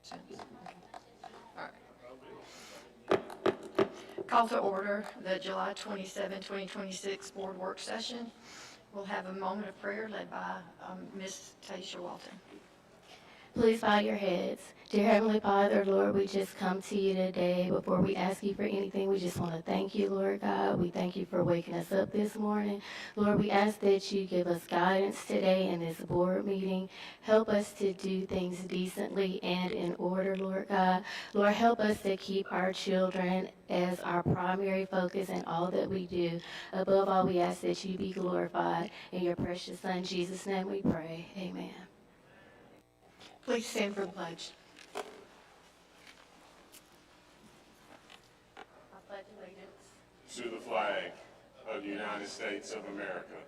Sense? All right. Call to order the July 27, 2026 Board Work Session. We'll have a moment of prayer led by Ms. Taisha Walton. Please bow your heads. Dear Heavenly Father, Lord, we just come to you today. Before we ask you for anything, we just want to thank you, Lord God. We thank you for waking us up this morning. Lord, we ask that you give us guidance today in this board meeting. Help us to do things decently and in order, Lord God. Lord, help us to keep our children as our primary focus in all that we do. Above all, we ask that you be glorified. In your precious Son, Jesus' name we pray. Amen. Please stand for the pledge. I pledge allegiance to the flag of the United States of America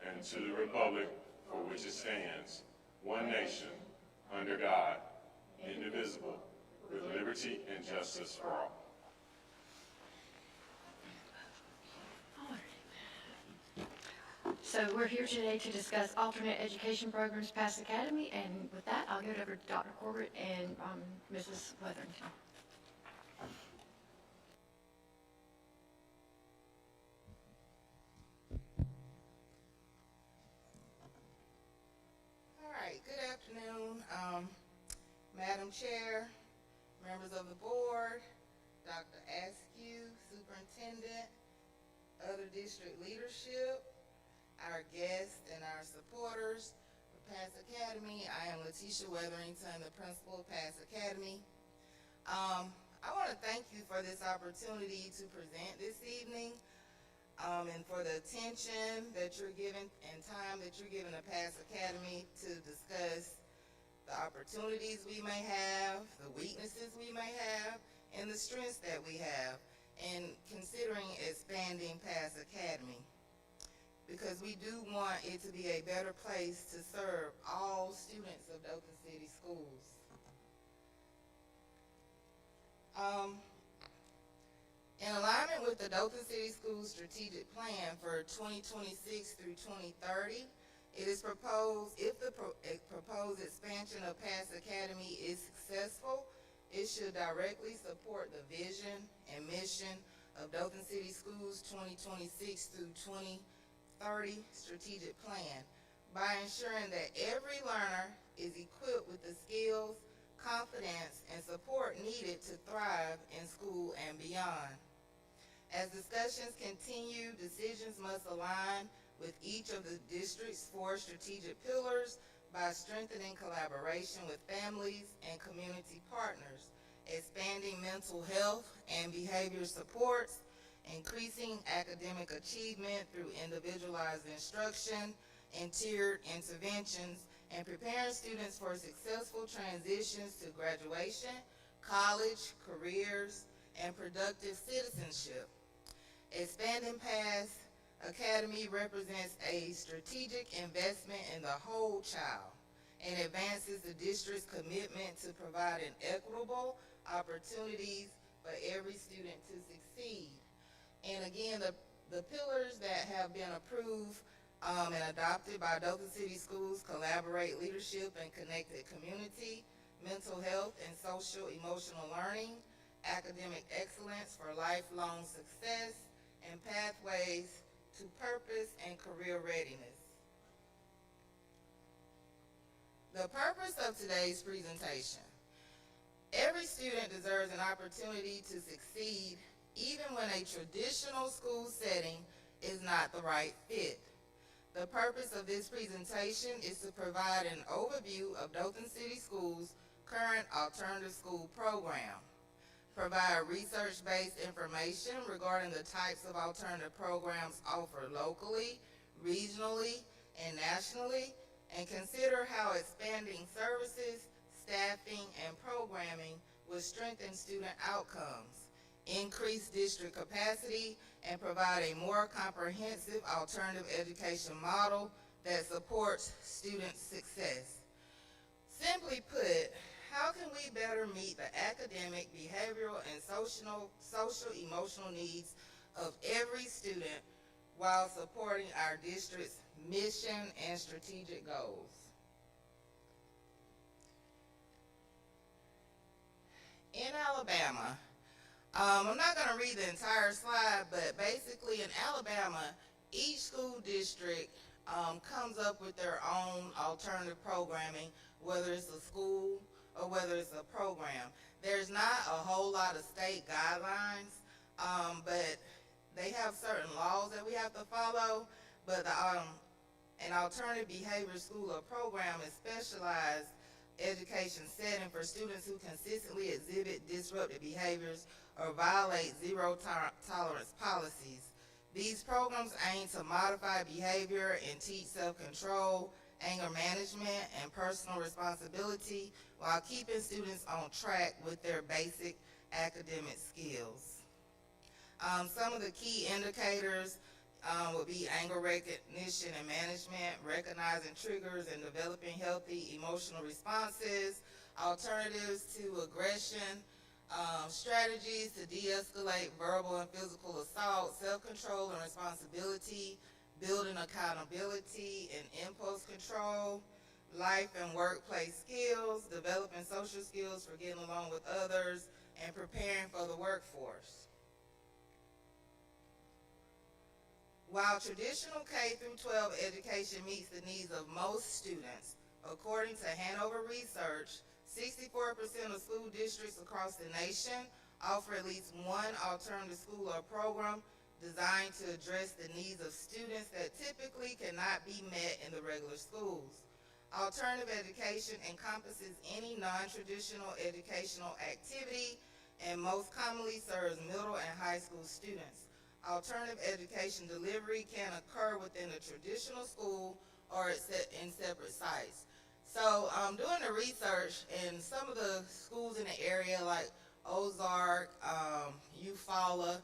and to the republic for which it stands, one nation, under God, indivisible, with liberty and justice for all. So we're here today to discuss alternate education programs past Academy, and with that, I'll give it over to Dr. Corbett and Mrs. Weatherington. All right, good afternoon, Madam Chair, members of the board, Dr. Askew, Superintendent, other district leadership, our guests and our supporters of Pass Academy. I am Letitia Weatherington, the principal of Pass Academy. I want to thank you for this opportunity to present this evening, and for the attention that you're giving and time that you're giving to Pass Academy to discuss the opportunities we may have, the weaknesses we may have, and the strengths that we have, and considering expanding Pass Academy. Because we do want it to be a better place to serve all students of Dothan City Schools. In alignment with the Dothan City Schools strategic plan for 2026 through 2030, it is proposed, if the proposed expansion of Pass Academy is successful, it should directly support the vision and mission of Dothan City Schools 2026 through 2030 strategic plan by ensuring that every learner is equipped with the skills, confidence, and support needed to thrive in school and beyond. As discussions continue, decisions must align with each of the district's 4 strategic pillars by strengthening collaboration with families and community partners, expanding mental health and behavior supports, increasing academic achievement through individualized instruction and tiered interventions, and preparing students for successful transitions to graduation, college, careers, and productive citizenship. Expanding Pass Academy represents a strategic investment in the whole child and advances the district's commitment to providing equitable opportunities for every student to succeed. And again, the pillars that have been approved and adopted by Dothan City Schools: collaborate, leadership, and connected community, mental health and social emotional learning, academic excellence for lifelong success, and pathways to purpose and career readiness. The purpose of today's presentation: every student deserves an opportunity to succeed even when a traditional school setting is not the right fit. The purpose of this presentation is to provide an overview of Dothan City Schools' current alternative school program, provide research-based information regarding the types of alternative programs offered locally, regionally, and nationally, and consider how expanding services, staffing, and programming will strengthen student outcomes, increase district capacity, and provide a more comprehensive alternative education model that supports student success. Simply put, how can we better meet the academic, behavioral, and social emotional needs of every student while supporting our district's mission and strategic goals? Alabama, I'm not going to read the entire slide, but basically in Alabama, each school district comes up with their own alternative programming, whether it's a school or whether it's a program. There's not a whole lot of state guidelines, but they have certain laws that we have to follow. But an alternative behavior school or program is specialized education setting for students who consistently exhibit disruptive behaviors or violate zero tolerance policies. These programs aim to modify behavior and teach self-control, anger management, and personal responsibility while keeping students on track with their basic academic skills. Some of the key indicators would be anger recognition and management, recognizing triggers and developing healthy emotional responses, alternatives to aggression, strategies to de-escalate verbal and physical assault, self-control and responsibility, building accountability and impulse control, life and workplace skills, developing social skills for getting along with others, and preparing for the workforce. While traditional K-12 education meets the needs of most students, according to Hanover research, 64% of school districts across the nation offer at least one alternative school or program designed to address the needs of students that typically cannot be met in the regular schools. Alternative education encompasses any non-traditional educational activity and most commonly serves middle and high school students. Alternative education delivery can occur within a traditional school or in separate sites. So doing the research, in some of the schools in the area like Ozark, Eufaula,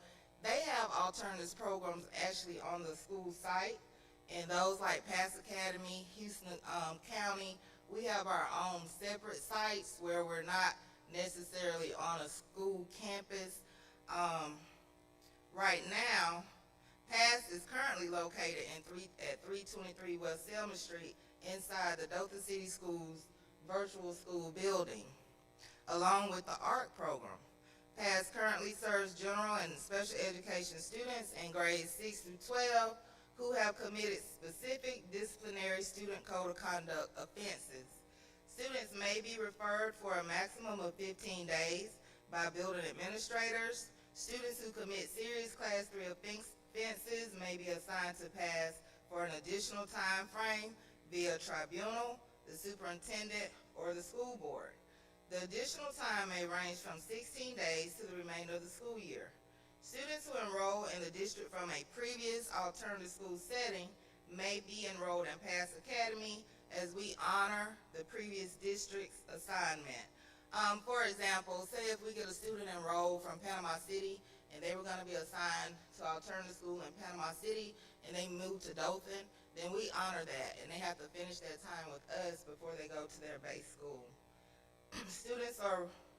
they have alternatives programs actually on the school site. And those like Pass Academy, Houston County, we have our own separate sites where we're not necessarily on a school campus. Right now, Pass is currently located at 323 West Selma Street inside the Dothan City Schools virtual school building, along with the ARC program. Pass currently serves general and special education students in grades 6 through 12 who have committed specific disciplinary student code of conduct offenses. Students may be referred for a maximum of 15 days by building administrators. Students who commit serious Class 3 offenses may be assigned to Pass for an additional time frame via tribunal, the superintendent, or the school board. The additional time may range from 16 days to the remainder of the school year. Students who enroll in the district from a previous alternative school setting may be enrolled in Pass Academy as we honor the previous district's assignment. For example, say if we get a student enrolled from Panama City and they were going to be assigned to alternative school in Panama City and they moved to Dothan, then we honor that and they have to finish that time with us before they go to their base school. Students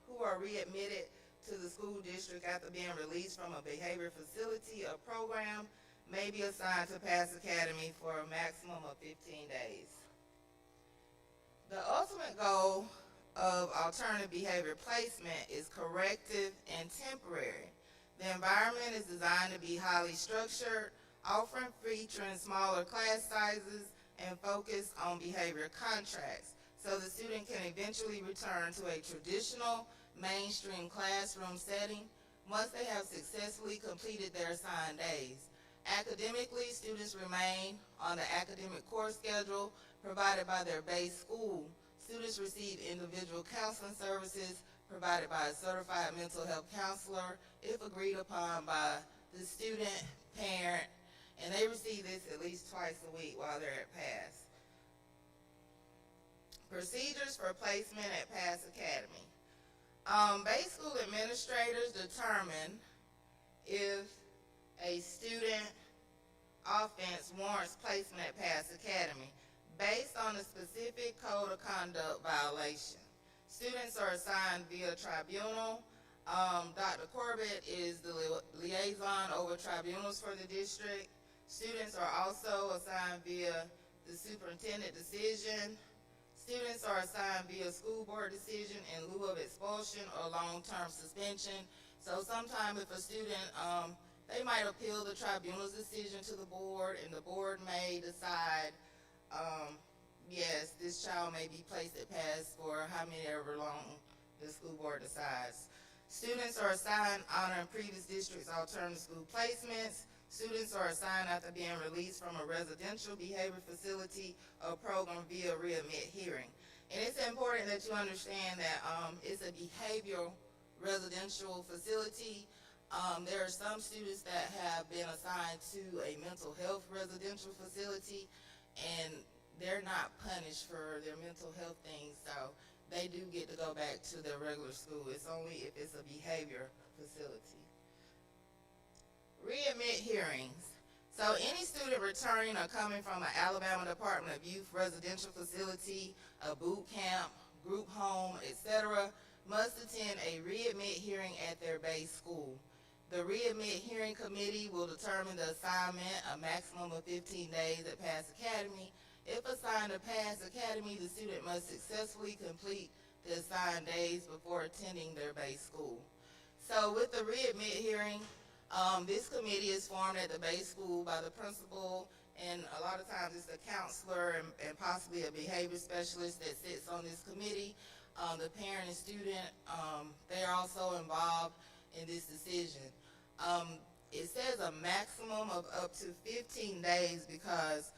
who are readmitted to the school district after being released from a behavior facility or program may be assigned to Pass Academy for a maximum of 15 days. The ultimate goal of alternative behavior placement is corrective and temporary. The environment is designed to be highly structured, featuring smaller class sizes and focus on behavior contracts, so the student can eventually return to a traditional mainstream classroom setting once they have successfully completed their assigned days. Academically, students remain on the academic course schedule provided by their base school. Students receive individual counseling services provided by a certified mental health counselor if agreed upon by the student, parent, and they receive this at least twice a week while they're at Pass. Procedures for placement at Pass Academy. Base school administrators determine if a student offense warrants placement at Pass Academy based on a specific code of conduct violation. Students are assigned via tribunal. Dr. Corbett is the liaison over tribunals for the district. Students are also assigned via the superintendent decision. Students are assigned via school board decision in lieu of expulsion or long-term suspension. So sometime if a student, they might appeal the tribunal's decision to the board, and the board may decide, yes, this child may be placed at pass for how many ever long the school board decides. Students are assigned honor in previous district's alternative school placements. Students are assigned after being released from a residential behavior facility or program via readmit hearing. And it's important that you understand that it's a behavioral residential facility. There are some students that have been assigned to a mental health residential facility, and they're not punished for their mental health things, so they do get to go back to their regular school. It's only if it's a behavior facility. Readmit hearings. So any student returning or coming from an Alabama Department of Youth residential facility, a boot camp, group home, etc., must attend a readmit hearing at their base school. The readmit hearing committee will determine the assignment a maximum of 15 days at Pass Academy. If assigned to Pass Academy, the student must successfully complete the assigned days before attending their base school. So with the readmit hearing, this committee is formed at the base school by the principal, and a lot of times it's a counselor and possibly a behavior specialist that sits on this committee. The parent and student, they are also involved in this decision. It says a maximum of up to 15 days because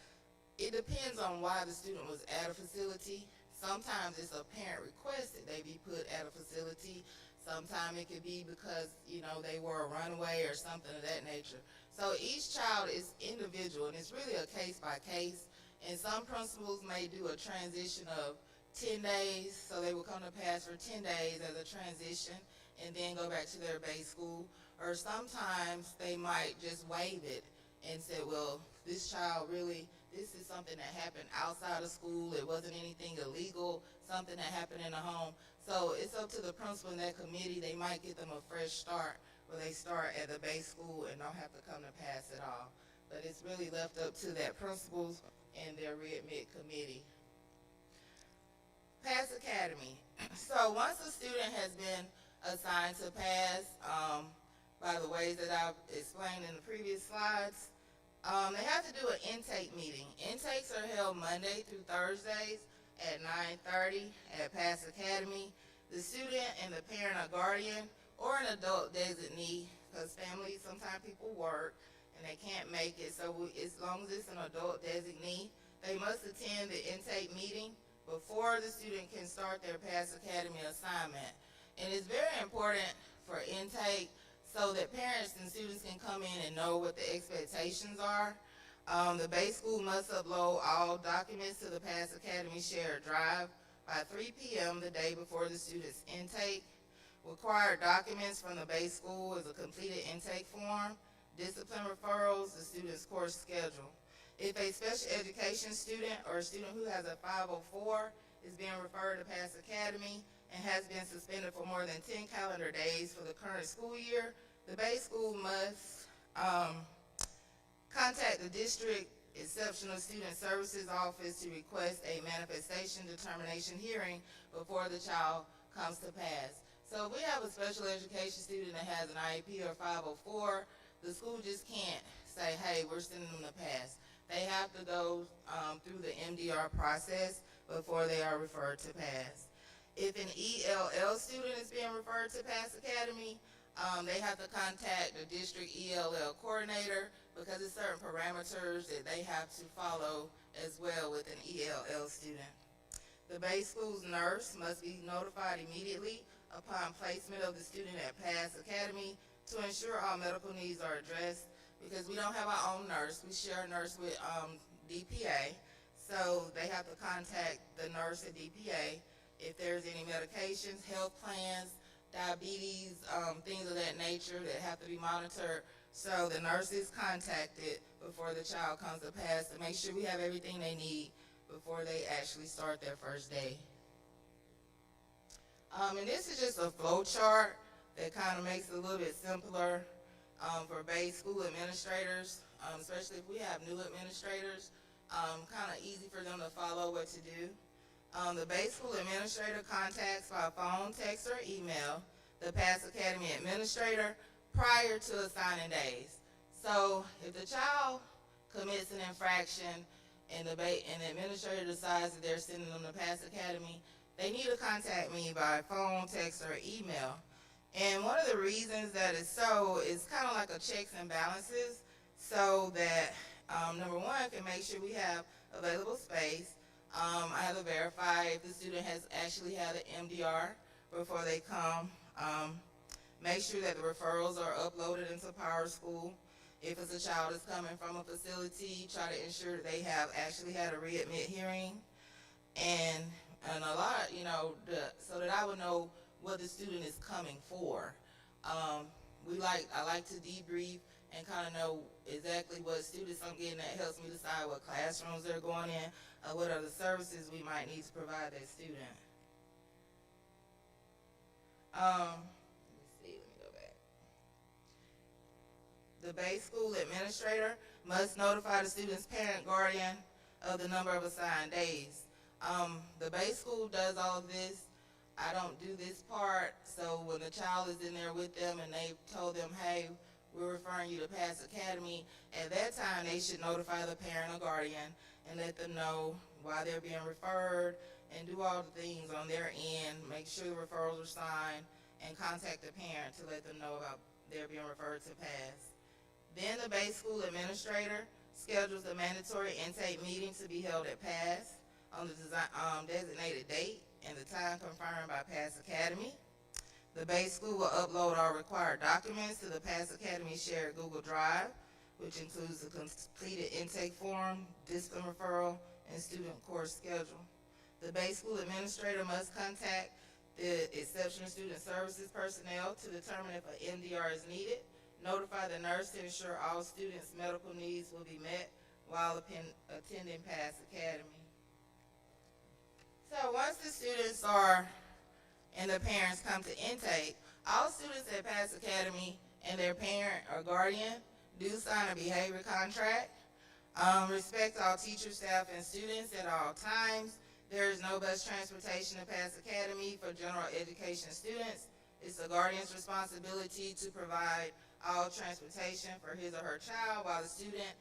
it depends on why the student was at a facility. Sometimes it's a parent request that they be put at a facility. Sometimes it could be because, they were a runaway or something of that nature. So each child is individual, and it's really a case by case. And some principals may do a transition of 10 days, so they will come to Pass for 10 days as a transition and then go back to their base school. Or sometimes they might just waive it and say, well, this child really, this is something that happened outside of school. It wasn't anything illegal, something that happened in the home. So it's up to the principal and that committee. They might get them a fresh start where they start at the base school and don't have to come to Pass at all. But it's really left up to that principals and their readmit committee. Pass Academy. So once a student has been assigned to Pass, by the ways that I've explained in the previous slides, they have to do an intake meeting. Intakes are held Monday through Thursdays at 9:30 at Pass Academy. The student and the parent or guardian or an adult designee, because families, sometimes people work and they can't make it, so as long as it's an adult designee, they must attend the intake meeting before the student can start their Pass Academy assignment. And it's very important for intake so that parents and students can come in and know what the expectations are. The base school must upload all documents to the Pass Academy shared drive by 3 p.m. the day before the student's intake. Required documents from the base school is a completed intake form, discipline referrals, the student's course schedule. If a special education student or a student who has a 504 is being referred to Pass Academy and has been suspended for more than 10 calendar days for the current school year, the base school must contact the district exceptional student services office to request a manifestation determination hearing before the child comes to Pass. So if we have a special education student that has an IEP or 504, the school just can't say, hey, we're sending them to Pass. They have to go through the MDR process before they are referred to Pass. If an ELL student is being referred to Pass Academy, they have to contact the district ELL coordinator because there's certain parameters that they have to follow as well with an ELL student. The base school's nurse must be notified immediately upon placement of the student at Pass Academy to ensure all medical needs are addressed, because we don't have our own nurse. We share a nurse with DPA, so they have to contact the nurse at DPA if there's any medications, health plans, diabetes, things of that nature that have to be monitored. So the nurse is contacted before the child comes to Pass to make sure we have everything they need before they actually start their first day. And this is just a flow chart that kind of makes it a little bit simpler for base school administrators, especially if we have new administrators, kind of easy for them to follow what to do. The Bay School administrator contacts by phone, text, or email the Pass Academy administrator prior to assigning days. So if the child commits an infraction and the administrator decides that they're sending them to Pass Academy, they need to contact me by phone, text, or email. And one of the reasons that is so is kind of like a checks and balances, so that number one, can make sure we have available space. I have to verify if the student has actually had an MDR before they come. Make sure that the referrals are uploaded into PowerSchool. If it's a child that's coming from a facility, try to ensure that they have actually had a readmit hearing. And a lot, so that I would know what the student is coming for. I like to debrief and kind of know exactly what students I'm getting. That helps me decide what classrooms they're going in, what are the services we might need to provide that student. Let me go back. The Bay School administrator must notify the student's parent guardian of the number of assigned days. The Bay School does all of this. I don't do this part, so when the child is in there with them and they've told them, hey, we're referring you to Pass Academy, at that time they should notify the parent or guardian and let them know why they're being referred and do all the things on their end, make sure the referrals are signed, and contact the parent to let them know about they're being referred to Pass. Then the Bay School administrator schedules a mandatory intake meeting to be held at Pass on the designated date and the time confirmed by Pass Academy. The Bay School will upload all required documents to the Pass Academy shared Google Drive, which includes the completed intake form, discipline referral, and student course schedule. The Bay School administrator must contact the exceptional student services personnel to determine if an MDR is needed, notify the nurse to ensure all students' medical needs will be met while attending Pass Academy. So once the students and the parents come to intake, all students at Pass Academy and their parent or guardian do sign a behavior contract. Respect all teachers, staff, and students at all times. There is no bus transportation to Pass Academy for general education students. It's the guardian's responsibility to provide all transportation for his or her child while the student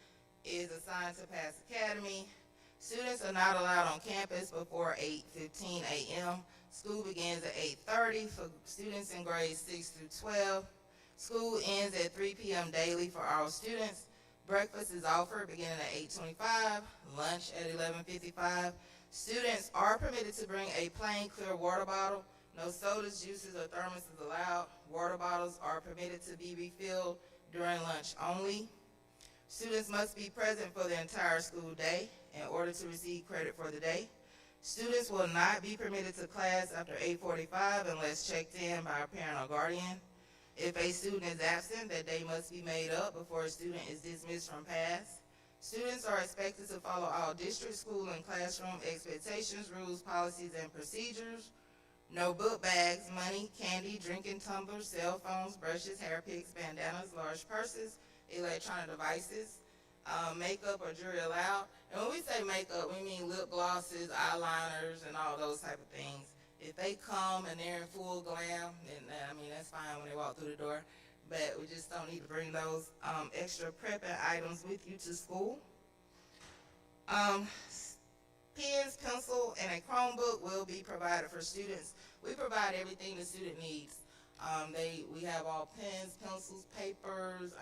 is assigned to Pass Academy. Students are not allowed on campus before 8:15 a.m. School begins at 8:30 for students in grades 6 through 12. School ends at 3 p.m. daily for all students. Breakfast is offered beginning at 8:25, lunch at 11:55. Students are permitted to bring a plain clear water bottle. No sodas, juices, or thermoses allowed. Water bottles are permitted to be refilled during lunch only. Students must be present for the entire school day in order to receive credit for the day. Students will not be permitted to class after 8:45 unless checked in by a parent or guardian. If a student is absent, that day must be made up before a student is dismissed from Pass. Students are expected to follow all district, school, and classroom expectations, rules, policies, and procedures. No book bags, money, candy, drinking tumblers, cell phones, brushes, hair picks, bandanas, large purses, electronic devices, makeup or jewelry allowed. And when we say makeup, we mean lip glosses, eyeliners, and all those type of things. If they come and they're in full glam, then that's fine when they walk through the door. But we just don't need to bring those extra prepping items with you to school. Pens, pencil, and a Chromebook will be provided for students. We provide everything the student needs. We have all pens, pencils, papers,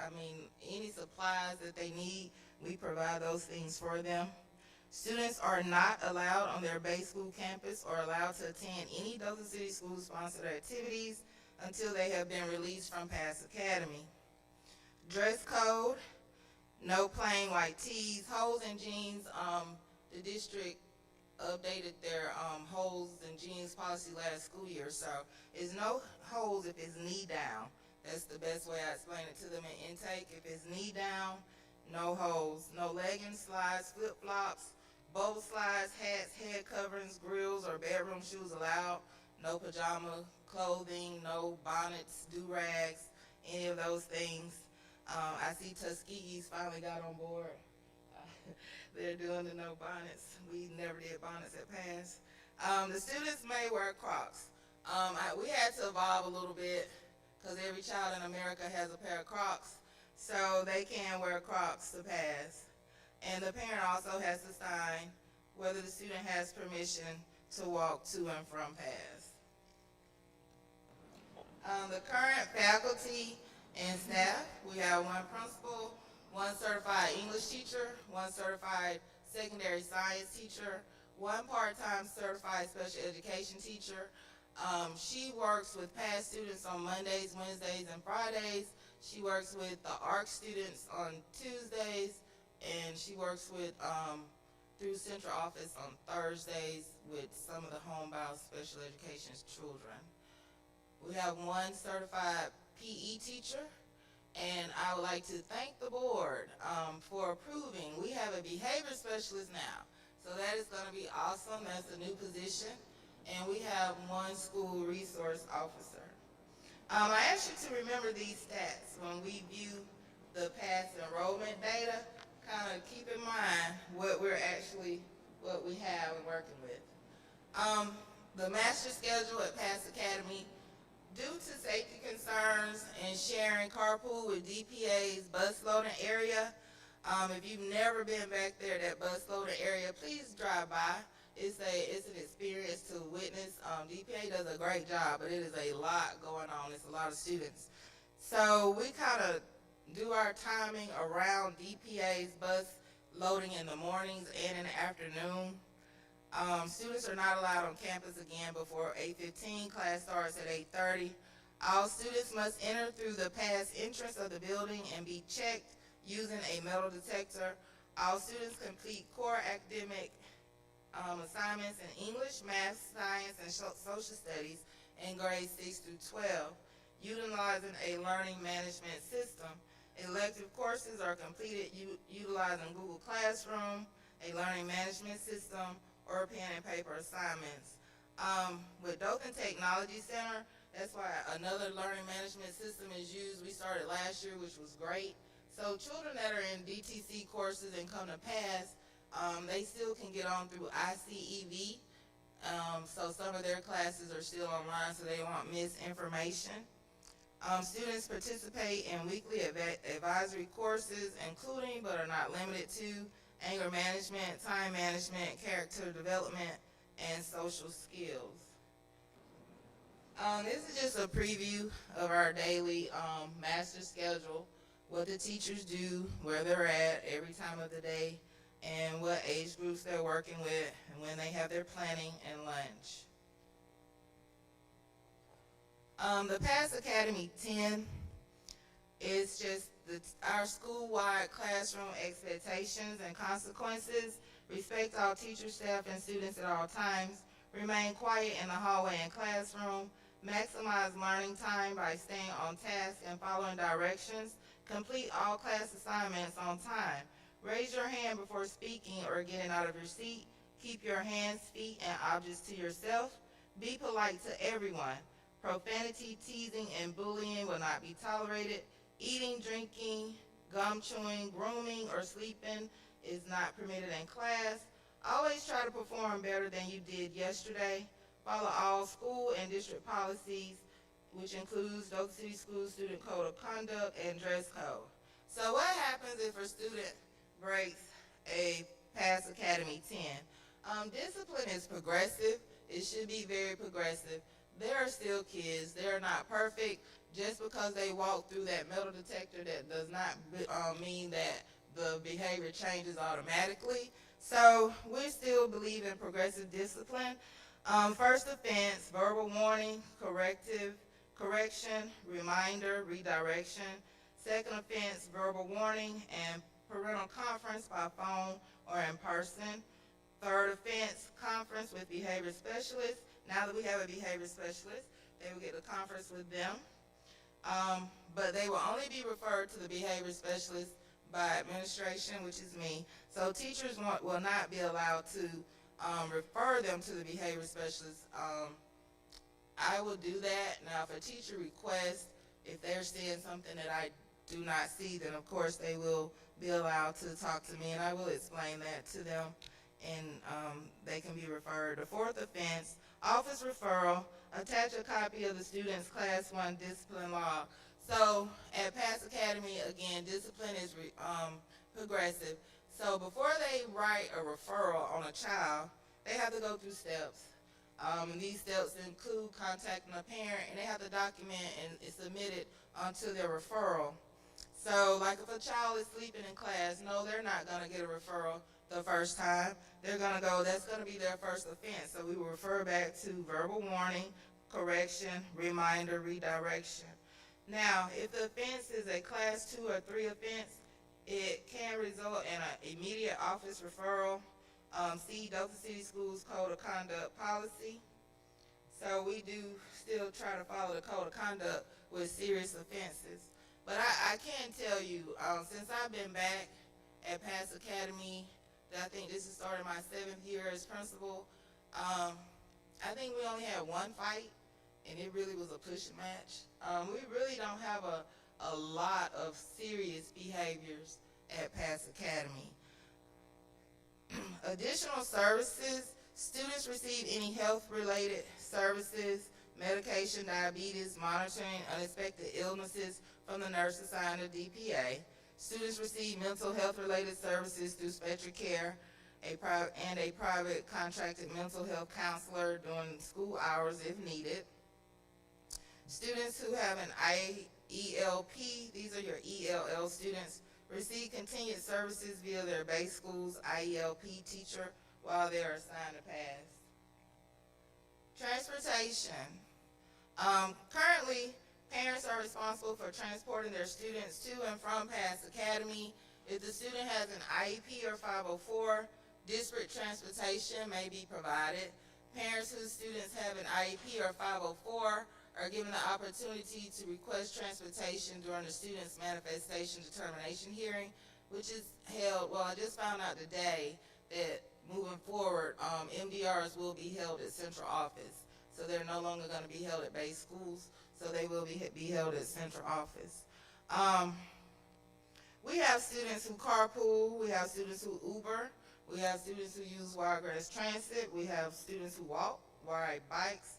any supplies that they need, we provide those things for them. Students are not allowed on their Bay School campus or allowed to attend any Dothan City School-sponsored activities until they have been released from Pass Academy. Dress code, no plain white tees, hose and jeans. The district updated their hose and jeans policy last school year, so it's no hose if it's knee down. That's the best way I explain it to them in intake. If it's knee down, no hose. No leggings, slides, flip-flops, bow slides, hats, head coverings, grills, or bedroom shoes allowed. No pajama clothing, no bonnets, do-rags, any of those things. I see Tuskegee's finally got on board. They're doing the no bonnets. We never did bonnets at Pass. The students may wear Crocs. We had to evolve a little bit because every child in America has a pair of Crocs, so they can wear Crocs to pass. And the parent also has to sign whether the student has permission to walk to and from pass. The current faculty and staff, we have one principal, one certified English teacher, one certified secondary science teacher, one part-time certified special education teacher. She works with past students on Mondays, Wednesdays, and Fridays. She works with the ARC students on Tuesdays, and she works with through central office on Thursdays with some of the homebound special education children. We have one certified PE teacher, and I would like to thank the board for approving. We have a behavior specialist now, so that is going to be awesome. That's a new position, and we have one school resource officer. I ask you to remember these stats when we view the past enrollment data. Kind of keep in mind what we have and working with. The master schedule at Pass Academy, due to safety concerns and sharing carpool with DPA's bus loading area, if you've never been back there, that bus loading area, please drive by. It's an experience to witness. DPA does a great job, but it is a lot going on. It's a lot of students. So we kind of do our timing around DPA's bus loading in the mornings and in the afternoon. Students are not allowed on campus again before 8:15. Class starts at 8:30. All students must enter through the pass entrance of the building and be checked using a metal detector. All students complete core academic assignments in English, math, science, and social studies in grades 6 through 12, utilizing a learning management system. Elective courses are completed utilizing Google Classroom, a learning management system, or pen and paper assignments. With Dothan Technology Center, that's why another learning management system is used. We started last year, which was great. So children that are in DTC courses and come to pass, they still can get on through ICEV. So some of their classes are still online, so they won't miss information. Students participate in weekly advisory courses, including but are not limited to anger management, time management, character development, and social skills. This is just a preview of our daily master schedule, what the teachers do, where they're at every time of the day, and what age groups they're working with, and when they have their planning and lunch. The Pass Academy 10 is just our school-wide classroom expectations and consequences. Respect all teachers, staff, and students at all times. Remain quiet in the hallway and classroom. Maximize learning time by staying on task and following directions. Complete all class assignments on time. Raise your hand before speaking or getting out of your seat. Keep your hands, feet, and objects to yourself. Be polite to everyone. Profanity, teasing, and bullying will not be tolerated. Eating, drinking, gum chewing, grooming, or sleeping is not permitted in class. Always try to perform better than you did yesterday. Follow all school and district policies, which includes Dothan City Schools Student Code of Conduct and Dress Code. So what happens if a student breaks a Pass Academy 10? Discipline is progressive. It should be very progressive. They are still kids. They're not perfect. Just because they walk through that metal detector, that does not mean that the behavior changes automatically. So we still believe in progressive discipline. First offense, verbal warning, correction, reminder, redirection. Second offense, verbal warning and parental conference by phone or in person. Third offense, conference with behavior specialists. Now that we have a behavior specialist, they will get a conference with them. But they will only be referred to the behavior specialist by administration, which is me. So teachers will not be allowed to refer them to the behavior specialist. I will do that. Now, if a teacher requests, if they're seeing something that I do not see, then of course they will be allowed to talk to me, and I will explain that to them and they can be referred. The fourth offense, office referral, attach a copy of the student's Class 1 discipline log. So at Pass Academy, again, discipline is progressive. So before they write a referral on a child, they have to go through steps. And these steps include contacting a parent, and they have to document and submit it onto their referral. So, like if a child is sleeping in class, no, they're not going to get a referral the first time. They're going to go, that's going to be their first offense. So we will refer back to verbal warning, correction, reminder, redirection. Now, if the offense is a Class 2 or 3 offense, it can result in an immediate office referral. See Dothan City Schools Code of Conduct policy. So we do still try to follow the Code of Conduct with serious offenses. But I can tell you, since I've been back at Pass Academy, I think this is starting my 7th year as principal, I think we only had one fight, and it really was a pushing match. We really don't have a lot of serious behaviors at Pass Academy. Additional services, students receive any health-related services, medication, diabetes, monitoring, unexpected illnesses from the nurse assigned to DPA. Students receive mental health-related services through Spectra Care and a private contracted mental health counselor during school hours if needed. Students who have an IELP, these are your ELL students, receive continued services via their base school's IELP teacher while they are assigned to pass. Transportation. Currently, parents are responsible for transporting their students to and from Pass Academy. If the student has an IEP or 504, district transportation may be provided. Parents whose students have an IEP or 504 are given the opportunity to request transportation during the student's manifestation determination hearing, which is held, well, I just found out today that moving forward, MDRs will be held at central office. So they're no longer going to be held at base schools, so they will be held at central office. We have students who carpool, we have students who Uber, we have students who use Wiregrass Transit, we have students who walk, ride bikes.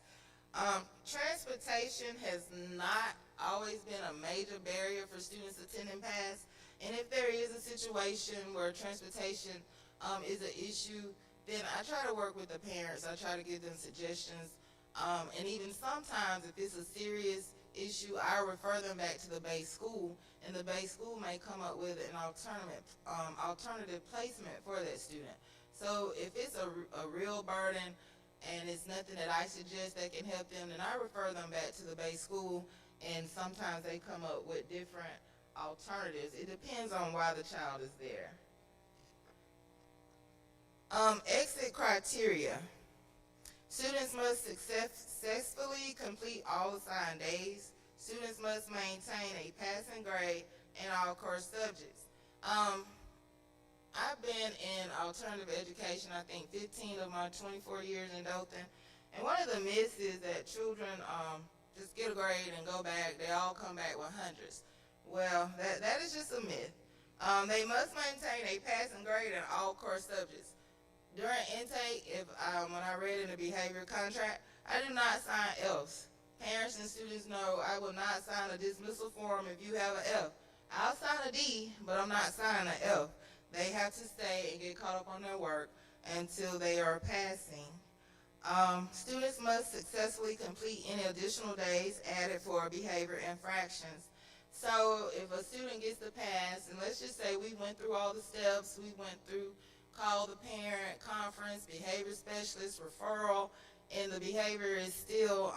Transportation has not always been a major barrier for students attending PASS, and if there is a situation where transportation is an issue, then I try to work with the parents. I try to give them suggestions, and even sometimes if it's a serious issue, I refer them back to the base school, and the base school may come up with an alternative placement for that student. So if it's a real burden and it's nothing that I suggest that can help them, then I refer them back to the base school, and sometimes they come up with different alternatives. It depends on why the child is there. Exit criteria. Students must successfully complete all assigned days. Students must maintain a passing grade in all core subjects. I've been in alternative education, I think 15 of my 24 years in Dothan, and one of the myths is that children just get a grade and go back, they all come back with hundreds. Well, that is just a myth. They must maintain a passing grade in all core subjects. During intake, when I read in the behavior contract, I do not sign Fs. Parents and students know I will not sign a dismissal form if you have an F. I'll sign a D, but I'm not signing an F. They have to stay and get caught up on their work until they are passing. Students must successfully complete any additional days added for behavior infractions. So if a student gets to pass, and let's just say we went through all the steps, we went through call the parent, conference, behavior specialist, referral, and the behavior is still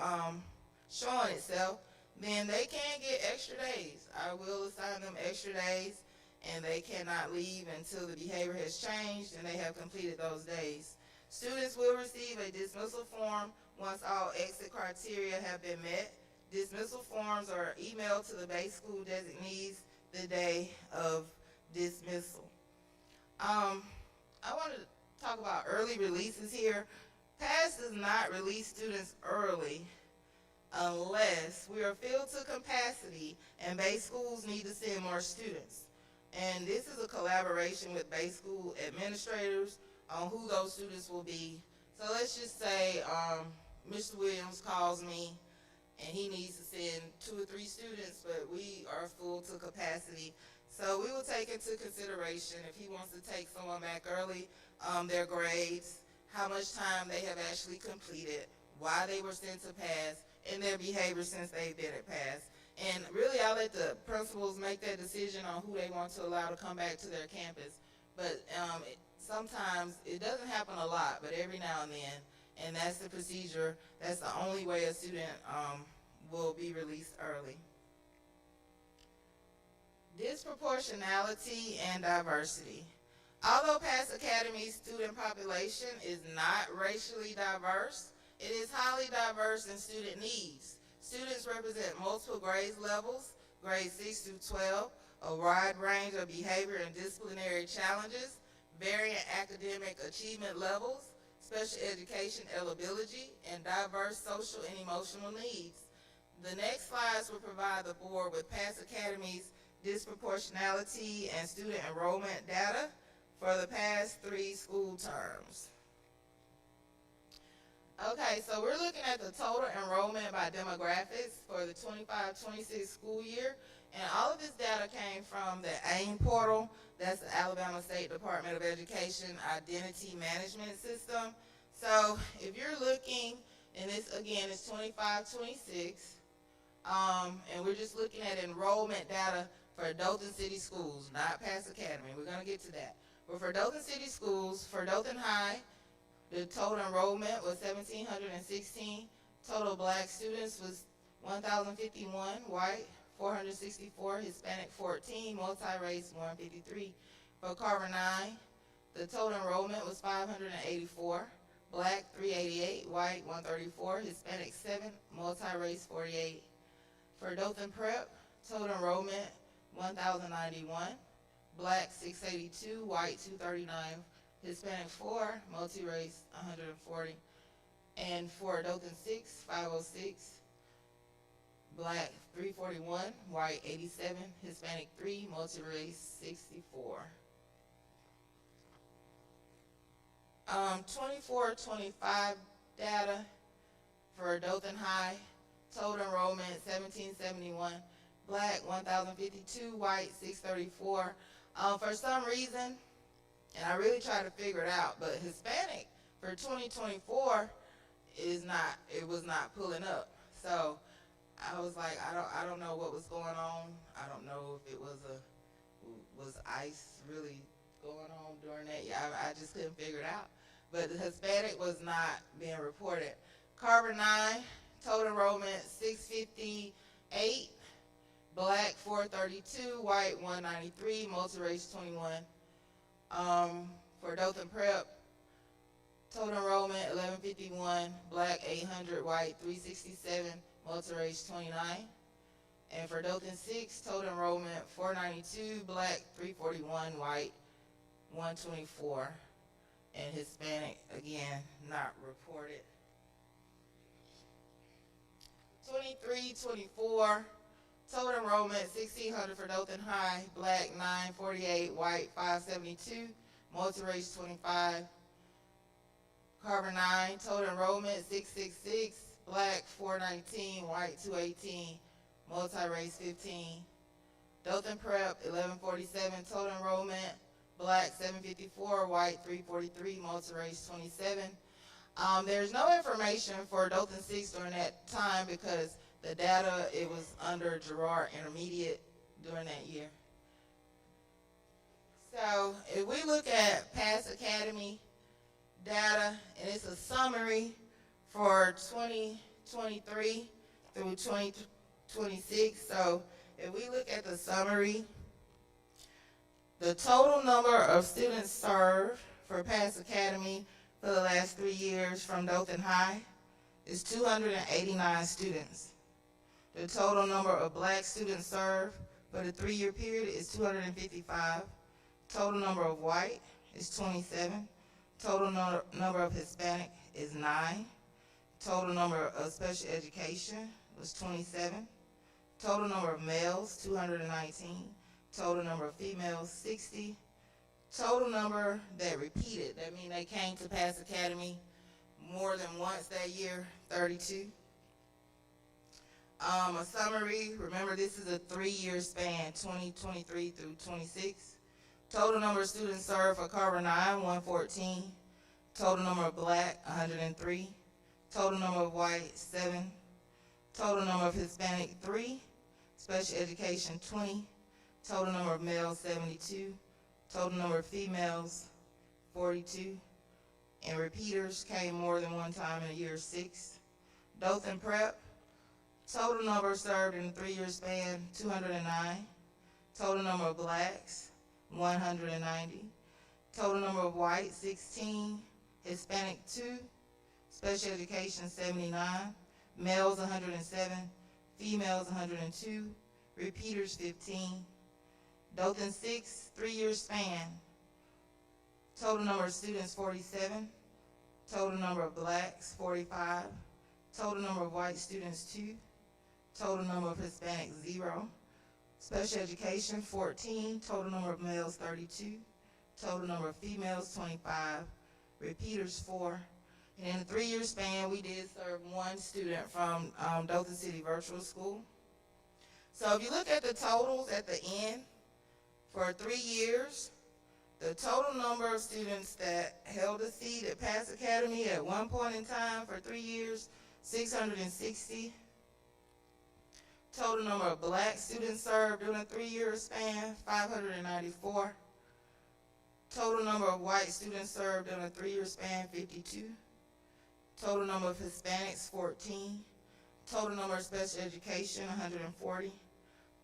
showing itself, then they can get extra days. I will assign them extra days, and they cannot leave until the behavior has changed and they have completed those days. Students will receive a dismissal form once all exit criteria have been met. Dismissal forms are emailed to the base school designees the day of dismissal. I want to talk about early releases here. PASS does not release students early unless we are filled to capacity and base schools need to send more students. And this is a collaboration with base school administrators, on who those students will be. So let's just say Mr. Williams calls me and he needs to send 2 or 3 students, but we are full to capacity. So we will take into consideration if he wants to take someone back early, their grades, how much time they have actually completed, why they were sent to pass, and their behavior since they've been at pass. And really, I'll let the principals make that decision on who they want to allow to come back to their campus. But sometimes, it doesn't happen a lot, but every now and then, and that's the procedure. That's the only way a student will be released early. Disproportionality and diversity. Although Pass Academy's student population is not racially diverse, it is highly diverse in student needs. Students represent multiple grade levels, grades 6 through 12, a wide range of behavior and disciplinary challenges, varying academic achievement levels, special education eligibility, and diverse social and emotional needs. The next slides will provide the board with Pass Academy's disproportionality and student enrollment data for the past 3 school terms. Okay, so we're looking at the total enrollment by demographics for the 25-26 school year, and all of this data came from the AIM portal. That's the Alabama State Department of Education Identity Management System. So if you're looking, and this again is 25-26, and we're just looking at enrollment data for Dothan City Schools, not Pass Academy. We're going to get to that. But for Dothan City Schools, for Dothan High, the total enrollment was 1,716. Total black students was 1,051, white 464, Hispanic 14, multi-race 153. For Carver 9, the total enrollment was 584, black 388, white 134, Hispanic 7, multi-race 48. For Dothan Prep, total enrollment 1,091, black 682, white 239, Hispanic 4, multi-race 140. And for Dothan 6, 506, black 341, white 87, Hispanic 3, multi-race 64. 24-25 data for Dothan High, total enrollment 1,771, black 1,052, white 634. For some reason, and I really try to figure it out, but Hispanic for 2024 was not pulling up. So I was like, I don't know what was going on. I don't know if it was ICE really going on during that year. I just couldn't figure it out. But the Hispanic was not being reported. Carver 9, total enrollment 658, black 432, white 193, multi-race 21. For Dothan Prep, total enrollment 1151, black 800, white 367, multi-race 29. And for Dothan 6, total enrollment 492, black 341, white 124. And Hispanic, again, not reported. 23-24, total enrollment 1,600 for Dothan High, black 948, white 572, multi-race 25. Carver 9, total enrollment 666, black 419, white 218, multi-race 15. Dothan Prep 1147, total enrollment, black 754, white 343, multi-race 27. There's no information for Dothan 6 during that time because the data, it was under Girard Intermediate during that year. So if we look at Pass Academy data, and it's a summary for 2023 through 2026. So if we look at the summary, the total number of students served for Pass Academy for the last 3 years from Dothan High is 289 students. The total number of black students served for the 3-year period is 255. Total number of white is 27. Total number of Hispanic is 9. Total number of special education was 27. Total number of males, 219. Total number of females, 60. Total number that repeated, that means they came to Pass Academy more than once that year, 32. A summary, remember this is a 3-year span, 2023 through 26. Total number of students served for Carver 9, 114. Total number of black, 103. Total number of white, 7. Total number of Hispanic, 3. Special education, 20. Total number of males, 72. Total number of females, 42. And repeaters came more than one time in a year, 6. Dothan Prep, total number served in a 3-year span, 209. Total number of blacks, 190. Total number of whites, 16. Hispanic, 2. Special education, 79. Males, 107. Females, 102. Repeaters, 15. Dothan 6, 3-year span. Total number of students, 47. Total number of blacks, 45. Total number of white students, 2. Total number of Hispanics, 0. Special education, 14. Total number of males, 32. Total number of females, 25. Repeaters, 4. And in a 3-year span, we did serve 1 student from Dothan City Virtual School. So if you look at the totals at the end, for 3 years, the total number of students that held a seat at Pass Academy at one point in time for 3 years, 660. Total number of black students served during a 3-year span, 594. Total number of white students served during a 3-year span, 52. Total number of Hispanics, 14. Total number of special education, 140.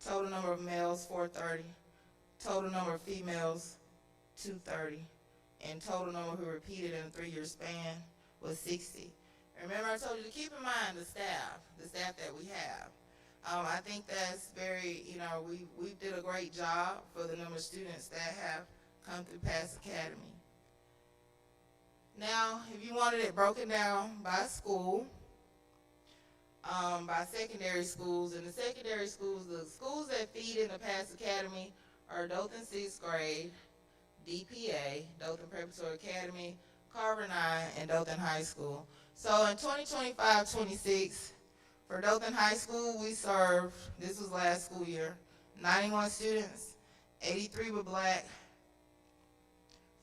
Total number of males, 430. Total number of females, 230. And total number who repeated in a 3-year span was 60. Remember, I told you to keep in mind the staff that we have. I think that's very, we did a great job for the number of students that have come through Pass Academy. Now, if you wanted it broken down by school, by secondary schools, in the secondary schools, the schools that feed into Pass Academy are Dothan 6th grade, DPA, Dothan Preparatory Academy, Carver 9, and Dothan High School. So in 2025-26, for Dothan High School, we served, this was last school year, 91 students, 83 were black,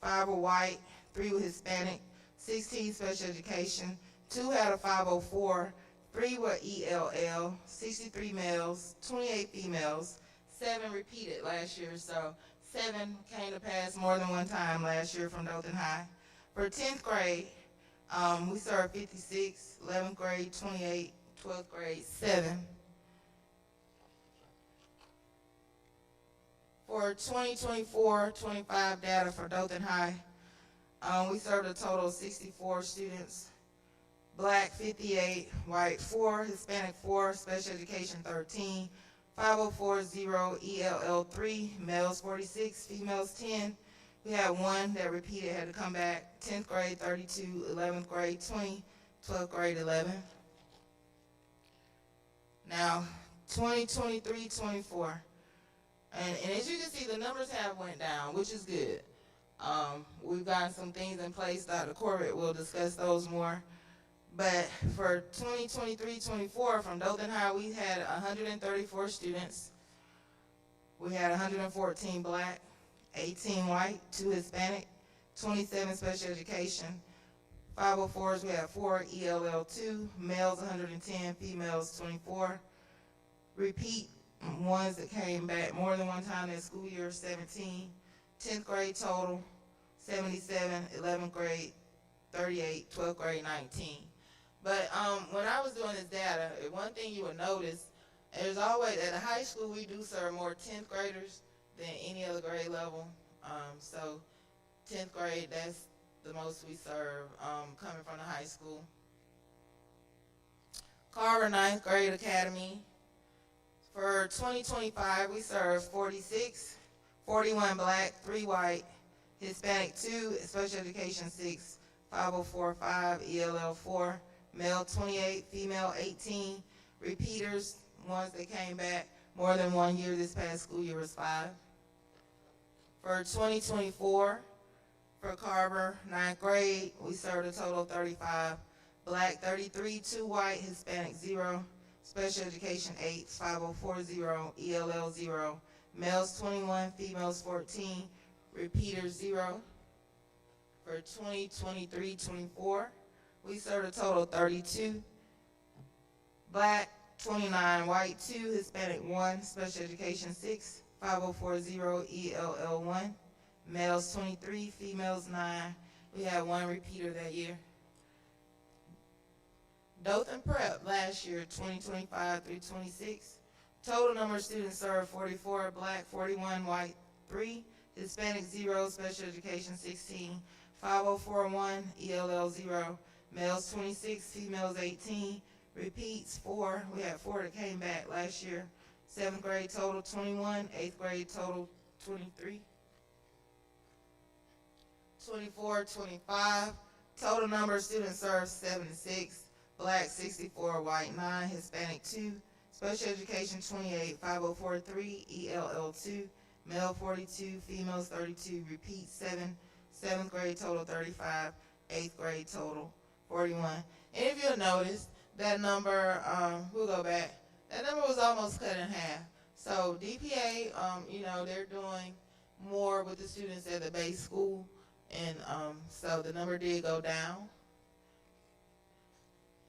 5 were white, 3 were Hispanic, 16 special education, 2 had a 504, 3 were ELL, 63 males, 28 females, 7 repeated last year, so 7 came to pass more than one time last year from Dothan High. For 10th grade, we served 56, 11th grade 28, 12th grade 7. For 2024-25 data for Dothan High, we served a total of 64 students, black 58, white 4, Hispanic 4, special education 13, 5040 ELL 3, males 46, females 10. We had 1 that repeated, had to come back. 10th grade 32, 11th grade 20, 12th grade 11. Now, 2023-24. And as you can see, the numbers have went down, which is good. We've gotten some things in place. Dr. Corbett will discuss those more. But for 2023-24, from Dothan High, we had 134 students. We had 114 black, 18 white, 2 Hispanic, 27 special education. 504s, we had 4 ELL 2, males 110, females 24. Repeat ones that came back more than one time that school year, 17. 10th grade total, 77, 11th grade 38, 12th grade 19. But when I was doing this data, one thing you would notice, there's always, at a high school, we do serve more 10th graders than any other grade level. So 10th grade, that's the most we serve coming from the high school. Carver 9th grade academy. For 2025, we served 46, 41 black, 3 white, Hispanic 2, special education 6, 5045, ELL 4, male 28, female 18, repeaters, ones that came back more than one year this past school year was 5. For 2024, for Carver, 9th grade, we served a total of 35. Black 33, 2 white, Hispanic 0, special education 8, 5040, ELL 0, males 21, females 14, repeaters 0. For 2023-24, we served a total of 32. Black 29, white 2, Hispanic 1, special education 6, 5040, ELL 1, males 23, females 9. We had 1 repeater that year. Dothan Prep last year, 2025 through 26. Total number of students served 44, black 41, white 3, Hispanic 0, special education 16, 5041, ELL 0, males 26, females 18, repeats 4. We had 4 that came back last year. 7th grade total 21, 8th grade total 23. 24-25, total number of students served 76, black 64, white 9, Hispanic 2, special education 28, 5043, ELL 2, male 42, females 32, repeat 7, 7th grade total 35, 8th grade total 41. And if you'll notice, that number, we'll go back, that number was almost cut in half. So DPA, they're doing more with the students at the base school, and so the number did go down.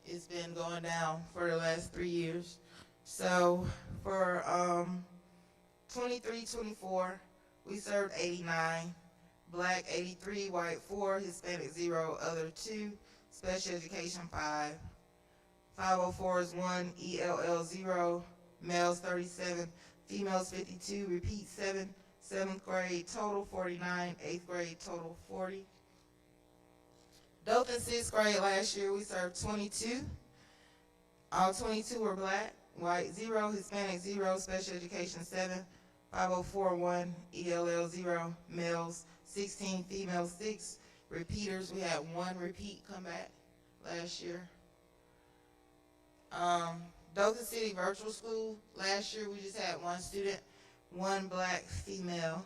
It's been going down for the last 3 years. So for 23-24, we served 89, black 83, white 4, Hispanic 0, other 2, special education 5. 504 is 1, ELL 0, males 37, females 52, repeat 7, 7th grade total 49, 8th grade total 40. Dothan 6th grade last year, we served 22. All 22 were black, white 0, Hispanic 0, special education 7, 5041, ELL 0, males 16, females 6, repeaters. We had 1 repeat come back last year. Dothan City Virtual School, last year we just had 1 student, 1 black female.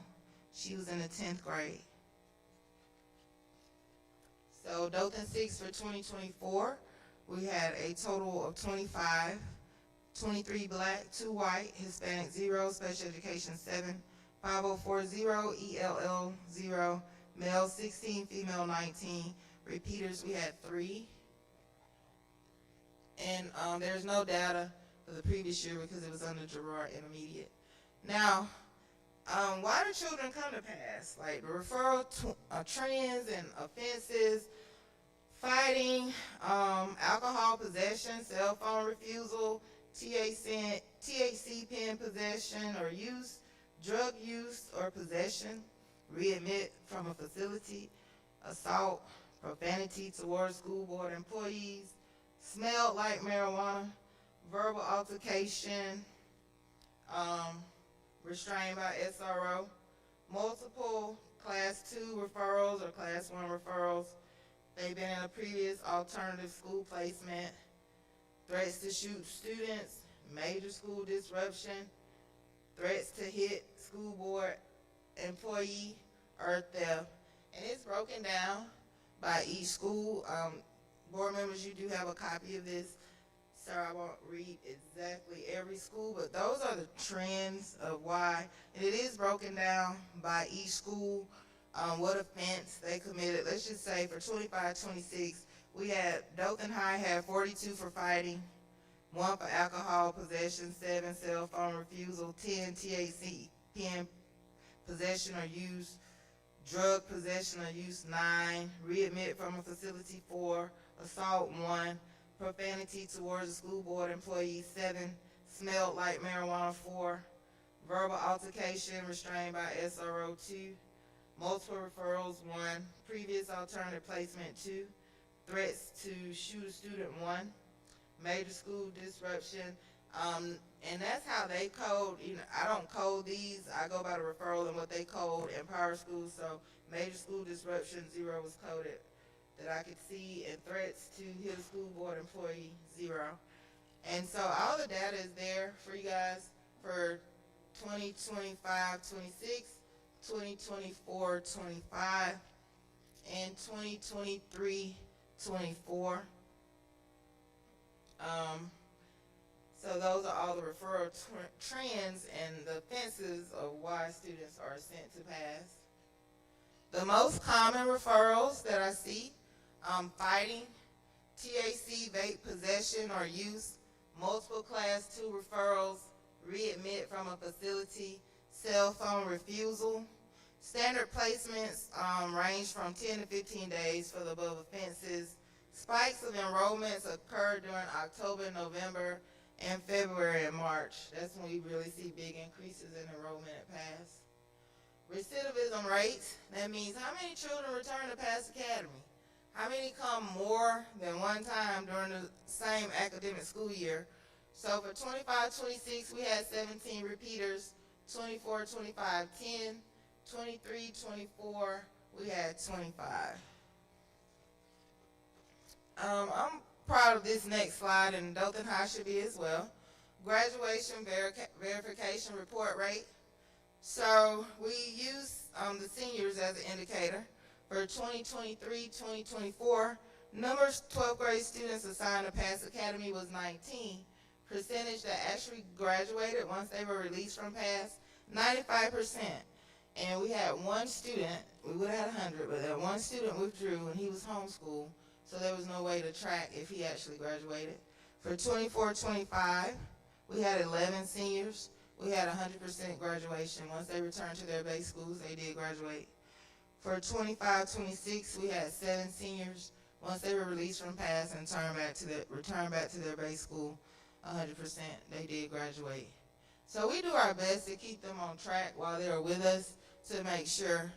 She was in the 10th grade. So Dothan 6 for 2024, we had a total of 25, 23 black, 2 white, Hispanic 0, special education 7, 5040, ELL 0, male 16, female 19, repeaters we had 3. And there's no data for the previous year because it was under Girard Intermediate. Now, why do children come to pass? Like the referral trends and offenses, fighting, alcohol possession, cell phone refusal, THC pen possession or use, drug use or possession, readmit from a facility, assault, profanity towards school board employees, smelled like marijuana, verbal altercation, restrained by SRO, multiple class 2 referrals or class 1 referrals. They've been in a previous alternative school placement, threats to shoot students, major school disruption, threats to hit school board employee or theft. And it's broken down by each school. Board members, you do have a copy of this. Sir, I won't read exactly every school, but those are the trends of why. And it is broken down by each school, what offense they committed. Let's just say for 25-26, we had Dothan High had 42 for fighting, 1 for alcohol possession, 7 cell phone refusal, 10 THC pen possession or use, drug possession or use 9, readmit from a facility 4, assault 1, profanity towards a school board employee 7, smelled like marijuana 4, verbal altercation restrained by SRO 2, multiple referrals 1, previous alternative placement 2, threats to shoot a student 1, major school disruption, and that's how they code. I don't code these. I go by the referral and what they code in Power School. So major school disruption 0 was coded that I could see, and threats to hit a school board employee 0. And so all the data is there for you guys for 2025-26. 2024-25, and 2023-24. So those are all the referral trends and the offenses of why students are sent to pass. The most common referrals that I see, fighting, THC, vape possession or use, multiple class 2 referrals, readmit from a facility, cell phone refusal. Standard placements range from 10 to 15 days for the above offenses. Spikes of enrollments occur during October, November, and February and March. That's when we really see big increases in enrollment at PASS. Recidivism rates, that means how many children return to PASS Academy? How many come more than one time during the same academic school year? So for 25-26, we had 17 repeaters, 24-25, 10, 23-24, we had 25. I'm proud of this next slide, and Dothan High should be as well. Graduation verification report rate. So we use the seniors as an indicator. For 2023-2024, number of 12th grade students assigned to PASS Academy was 19. Percentage that actually graduated once they were released from PASS, 95%. And we had one student, we would have had 100, but that one student withdrew and he was homeschooled, so there was no way to track if he actually graduated. For 24-25, we had 11 seniors. We had 100% graduation. Once they returned to their base schools, they did graduate. For 25-26, we had 7 seniors. Once they were released from PASS and returned back to their base school, 100%, they did graduate. So we do our best to keep them on track while they are with us to make sure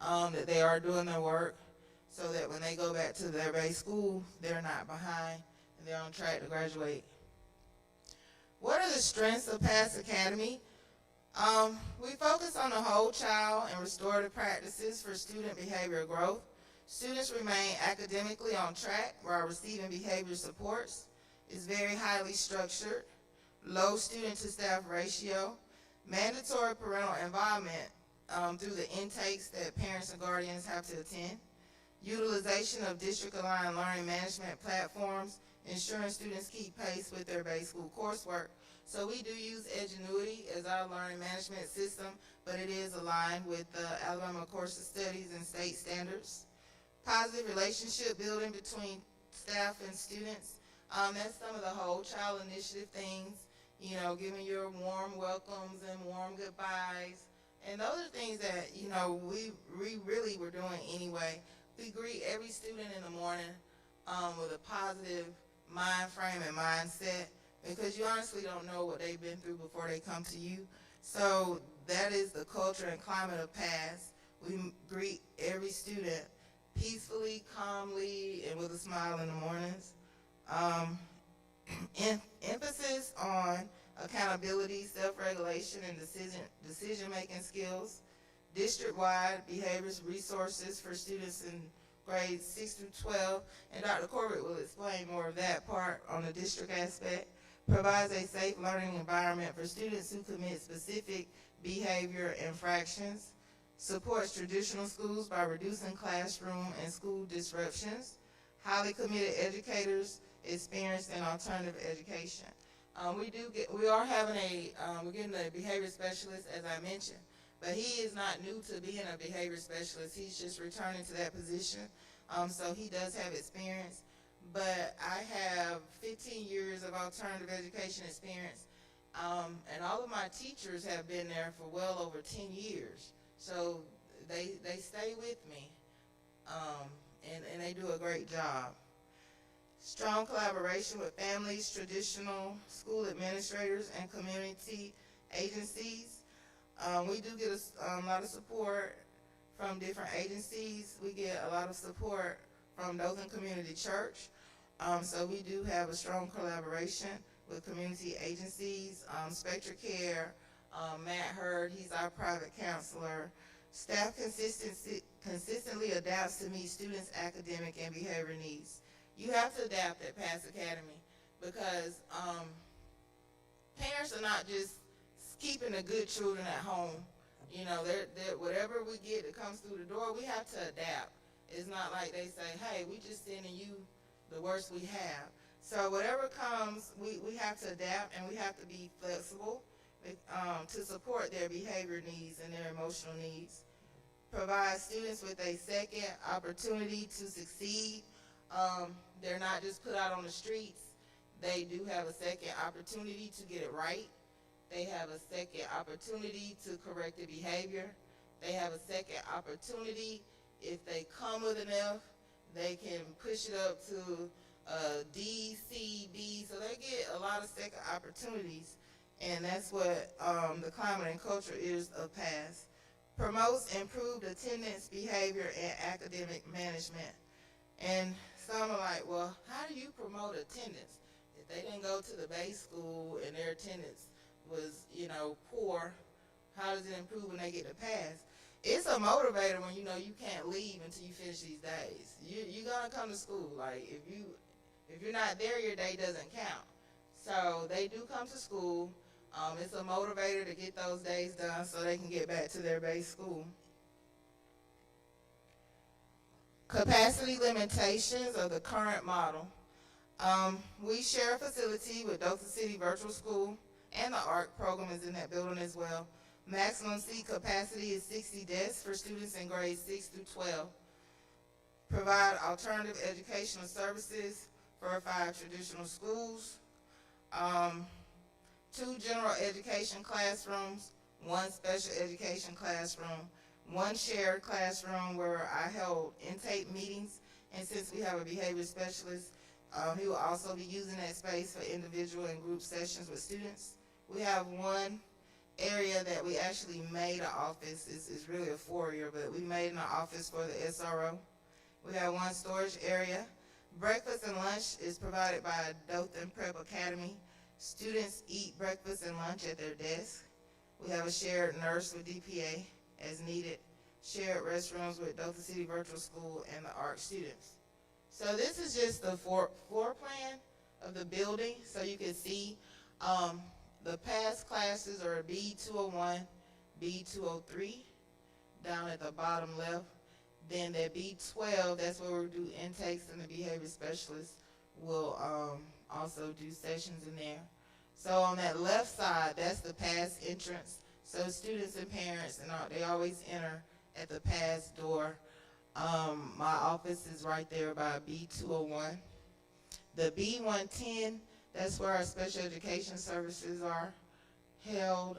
that they are doing their work so that when they go back to their base school, they're not behind and they're on track to graduate. What are the strengths of PASS Academy? We focus on the whole child and restorative practices for student behavior growth. Students remain academically on track while receiving behavior supports. It's very highly structured, low student to staff ratio, mandatory parental involvement through the intakes that parents and guardians have to attend, utilization of district-aligned learning management platforms, ensuring students keep pace with their base school coursework. So we do use Edgenuity as our learning management system, but it is aligned with the Alabama Course of Studies and state standards. Positive relationship building between staff and students. That's some of the whole child initiative things, you know, giving your warm welcomes and warm goodbyes. And those are things that, you know, we really were doing anyway. We greet every student in the morning with a positive mind frame and mindset, because you honestly don't know what they've been through before they come to you. So that is the culture and climate of PASS. We greet every student peacefully, calmly, and with a smile in the mornings. Emphasis on accountability, self-regulation, and decision-making skills. District-wide behaviors resources for students in grades 6 through 12, and Dr. Corbett will explain more of that part on the district aspect. Provides a safe learning environment for students who commit specific behavior infractions. Supports traditional schools by reducing classroom and school disruptions. Highly committed educators experienced in alternative education. We're getting a behavior specialist, as I mentioned, but he is not new to being a behavior specialist. He's just returning to that position, so he does have experience. But I have 15 years of alternative education experience, and all of my teachers have been there for well over 10 years. So they stay with me, and they do a great job. Strong collaboration with families, traditional school administrators, and community agencies. We do get a lot of support from different agencies. We get a lot of support from Dothan Community Church. So we do have a strong collaboration with community agencies, Spectra Care, Matt Hurd, he's our private counselor. Staff consistently adapts to meet students' academic and behavior needs. You have to adapt at PASS Academy because parents are not just keeping the good children at home. You know, they're whatever we get that comes through the door, we have to adapt. It's not like they say, hey, we just sending you the worst we have. So whatever comes, we have to adapt, and we have to be flexible to support their behavior needs and their emotional needs. Provide students with a second opportunity to succeed. They're not just put out on the streets. They do have a second opportunity to get it right. They have a second opportunity to correct the behavior. They have a second opportunity. If they come with an F, they can push it up to D, C, B. So they get a lot of second opportunities, and that's what the climate and culture is of PASS. Promotes improved attendance, behavior, and academic management. And some are like, well, how do you promote attendance? If they didn't go to the base school and their attendance was, poor, how does it improve when they get to PASS? It's a motivator when you know you can't leave until you finish these days. You're gonna come to school. Like if you're not there, your day doesn't count. So they do come to school. It's a motivator to get those days done so they can get back to their base school. Capacity limitations of the current model. We share a facility with Dothan City Virtual School, and the ARC program is in that building as well. Maximum seat capacity is 60 desks for students in grades 6 through 12. Provide alternative educational services for 5 traditional schools. 2 general education classrooms, 1 special education classroom, 1 shared classroom where I held intake meetings, and since we have a behavior specialist, he will also be using that space for individual and group sessions with students. We have 1 area that we actually made an office. It's really a foyer, but we made an office for the SRO. We have 1 storage area. Breakfast and lunch is provided by Dothan Prep Academy. Students eat breakfast and lunch at their desk. We have a shared nurse with DPA as needed. Shared restrooms with Dothan City Virtual School and the ARC students. So this is just the floor plan of the building, so you can see the past classes are B201, B203, down at the bottom left. Then that B12, that's where we'll do intakes, and the behavior specialist will also do sessions in there. So on that left side, that's the past entrance. So students and parents, they always enter at the past door. My office is right there by B201. The B110, that's where our special education services are held.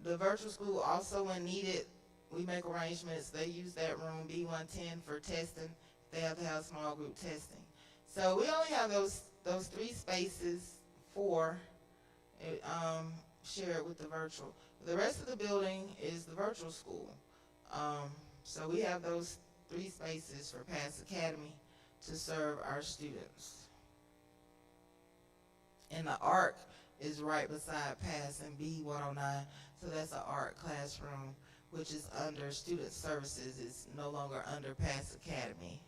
The virtual school also, when needed, we make arrangements. They use that room, B110, for testing. They have to have small group testing. So we only have those 3 spaces for shared with the virtual. The rest of the building is the virtual school. So we have those 3 spaces for PASS Academy to serve our students. And the ARC is right beside PASS in B109. So that's an ARC classroom, which is under Student Services. It's no longer under PASS Academy.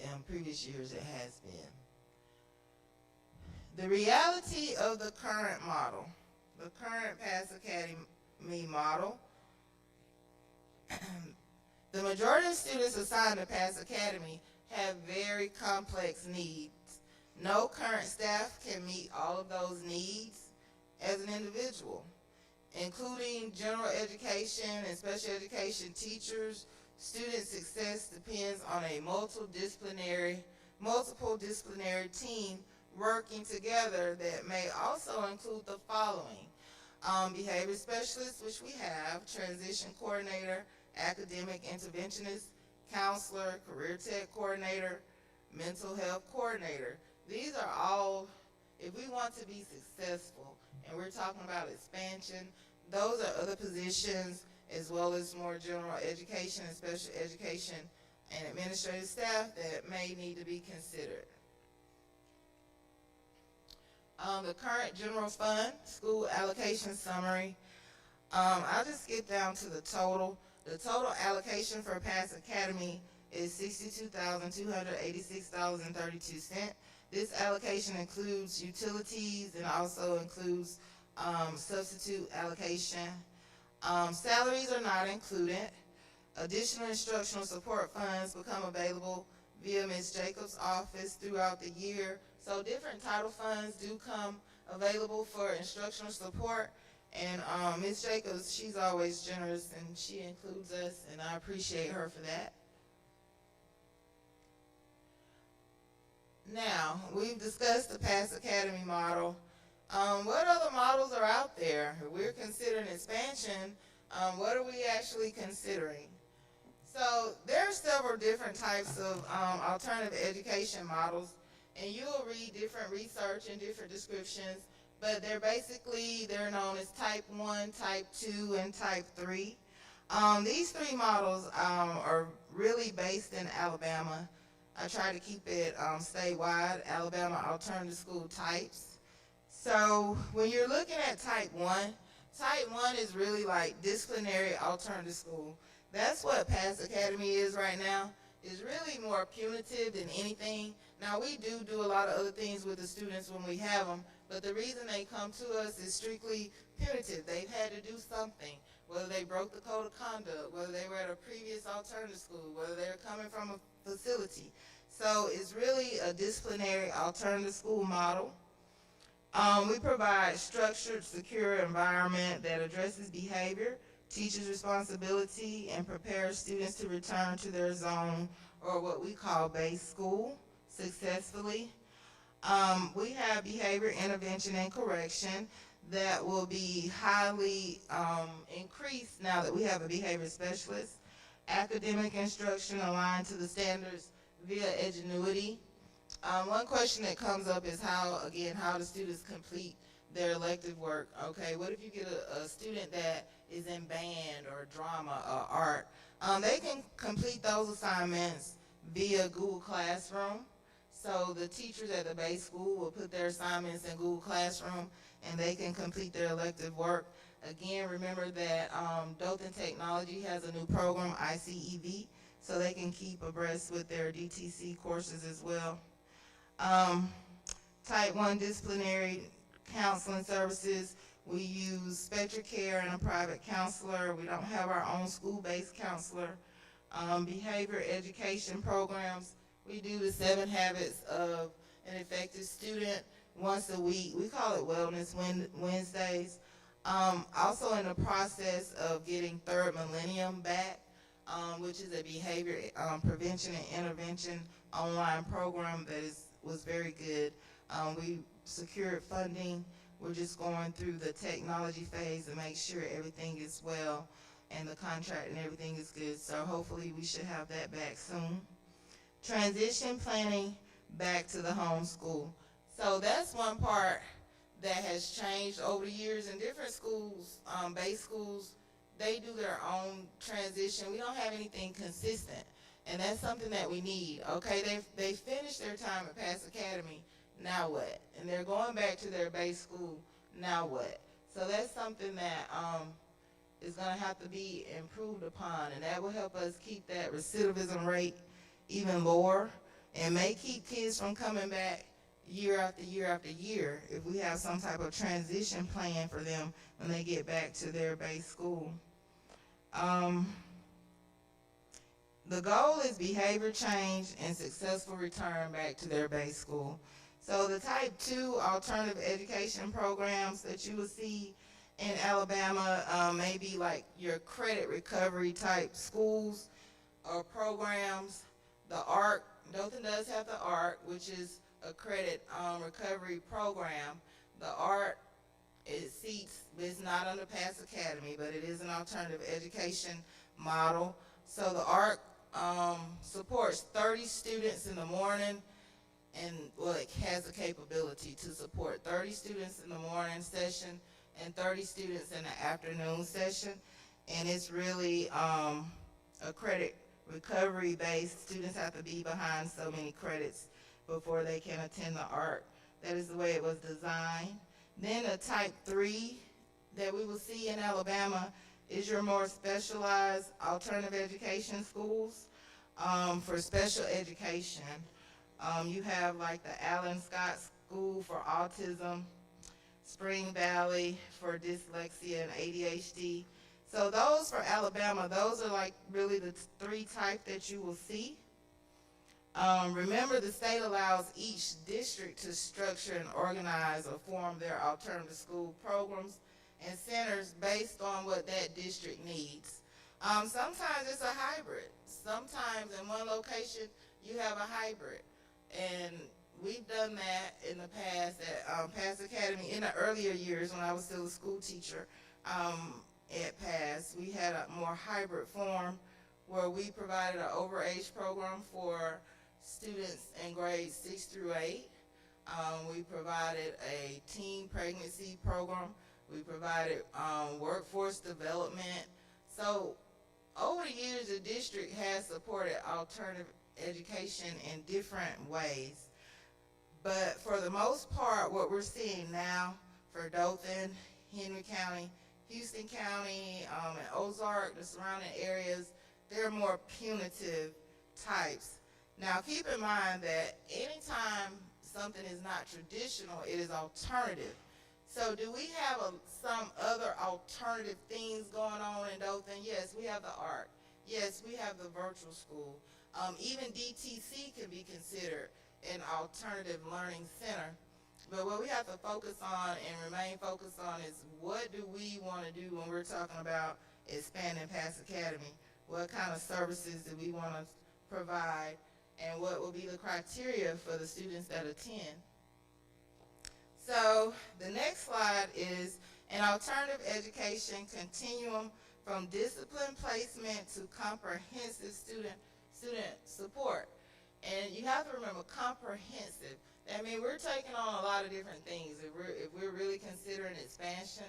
In previous years it has been. The reality of the current model, the current PASS Academy model, the majority of students assigned to PASS Academy have very complex needs. No current staff can meet all of those needs as an individual, including general education and special education teachers. Student success depends on a multiple disciplinary team working together that may also include the following: behavior specialists, which we have, transition coordinator, academic interventionist, counselor, career tech coordinator, mental health coordinator. These are all, if we want to be successful, and we're talking about expansion, those are other positions, as well as more general education and special education and administrative staff that may need to be considered. The current general fund school allocation summary. I'll just skip down to the total. The total allocation for PASS Academy is $62,286.32. This allocation includes utilities and also includes substitute allocation. Salaries are not included. Additional instructional support funds become available via Ms. Jacobs' office throughout the year. So different title funds do come available for instructional support. And Ms. Jacobs, she's always generous, and she includes us, and I appreciate her for that. Now, we've discussed the Pass Academy model. What other models are out there? We're considering expansion. What are we actually considering? So there are several different types of alternative education models, and you'll read different research and different descriptions, but they're known as type 1, type 2, and type 3. These three models are really based in Alabama. I try to keep it statewide, Alabama alternative school types. So when you're looking at type 1 is really like disciplinary alternative school. That's what Pass Academy is right now. It's really more punitive than anything. Now, we do a lot of other things with the students when we have them, but the reason they come to us is strictly punitive. They've had to do something, whether they broke the code of conduct, whether they were at a previous alternative school, whether they're coming from a facility. So it's really a disciplinary alternative school model. We provide structured, secure environment that addresses behavior, teaches responsibility, and prepares students to return to their zone, or what we call base school, successfully. We have behavior intervention and correction that will be highly increased now that we have a behavior specialist. Academic instruction aligned to the standards via Edgenuity. One question that comes up is how do students complete their elective work? Okay, what if you get a student that is in band or drama or art? They can complete those assignments via Google Classroom. So the teachers at the base school will put their assignments in Google Classroom, and they can complete their elective work. Again, remember that Dothan Technology has a new program, ICEV, so they can keep abreast with their DTC courses as well. Type 1 disciplinary counseling services, we use Spectra Care and a private counselor. We don't have our own school-based counselor. Behavior education programs, we do the 7 Habits of an Effective Student once a week. We call it Wellness Wednesdays. Also in the process of getting Third Millennium back, which is a behavior prevention and intervention online program that was very good. We secured funding. We're just going through the technology phase to make sure everything is well and the contract and everything is good. So hopefully we should have that back soon. Transition planning back to the homeschool. So that's one part that has changed over the years in different schools, base schools. They do their own transition. We don't have anything consistent, and that's something that we need. Okay, they finished their time at Pass Academy. Now what? And they're going back to their base school. Now what? So that's something that is going to have to be improved upon, and that will help us keep that recidivism rate even lower, and may keep kids from coming back year after year after year if we have some type of transition plan for them when they get back to their base school. The goal is behavior change and successful return back to their base school. So the type 2 alternative education programs that you will see in Alabama may be like your credit recovery type schools or programs. The ARC, Dothan does have the ARC, which is a credit recovery program. The ARC, it's not under Pass Academy, but it is an alternative education model. So the ARC supports 30 students in the morning, and it has the capability to support 30 students in the morning session and 30 students in the afternoon session. And it's really a credit recovery based. Students have to be behind so many credits before they can attend the ARC. That is the way it was designed. Then the type 3 that we will see in Alabama is your more specialized alternative education schools for special education. You have like the Allen Scott School for Autism, Spring Valley for dyslexia and ADHD. So those for Alabama, those are like really the three types that you will see. Remember, the state allows each district to structure and organize or form their alternative school programs and centers based on what that district needs. Sometimes it's a hybrid. Sometimes in one location you have a hybrid. And we've done that in the past at Pass Academy in the earlier years when I was still a school teacher. At Pass, we had a more hybrid form where we provided an overage program for students in grades 6 through 8. We provided a teen pregnancy program. We provided workforce development. So over the years, the district has supported alternative education in different ways. But for the most part, what we're seeing now for Dothan, Henry County, Houston County, and Ozark, the surrounding areas, they're more punitive types. Now, keep in mind that anytime something is not traditional, it is alternative. So do we have some other alternative things going on in Dothan? Yes, we have the art. Yes, we have the virtual school. Even DTC can be considered an alternative learning center. But what we have to focus on and remain focused on is what do we want to do when we're talking about expanding Pass Academy? What kind of services do we want to provide? And what will be the criteria for the students that attend? So the next slide is an alternative education continuum from discipline placement to comprehensive student support. And you have to remember comprehensive. I mean, we're taking on a lot of different things. If we're really considering expansion,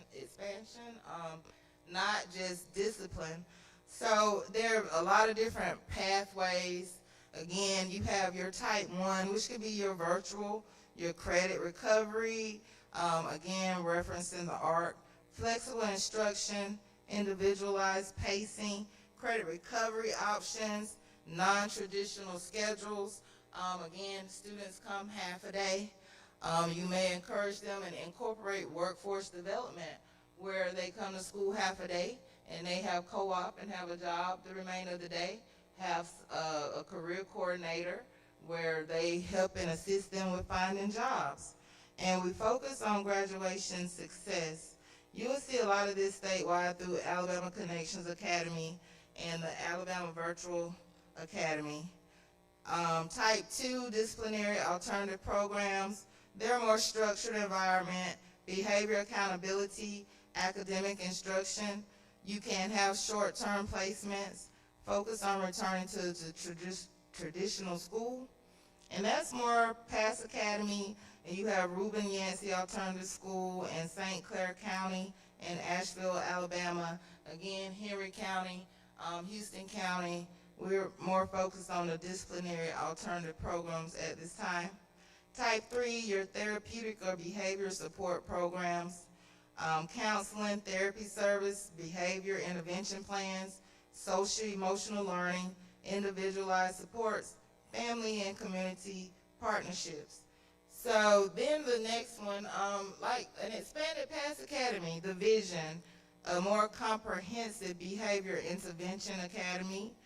not just discipline. So there are a lot of different pathways. Again, you have your type 1, which could be your virtual, your credit recovery, again, referencing the ARC, flexible instruction, individualized pacing, credit recovery options, non-traditional schedules. Again, students come half a day. You may encourage them and incorporate workforce development where they come to school half a day and they have co-op and have a job the remainder of the day, have a career coordinator where they help and assist them with finding jobs. And we focus on graduation success. You will see a lot of this statewide through Alabama Connections Academy and the Alabama Virtual Academy. Type 2 disciplinary alternative programs. They're a more structured environment, behavior accountability, academic instruction. You can have short-term placements, focus on returning to the traditional school. And that's more Pass Academy, and you have Reuben Yancey Alternative School in St. Clair County and Asheville, Alabama. Again, Henry County, Houston County. We're more focused on the disciplinary alternative programs at this time. Type 3, your therapeutic or behavior support programs, counseling, therapy service, behavior intervention plans, social emotional learning, individualized supports, family and community partnerships. So then the next one, like an expanded Pass Academy, the vision, a more comprehensive behavior intervention academy,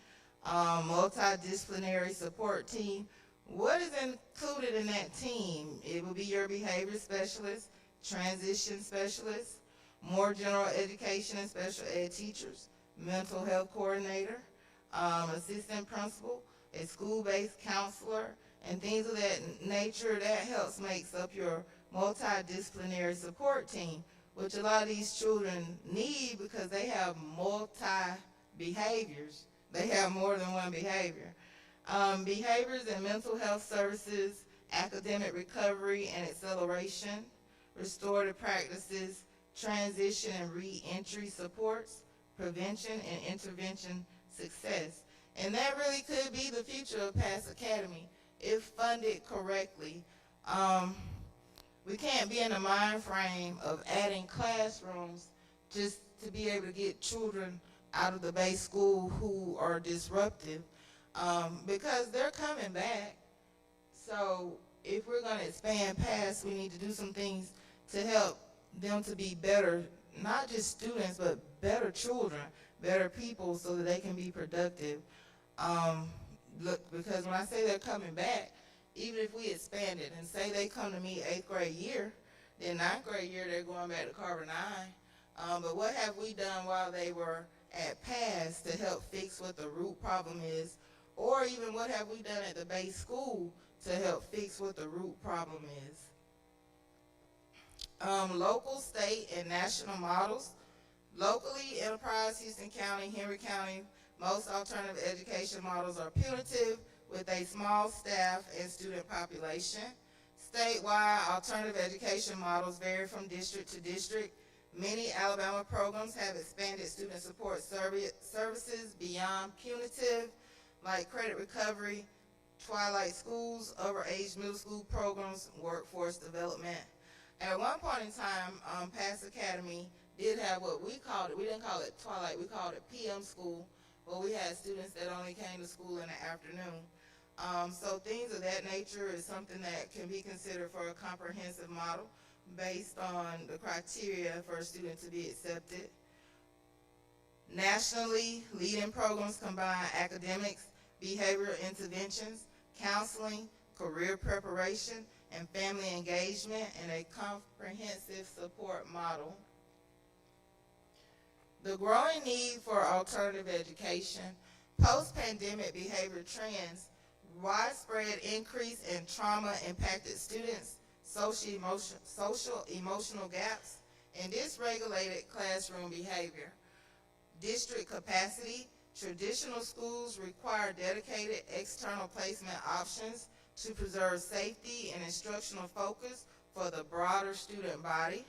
multidisciplinary support team. What is included in that team? It will be your behavior specialist, transition specialist, more general education and special ed teachers, mental health coordinator, assistant principal, a school-based counselor, and things of that nature. That helps makes up your multidisciplinary support team, which a lot of these children need because they have multi-behaviors. They have more than one behavior. Behaviors and mental health services, academic recovery and acceleration, restorative practices, transition and re-entry supports, prevention and intervention success. And that really could be the future of Pass Academy if funded correctly. We can't be in the mind frame of adding classrooms just to be able to get children out of the base school who are disruptive, because they're coming back. So if we're going to expand Pass, we need to do some things to help them to be better, not just students, but better children, better people, so that they can be productive. Look, because when I say they're coming back, even if we expand it and say they come to me 8th grade year, then 9th grade year they're going back to Carver 9. But what have we done while they were at PASS to help fix what the root problem is? Or even what have we done at the base school to help fix what the root problem is? Local, state, and national models. Locally, Enterprise, Houston County, Henry County, most alternative education models are punitive with a small staff and student population. Statewide, alternative education models vary from district to district. Many Alabama programs have expanded student support services beyond punitive, like credit recovery, twilight schools, overage middle school programs, workforce development. At one point in time, Pass Academy did have what we called it. We didn't call it twilight, we called it PM school, where we had students that only came to school in the afternoon. So things of that nature is something that can be considered for a comprehensive model based on the criteria for a student to be accepted. Nationally, leading programs combine academics, behavioral interventions, counseling, career preparation, and family engagement in a comprehensive support model. The growing need for alternative education, post-pandemic behavior trends, widespread increase in trauma-impacted students, social emotional gaps, and dysregulated classroom behavior. District capacity. Traditional schools require dedicated external placement options to preserve safety and instructional focus for the broader student body.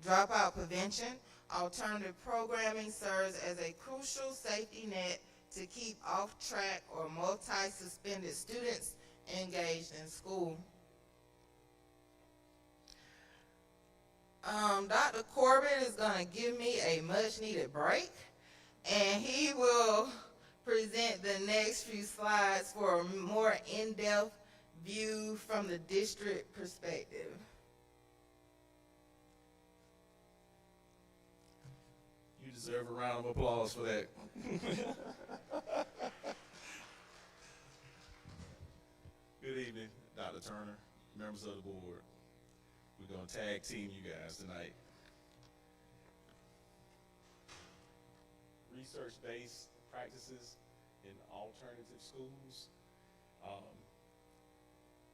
Dropout prevention. Alternative programming serves as a crucial safety net to keep off-track or multi-suspended students engaged in school. Dr. Corbin is going to give me a much-needed break, and he will present the next few slides for a more in-depth view from the district perspective. You deserve a round of applause for that. Good evening, Dr. Turner, members of the board. We're going to tag team you guys tonight. Research-based practices in alternative schools.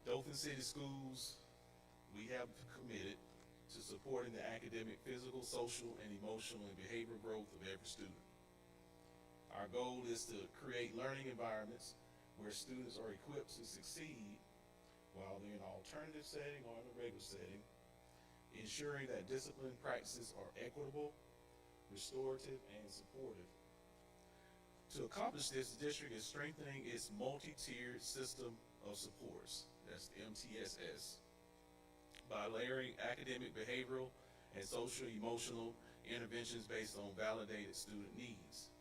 Dothan City Schools, we have committed to supporting the academic, physical, social, and emotional and behavioral growth of every student. Our goal is to create learning environments where students are equipped to succeed while they're in an alternative setting or in a regular setting, ensuring that discipline practices are equitable, restorative, and supportive. To accomplish this, the district is strengthening its multi-tiered system of supports, that's the MTSS, by layering academic, behavioral, and social-emotional interventions based on validated student needs.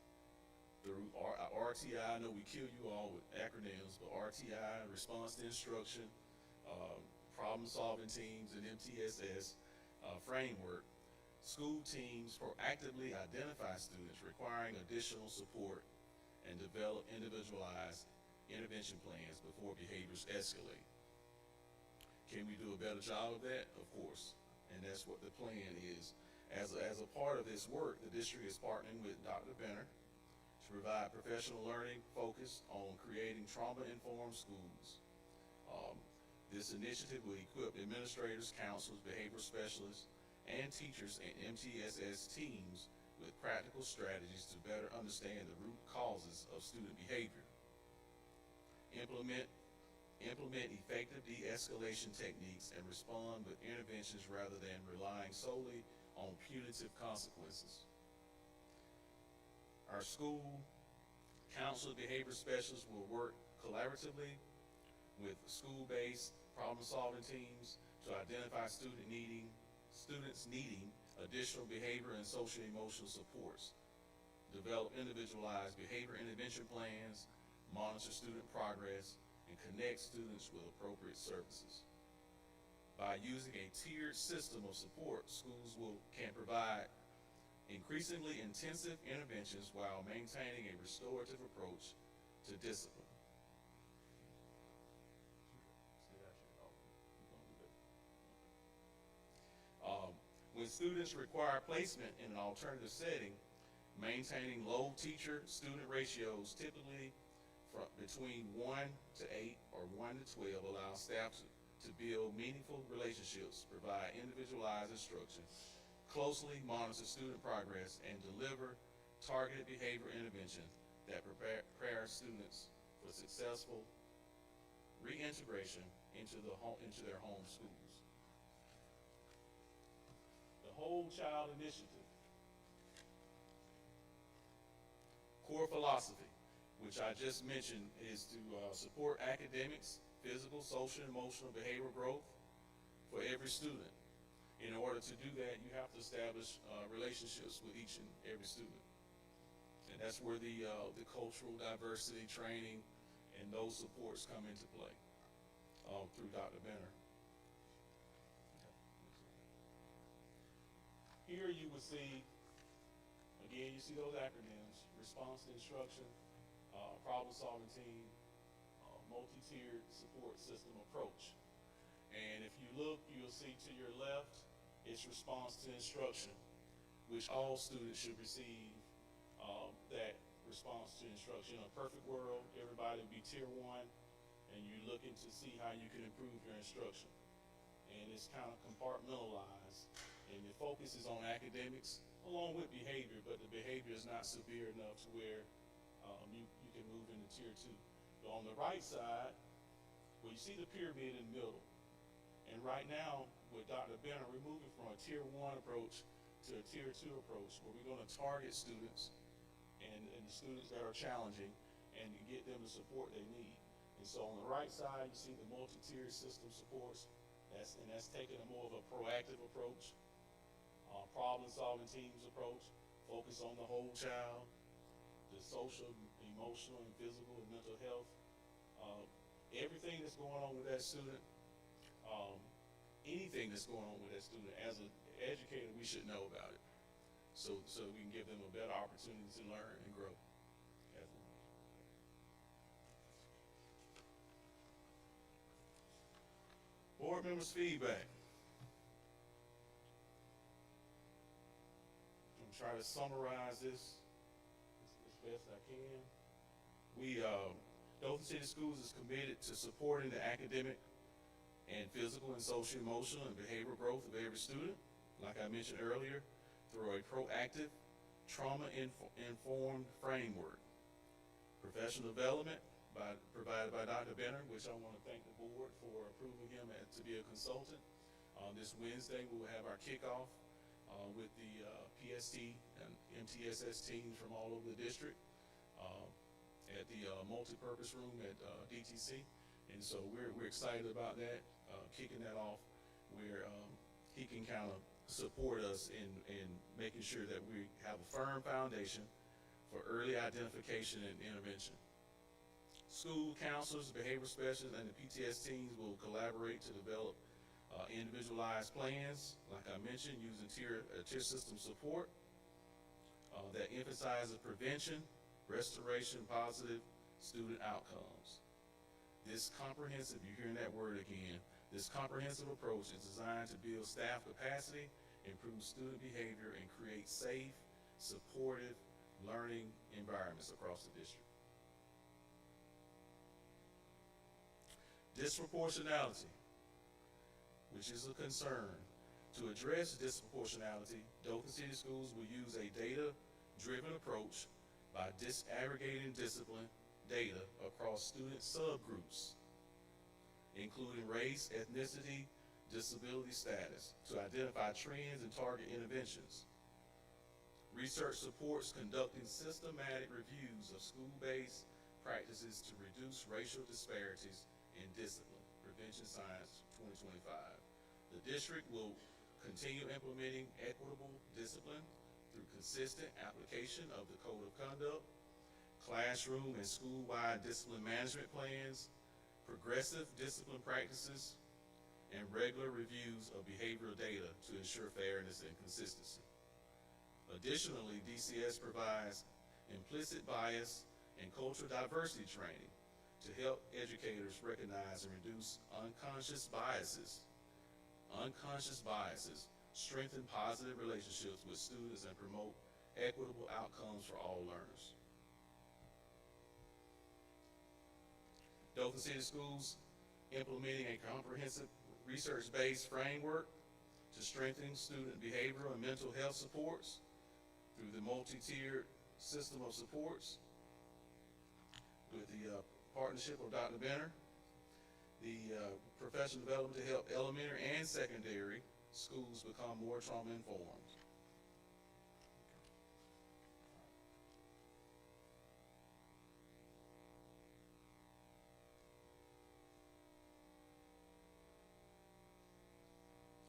Through RTI, I know we kill you all with acronyms, but RTI, response to instruction, problem-solving teams, and MTSS framework, school teams proactively identify students requiring additional support and develop individualized intervention plans before behaviors escalate. Can we do a better job of that? Of course, and that's what the plan is. As a part of this work, the district is partnering with Dr. Benner to provide professional learning focused on creating trauma-informed schools. This initiative will equip administrators, counselors, behavioral specialists, and teachers and MTSS teams with practical strategies to better understand the root causes of student behavior. Implement effective de-escalation techniques and respond with interventions rather than relying solely on punitive consequences. Our school counselor behavior specialists will work collaboratively with school-based problem-solving teams to identify students needing additional behavior and social-emotional supports, develop individualized behavior intervention plans, monitor student progress, and connect students with appropriate services. By using a tiered system of support, schools can provide increasingly intensive interventions while maintaining a restorative approach to discipline. When students require placement in an alternative setting, maintaining low teacher-student ratios, typically between 1 to 8 or 1 to 12, allows staff to build meaningful relationships, provide individualized instruction, closely monitor student progress, and deliver targeted behavior intervention that prepare students for successful reintegration into their home schools. The Whole Child Initiative. Core philosophy, which I just mentioned, is to support academics, physical, social, emotional, behavioral growth for every student. In order to do that, you have to establish relationships with each and every student. And that's where the cultural diversity training and those supports come into play through Dr. Benner. Here you will see, again, you see those acronyms: response to instruction, problem-solving team, multi-tiered support system approach. And if you look, you'll see to your left, it's response to instruction, which all students should receive that response to instruction. In a perfect world, everybody would be tier 1, and you're looking to see how you can improve your instruction. And it's kind of compartmentalized, and the focus is on academics along with behavior, but the behavior is not severe enough to where you can move into tier 2. But on the right side, well, you see the pyramid in the middle. And right now, with Dr. Benner, we're moving from a tier 1 approach to a tier 2 approach, where we're going to target students and the students that are challenging and get them the support they need. And so on the right side, you see the multi-tiered system supports. That's taking a more of a proactive approach, problem-solving teams approach, focus on the whole child, the social, emotional, and physical and mental health, everything that's going on with that student, anything that's going on with that student. As an educator, we should know about it, so we can give them a better opportunity to learn and grow. Board members' feedback. I'm trying to summarize this as best I can. Dothan City Schools is committed to supporting the academic and physical and social, emotional, and behavioral growth of every student, like I mentioned earlier, through a proactive, trauma-informed framework. Professional development provided by Dr. Benner, which I want to thank the board for approving him to be a consultant. This Wednesday, we will have our kickoff with the PST and MTSS teams from all over the district at the multi-purpose room at DTC. And so we're excited about that, kicking that off, where he can kind of support us in making sure that we have a firm foundation for early identification and intervention. School counselors, behavior specialists, and the PTS teams will collaborate to develop individualized plans, like I mentioned, using tier system support that emphasizes prevention, restoration, positive student outcomes. This comprehensive, you're hearing that word again, this comprehensive approach is designed to build staff capacity, improve student behavior, and create safe, supportive learning environments across the district. Disproportionality, which is a concern. To address disproportionality, Dothan City Schools will use a data-driven approach by disaggregating discipline data across student subgroups, including race, ethnicity, disability status, to identify trends and target interventions. Research supports conducting systematic reviews of school-based practices to reduce racial disparities in discipline, Prevention Science 2025. The district will continue implementing equitable discipline through consistent application of the Code of Conduct, classroom and school-wide discipline management plans, progressive discipline practices, and regular reviews of behavioral data to ensure fairness and consistency. Additionally, DCS provides implicit bias and cultural diversity training to help educators recognize and reduce unconscious biases. Unconscious biases strengthen positive relationships with students and promote equitable outcomes for all learners. Dothan City Schools implementing a comprehensive research-based framework to strengthen student behavioral and mental health supports through the multi-tiered system of supports with the partnership of Dr. Benner, the professional development to help elementary and secondary schools become more trauma-informed.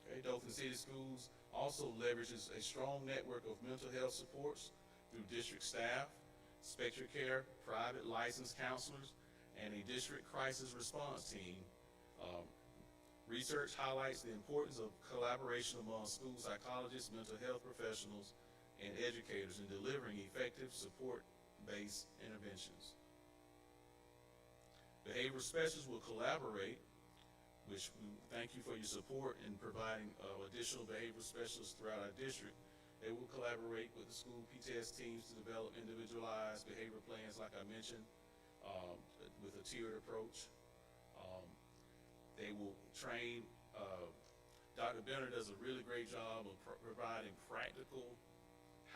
Okay, Dothan City Schools also leverages a strong network of mental health supports through district staff, Spectra Care, private licensed counselors, and a district crisis response team. Research highlights the importance of collaboration among school psychologists, mental health professionals, and educators in delivering effective support-based interventions. Behavioral specialists will collaborate, which we thank you for your support in providing additional behavioral specialists throughout our district. They will collaborate with the school PTS teams to develop individualized behavior plans, like I mentioned, with a tiered approach. They will train, Dr. Benner does a really great job of providing practical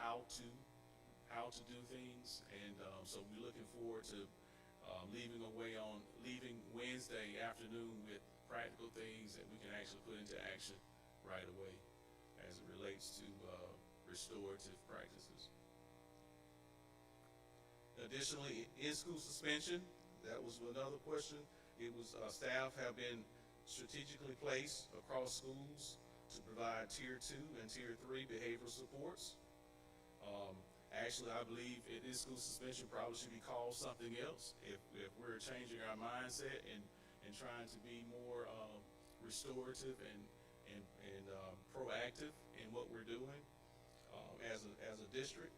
how to do things, and so we're looking forward to leaving Wednesday afternoon with practical things that we can actually put into action right away as it relates to restorative practices. Additionally, in-school suspension, that was another question. It was staff have been strategically placed across schools to provide tier 2 and tier 3 behavioral supports. Actually, I believe in-school suspension probably should be called something else if we're changing our mindset and trying to be more restorative and proactive in what we're doing as a district.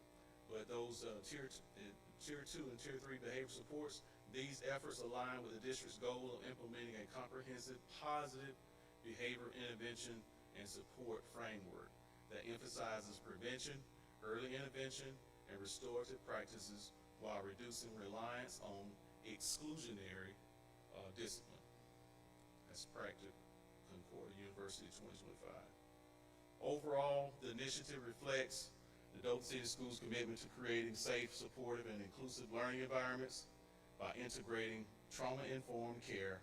But those tier 2 and tier 3 behavior supports, these efforts align with the district's goal of implementing a comprehensive, positive behavior intervention and support framework that emphasizes prevention, early intervention, and restorative practices while reducing reliance on exclusionary discipline. That's Practice Concordia University 2025. Overall, the initiative reflects the Dothan City Schools' commitment to creating safe, supportive, and inclusive learning environments by integrating trauma-informed care,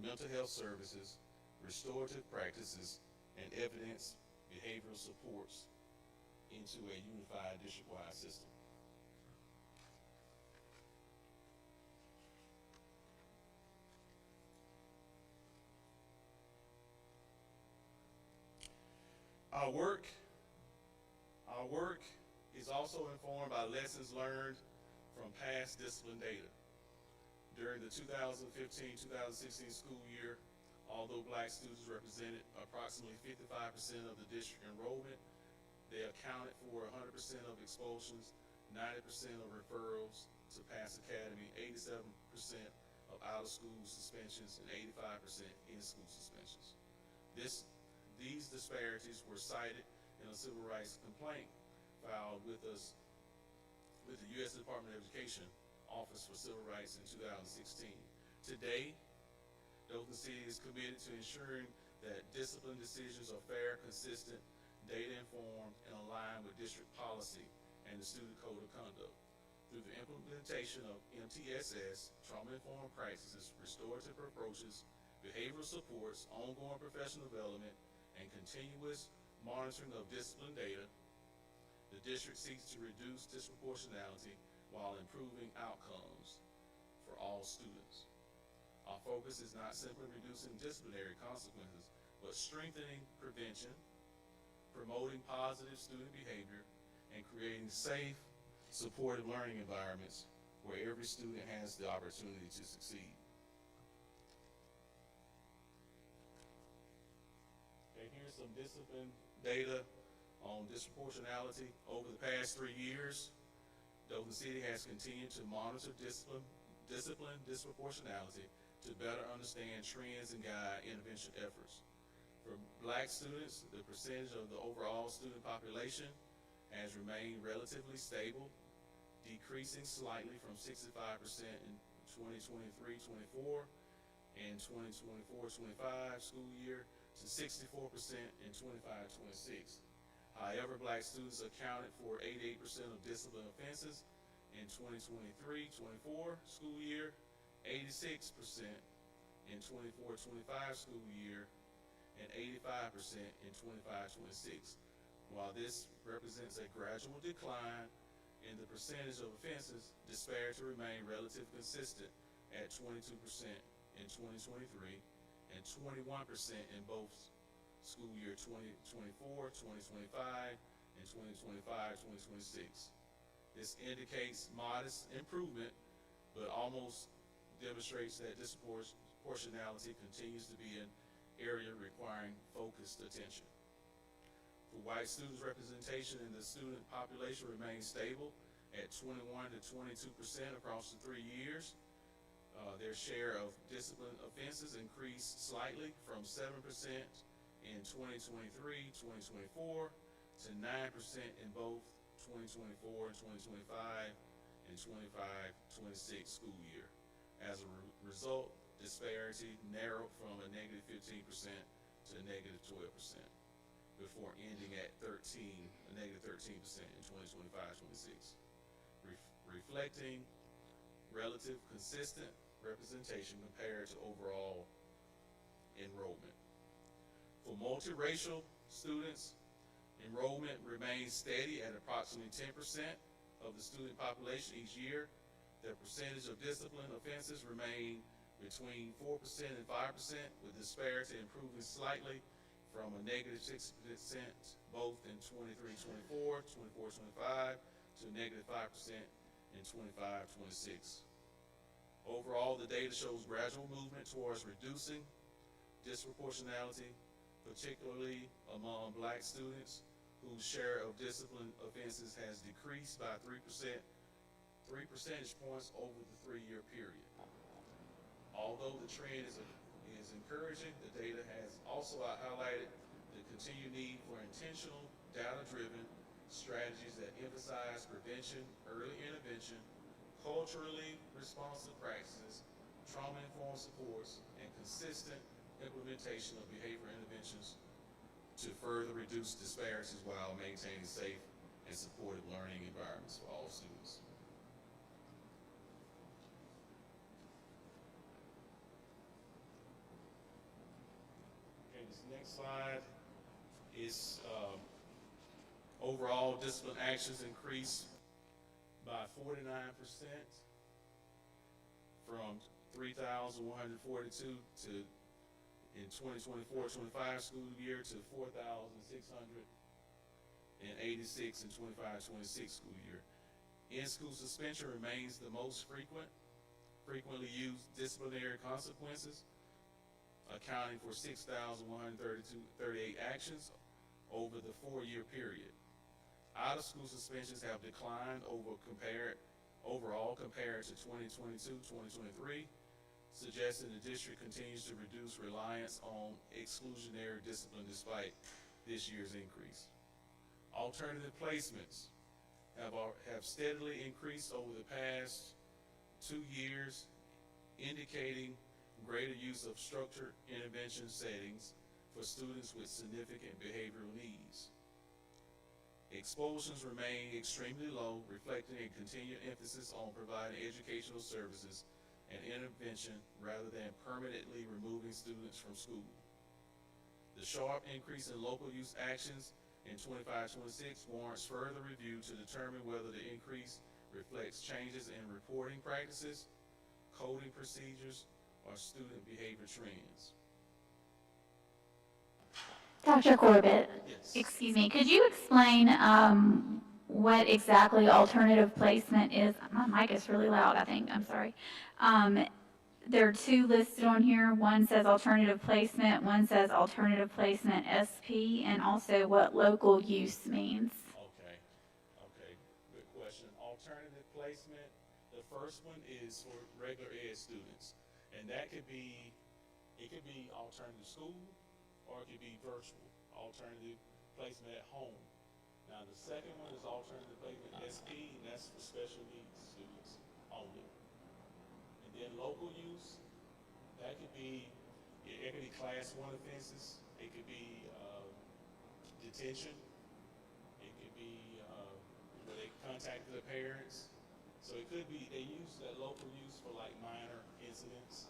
mental health services, restorative practices, and evidence behavioral supports into a unified district-wide system. Our work is also informed by lessons learned from past discipline data. During the 2015-2016 school year, although black students represented approximately 55% of the district enrollment, they accounted for 100% of expulsions, 90% of referrals to Pass Academy, 87% of out-of-school suspensions, and 85% in-school suspensions. These disparities were cited in a civil rights complaint filed with the U.S. Department of Education Office for Civil Rights in 2016. Today, Dothan City is committed to ensuring that discipline decisions are fair, consistent, data-informed, and aligned with district policy and the Student Code of Conduct. Through the implementation of MTSS, trauma-informed practices, restorative approaches, behavioral supports, ongoing professional development, and continuous monitoring of discipline data, the district seeks to reduce disproportionality while improving outcomes for all students. Our focus is not simply reducing disciplinary consequences, but strengthening prevention, promoting positive student behavior, and creating safe, supportive learning environments where every student has the opportunity to succeed. Okay, here's some discipline data on disproportionality. Over the past 3 years, Dothan City has continued to monitor discipline disproportionality to better understand trends and guide intervention efforts. For Black students, the percentage of the overall student population has remained relatively stable, decreasing slightly from 65% in 2023-24 and 2024-25 school year to 64% in 25-26. However, Black students accounted for 88% of discipline offenses in 2023-24 school year, 86% in 24-25 school year, and 85% in 25-26. While this represents a gradual decline in the percentage of offenses, disparity remained relatively consistent at 22% in 2023 and 21% in both school year 2024, 2025, and 2025-2026. This indicates modest improvement, but almost demonstrates that disproportionality continues to be an area requiring focused attention. For white students, representation in the student population remains stable at 21 to 22% across the 3 years. Their share of discipline offenses increased slightly from 7% in 2023-2024 to 9% in both 2024 and 2025 and 25-26 school year. As a result, disparity narrowed from a negative 15% to a negative 12%, before ending at a negative 13% in 2025-26, reflecting relative consistent representation compared to overall enrollment. For multiracial students, enrollment remains steady at approximately 10% of the student population each year. The percentage of discipline offenses remain between 4% and 5%, with disparity improving slightly from a negative 6% both in 23-24, 24-25 to a negative 5% in 25-26. Overall, the data shows gradual movement towards reducing disproportionality, particularly among Black students whose share of discipline offenses has decreased by 3 percentage points over the 3-year period. Although the trend is encouraging, the data has also highlighted the continued need for intentional, data-driven strategies that emphasize prevention, early intervention, culturally responsive practices, trauma-informed supports, and consistent implementation of behavior interventions to further reduce disparities while maintaining safe and supportive learning environments for all students. Okay, this next slide is overall discipline actions increased by 49% from 3,142 to in 2024-25 school year to 4,686 in 25-26 school year. In-school suspension remains the most frequently used disciplinary consequences, accounting for 6,138 actions over the 4-year period. Out-of-school suspensions have declined overall compared to 2022-2023, suggesting the district continues to reduce reliance on exclusionary discipline despite this year's increase. Alternative placements have steadily increased over the past 2 years, indicating greater use of structured intervention settings for students with significant behavioral needs. Expulsions remain extremely low, reflecting a continued emphasis on providing educational services and intervention rather than permanently removing students from school. The sharp increase in local use actions in 25-26 warrants further review to determine whether the increase reflects changes in reporting practices, coding procedures, or student behavior trends. Dr. Corbett, Yes. excuse me, could you explain what exactly alternative placement is? My mic is really loud, I think, I'm sorry. there are two listed on here. One says alternative placement, one says alternative placement SP, and also what local use means. Okay, good question. Alternative placement, the first one is for regular ed students, and that could be, it could be alternative school, or it could be virtual, alternative placement at home. Now, the second one is alternative placement SP, and that's for special needs students only. And then local use, that could be, it could be class 1 offenses, it could be detention, it could be where they contacted the parents. So it could be, they use that local use for like minor incidents.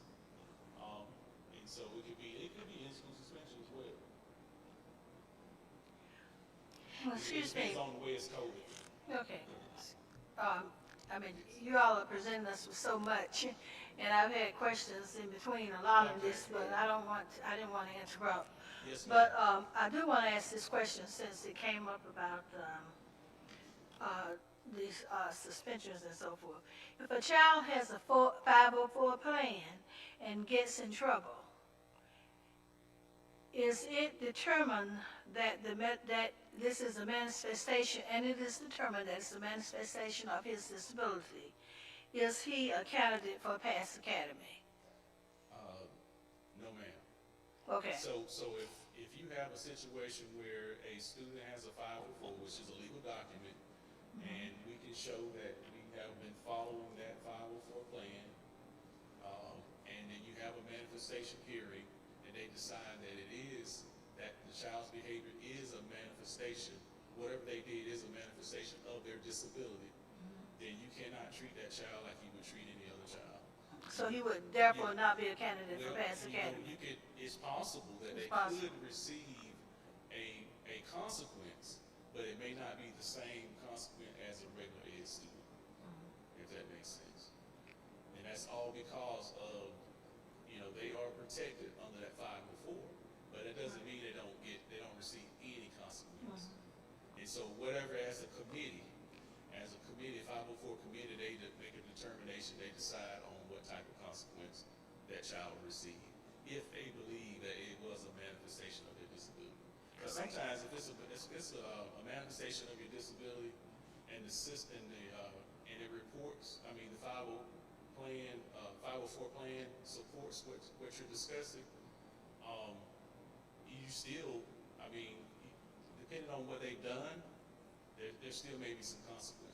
And so it could be in-school suspension as well. Well, excuse It me. depends on the way it's coded. Okay. I mean, you all are presenting us with so much, and I've had questions in between a lot of this, but I didn't want to interrupt. Yes, ma'am. But I do want to ask this question since it came up about these suspensions and so forth. If a child has a 504 plan and gets in trouble, is it determined that that this is a manifestation, and it is determined that it's a manifestation of his disability, is he a candidate for Pass Academy? No, ma'am. Okay. So if you have a situation where a student has a 504, which is a legal document, and we can show that we have been following that 504 plan, and then you have a manifestation hearing, and they decide that it is, that the child's behavior is a manifestation, whatever they did is a manifestation of their disability, then you cannot treat that child like you would treat any other child. So he would therefore not be a candidate for Pass Academy? It's possible that It's they possible. could receive a consequence, but it may not be the same consequence as a regular ed student, if that makes sense. And that's all because of, they are protected under that 504, but it doesn't mean they don't receive any consequence. And so whatever, as a committee, 504 committee, they make a determination, they decide on what type of consequence that child will receive, if they believe that it was a manifestation of their disability. Because sometimes if it's a manifestation of your disability, and the system, and it reports, the 504 plan supports what you're discussing, you still, depending on what they've done, there still may be some consequences.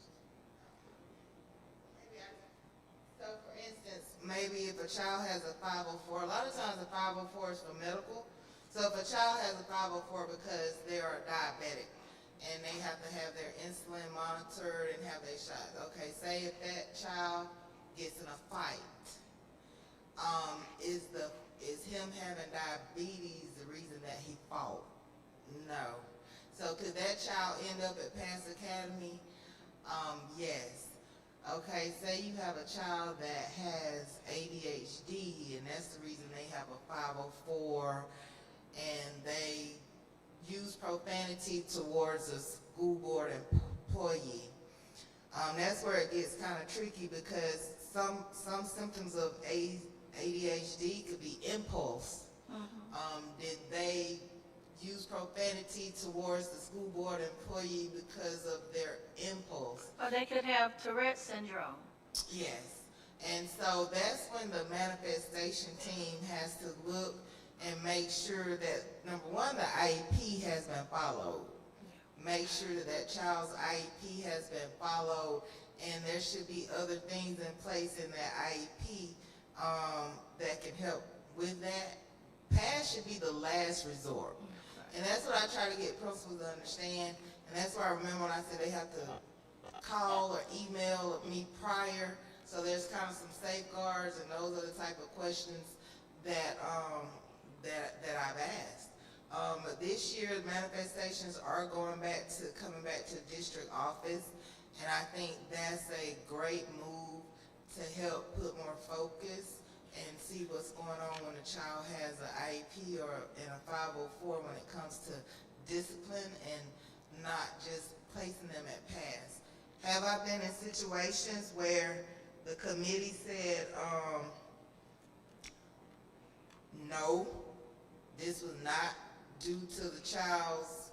So for instance, maybe if a child has a 504, a lot of times a 504 is for medical. So if a child has a 504 because they are diabetic and they have to have their insulin monitored and have their shots. Okay, say if that child gets in a fight, is him having diabetes the reason that he fought? No. So could that child end up at Pass Academy? Yes. Okay, say you have a child that has ADHD and that's the reason they have a 504 and they use profanity towards a school board employee. That's where it gets kind of tricky because some symptoms of ADHD could be impulse. Did they use profanity towards the school board employee because of their impulse? Or they could have Tourette syndrome. Yes. And so that's when the manifestation team has to look and make sure that, number one, the IEP has been followed. Make sure that that child's IEP has been followed, and there should be other things in place in that IEP that can help with that. PASS should be the last resort. And that's what I try to get principals to understand. And that's why I remember when I said they have to call or email me prior. So there's kind of some safeguards, and those are the type of questions that that I've asked. But this year, manifestations are coming back to district office, and I think that's a great move to help put more focus and see what's going on when a child has an IEP or in a 504 when it comes to discipline and not just placing them at pass. Have I been in situations where the committee said, no, this was not due to the child's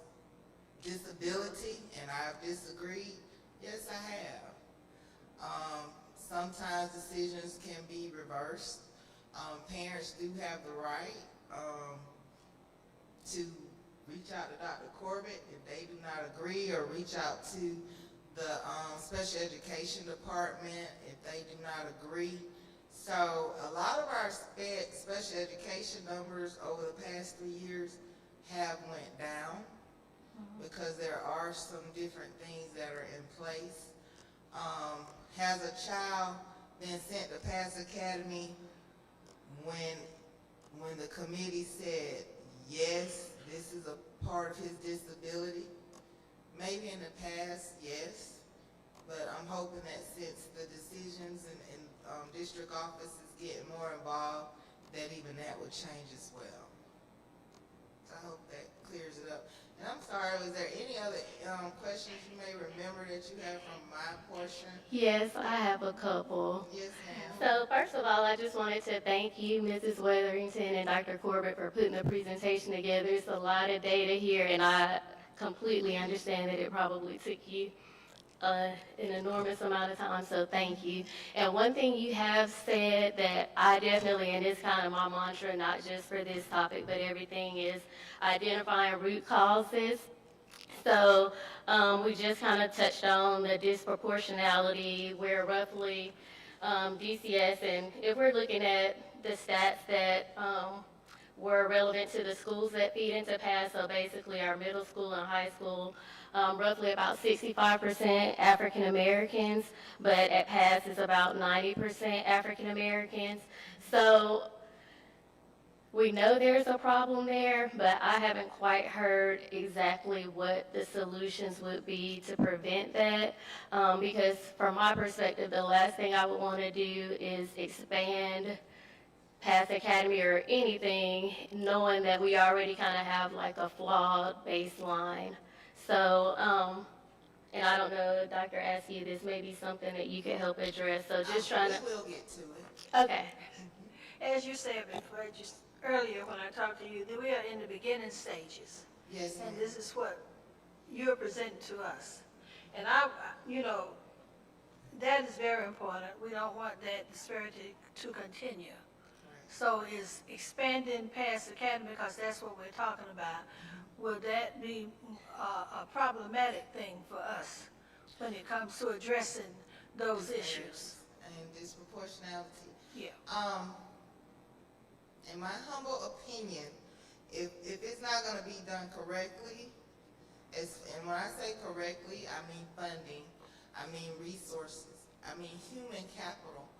disability, and I've disagreed. Yes, I have. Sometimes decisions can be reversed. Parents do have the right to reach out to Dr. Corbett if they do not agree, or reach out to the special education department if they do not agree. So a lot of our special education numbers over the past 3 years have went down because there are some different things that are in place. Has a child been sent to Pass Academy when the committee said, yes, this is a part of his disability? Maybe in the past, yes, but I'm hoping that since the decisions and district offices getting more involved, that even that would change as well. So I hope that clears it up. And I'm sorry, was there any other questions you may remember that you have from my portion? Yes, I have a couple. Yes, ma'am. So first of all, I just wanted to thank you, Mrs. Weatherington and Dr. Corbett, for putting the presentation together. It's a lot of data here, and I completely understand that it probably took you an enormous amount of time, so thank you. And one thing you have said that I definitely, and it's kind of my mantra, not just for this topic, but everything, is identifying root causes. So we just kind of touched on the disproportionality, where roughly DCS, and if we're looking at the stats that were relevant to the schools that feed into PASS, so basically our middle school and high school, roughly about 65% African Americans, but at PASS it's about 90% African Americans. So we know there's a problem there, but I haven't quite heard exactly what the solutions would be to prevent that. Because from my perspective, the last thing I would want to do is expand Path Academy or anything, knowing that we already kind of have like a flawed baseline. So, and I don't know, Dr. Askew, this may be something that you could help address. So just trying to. We will get to it. Okay. As you said before, just earlier when I talked to you, that we are in the beginning stages. Yes, ma'am. And this is what you're presenting to us. And that is very important. We don't want that disparity to continue. So is expanding past academy, because that's what we're talking about, will that be a problematic thing for us when it comes to addressing those issues? And disproportionality. Yeah. In my humble opinion, if it's not going to be done correctly, and when I say correctly, I mean funding, I mean resources, I mean human capital.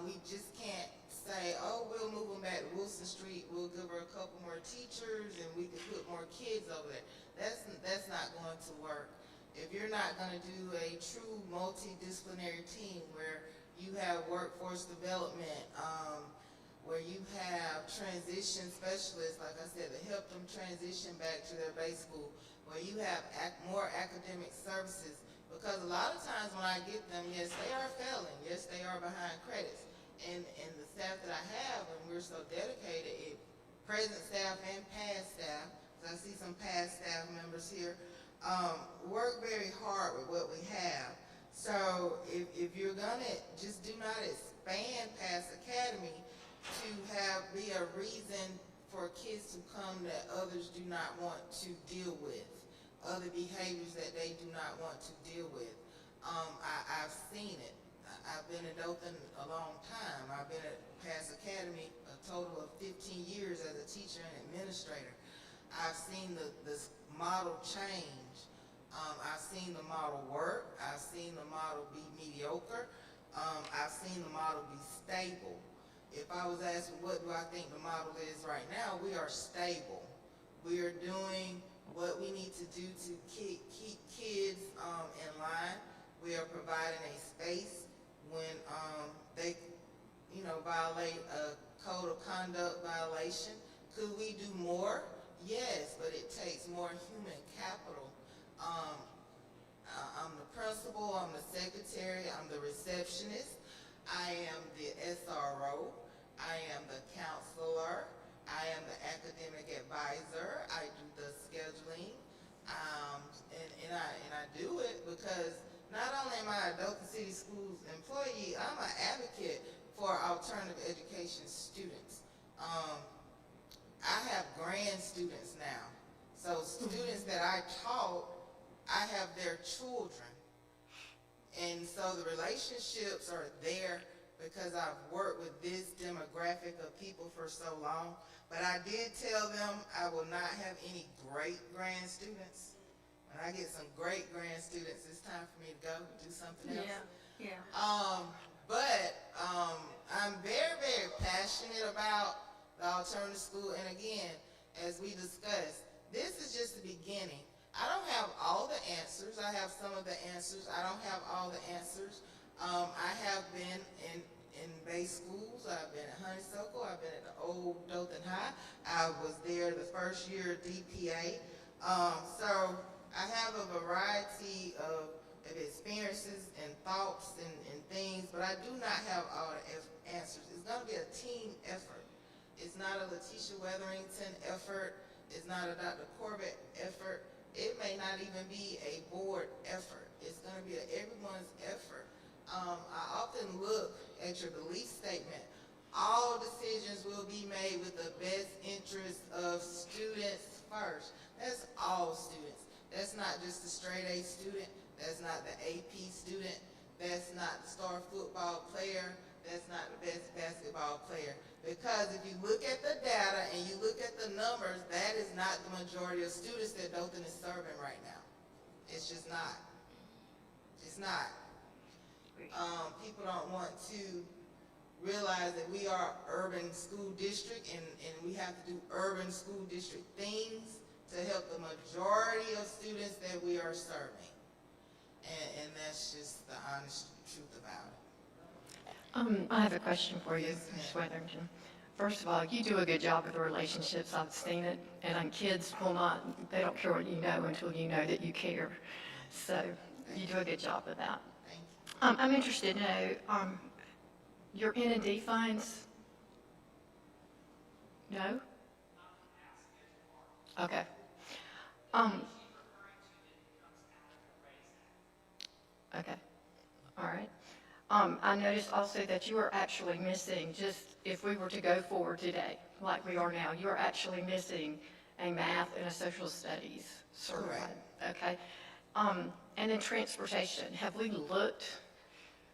We just can't say, oh, we'll move them back to Wilson Street, we'll give her a couple more teachers, and we can put more kids over there. That's not going to work. If you're not going to do a true multidisciplinary team where you have workforce development, where you have transition specialists, like I said, to help them transition back to their base school, where you have more academic services, because a lot of times when I get them, yes, they are failing, yes, they are behind credits, and the staff that I have, and we're so dedicated, present staff and past staff, because I see some past staff members here, work very hard with what we have. So if you're gonna just do not expand past academy to be a reason for kids to come that others do not want to deal with, other behaviors that they do not want to deal with. I've seen it. I've been at Dothan a long time. I've been at Pass Academy a total of 15 years as a teacher and administrator. I've seen this model change. I've seen the model work. I've seen the model be mediocre. I've seen the model be stable. If I was asked what do I think the model is right now, we are stable. We are doing what we need to do to keep kids in line. We are providing a space when they, violate a code of conduct violation. Could we do more? Yes, but it takes more human capital. I'm the principal, I'm the secretary, I'm the receptionist, I am the SRO, I am the counselor, because not only am I a Dothan City Schools employee, I'm an advocate for alternative education students. I have grand students now. So students that I taught, I have their children. And so the relationships are there because I've worked with this demographic of people for so long. But I did tell them I will not have any great grand students. When I get some great grand students, it's time for me to go and do something else. Yeah. I'm very, very passionate about the alternative school. And again, as we discussed, this is just the beginning. I don't have all the answers. I have some of the answers. I don't have all the answers. I have been in base schools. I've been at Honeysuckle. I've been at the old Dothan High. I was there the first year DPA. So I have a variety of experiences and thoughts and things, but I do not have all the answers. It's going to be a team effort. It's not a Letitia Weatherington effort. It's not a Dr. Corbett effort. It may not even be a board effort. It's going to be everyone's effort. I often look at your belief statement. All decisions will be made with the best interest of students first. That's all students. That's not just the straight A student. That's not the AP student. That's not the star football player. That's not the best basketball player. Because if you look at the data and you look at the numbers, that is not the majority of students that Dothan is serving right now. It's just not. It's not. People don't want to realize that we are urban school district and we have to do urban school district things to help the majority of students that we are serving. And that's just the honest truth about it. I have a question for you, Ms. Weatherington. First of all, you do a good job with the relationships. I've seen it, and kids will not, they don't care what you know until you know that you care. So you do a good job of that. Thank you. I'm interested to know, your N&D funds? No? Okay. Okay, all right. I noticed also that you are actually missing, just if we were to go forward today, like we are now, you are actually missing a math and a social studies certified. Okay. And then transportation. Have we looked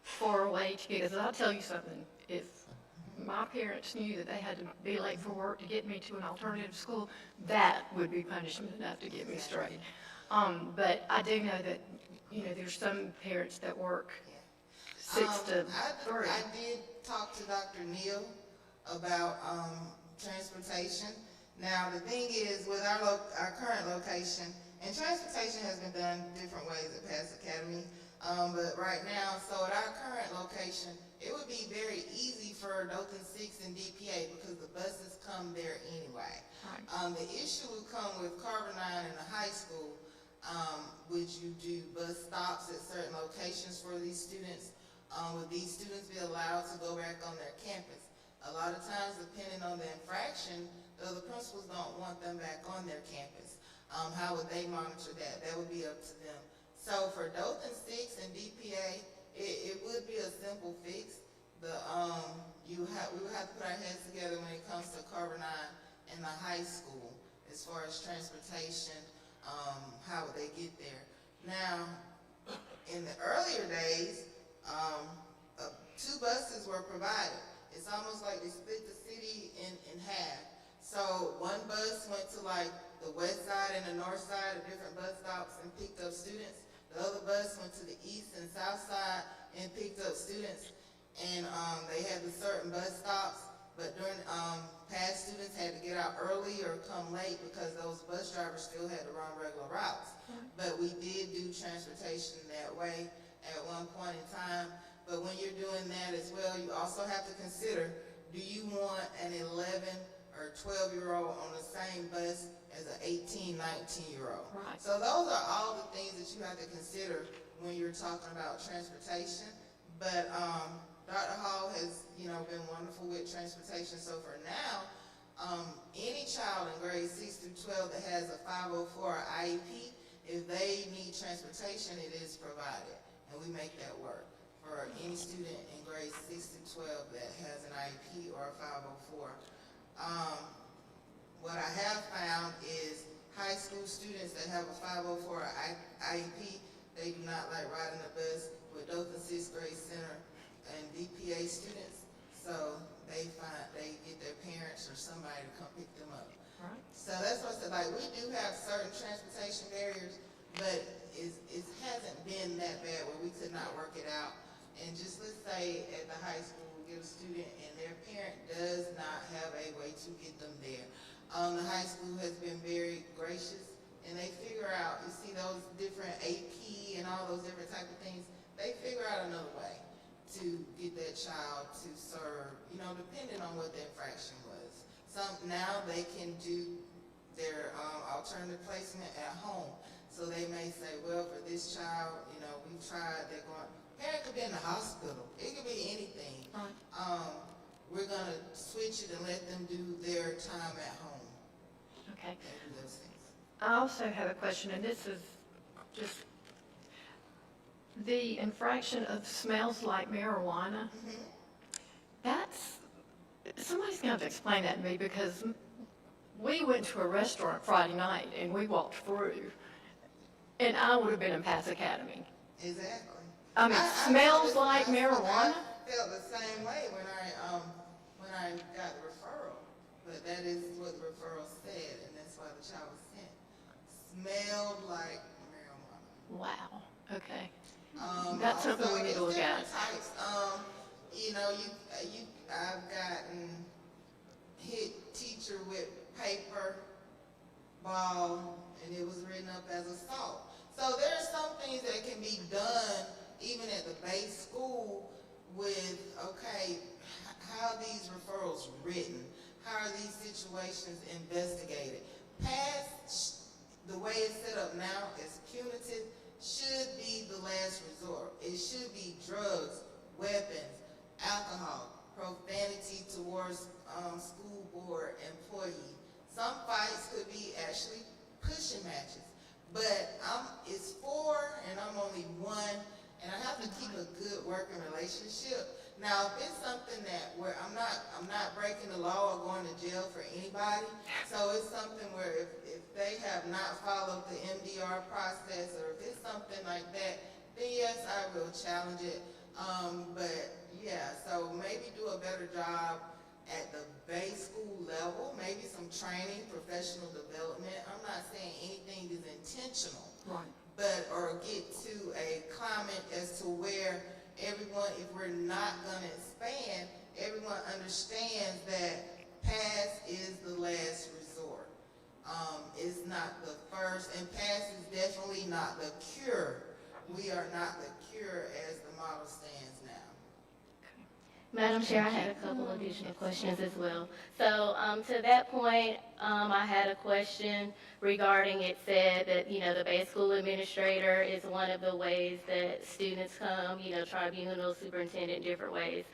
for a way to get, because I'll tell you something, if my parents knew that they had to be late for work to get me to an alternative school, that would be punishment enough to get me straight. But I do know that, there's some parents that work 6 to 3. I did talk to Dr. Neal about transportation. Now, the thing is, with our current location, and transportation has been done different ways at Pass Academy, but right now, so at our current location, it would be very easy for Dothan 6 and DPA because the buses come there anyway. Right. The issue would come with Carver 9 and the high school. Would you do bus stops at certain locations for these students? Would these students be allowed to go back on their campus? A lot of times, depending on the infraction, the principals don't want them back on their campus. How would they monitor that? That would be up to them. So for Dothan 6 and DPA, it would be a simple fix. We would have to put our heads together when it comes to Carver 9 and the high school as far as transportation. How would they get there? Now, in the earlier days, 2 buses were provided. It's almost like they split the city in half. So one bus went to like the west side and the north side of different bus stops and picked up students. The other bus went to the east and south side and picked up students. And they had the certain bus stops, but during past students had to get out early or come late because those bus drivers still had to run regular routes. But we did do transportation that way at one point in time. But when you're doing that as well, you also have to consider, do you want an 11 or 12-year-old on the same bus as an 18, 19-year-old? Right. So those are all the things that you have to consider when you're talking about transportation. But Dr. Hall has, been wonderful with transportation. So for now, any child in grades 6 through 12 that has a 504 or IEP, if they need transportation, it is provided, and we make that work for any student in grades 6 to 12 that has an IEP or a 504. What I have found is high school students that have a 504 or IEP, they do not like riding the bus with Dothan 6th grade center and DPA students, so they get their parents or somebody to come pick them up. Right. So that's what I said, like, we do have certain transportation barriers, but it hasn't been that bad where we could not work it out. And just let's say at the high school, we get a student and their parent does not have a way to get them there. The high school has been very gracious, and they figure out, you see those different AP and all those different type of things, they figure out another way to get that child to serve, you know, depending on what the infraction was. Now they can do their alternative placement at home. So they may say, well, for this child, you know, we've tried, parent could be in the hospital. It could be anything. Right. We're gonna switch it and let them do their time at home. Okay. And do those things. I also have a question, and this is just the infraction of smells like marijuana. That's, somebody's going to have to explain that to me, because we went to a restaurant Friday night and we walked through, and I would have been in Pass Academy. Exactly. I mean, smells like marijuana? I felt the same way when I got the referral, but that is what the referral said, and that's why the child was sent. Smelled like marijuana. Wow, okay. That's something we need to look at. Types. You know, I've gotten hit teacher with paper ball, and it was written up as assault. So there are some things that can be done even at the base school with, okay, how are these referrals written? How are these situations investigated? Past, the way it's set up now is punitive, should be the last resort. It should be drugs, weapons, alcohol, profanity towards school board employee. Some fights could be actually pushing matches. But it's 4 and I'm only 1, and I have to keep a good working relationship. Now, if it's something that where I'm not breaking the law or going to jail for anybody, so it's something where if they have not followed the MDR process, or if it's something like that, then yes, I will challenge it. But yeah, so maybe do a better job at the base school level, maybe some training, professional development. I'm not saying anything is intentional, Right. but or get to a climate as to where everyone, if we're not going to expand, everyone understands that pass is the last resort. It's not the first, and pass is definitely not the cure. We are not the cure as the model stands now. Madam Chair, I had a couple additional questions as well. So to that point, I had a question regarding, it said that, the base school administrator is one of the ways that students come, tribunal, superintendent, different ways.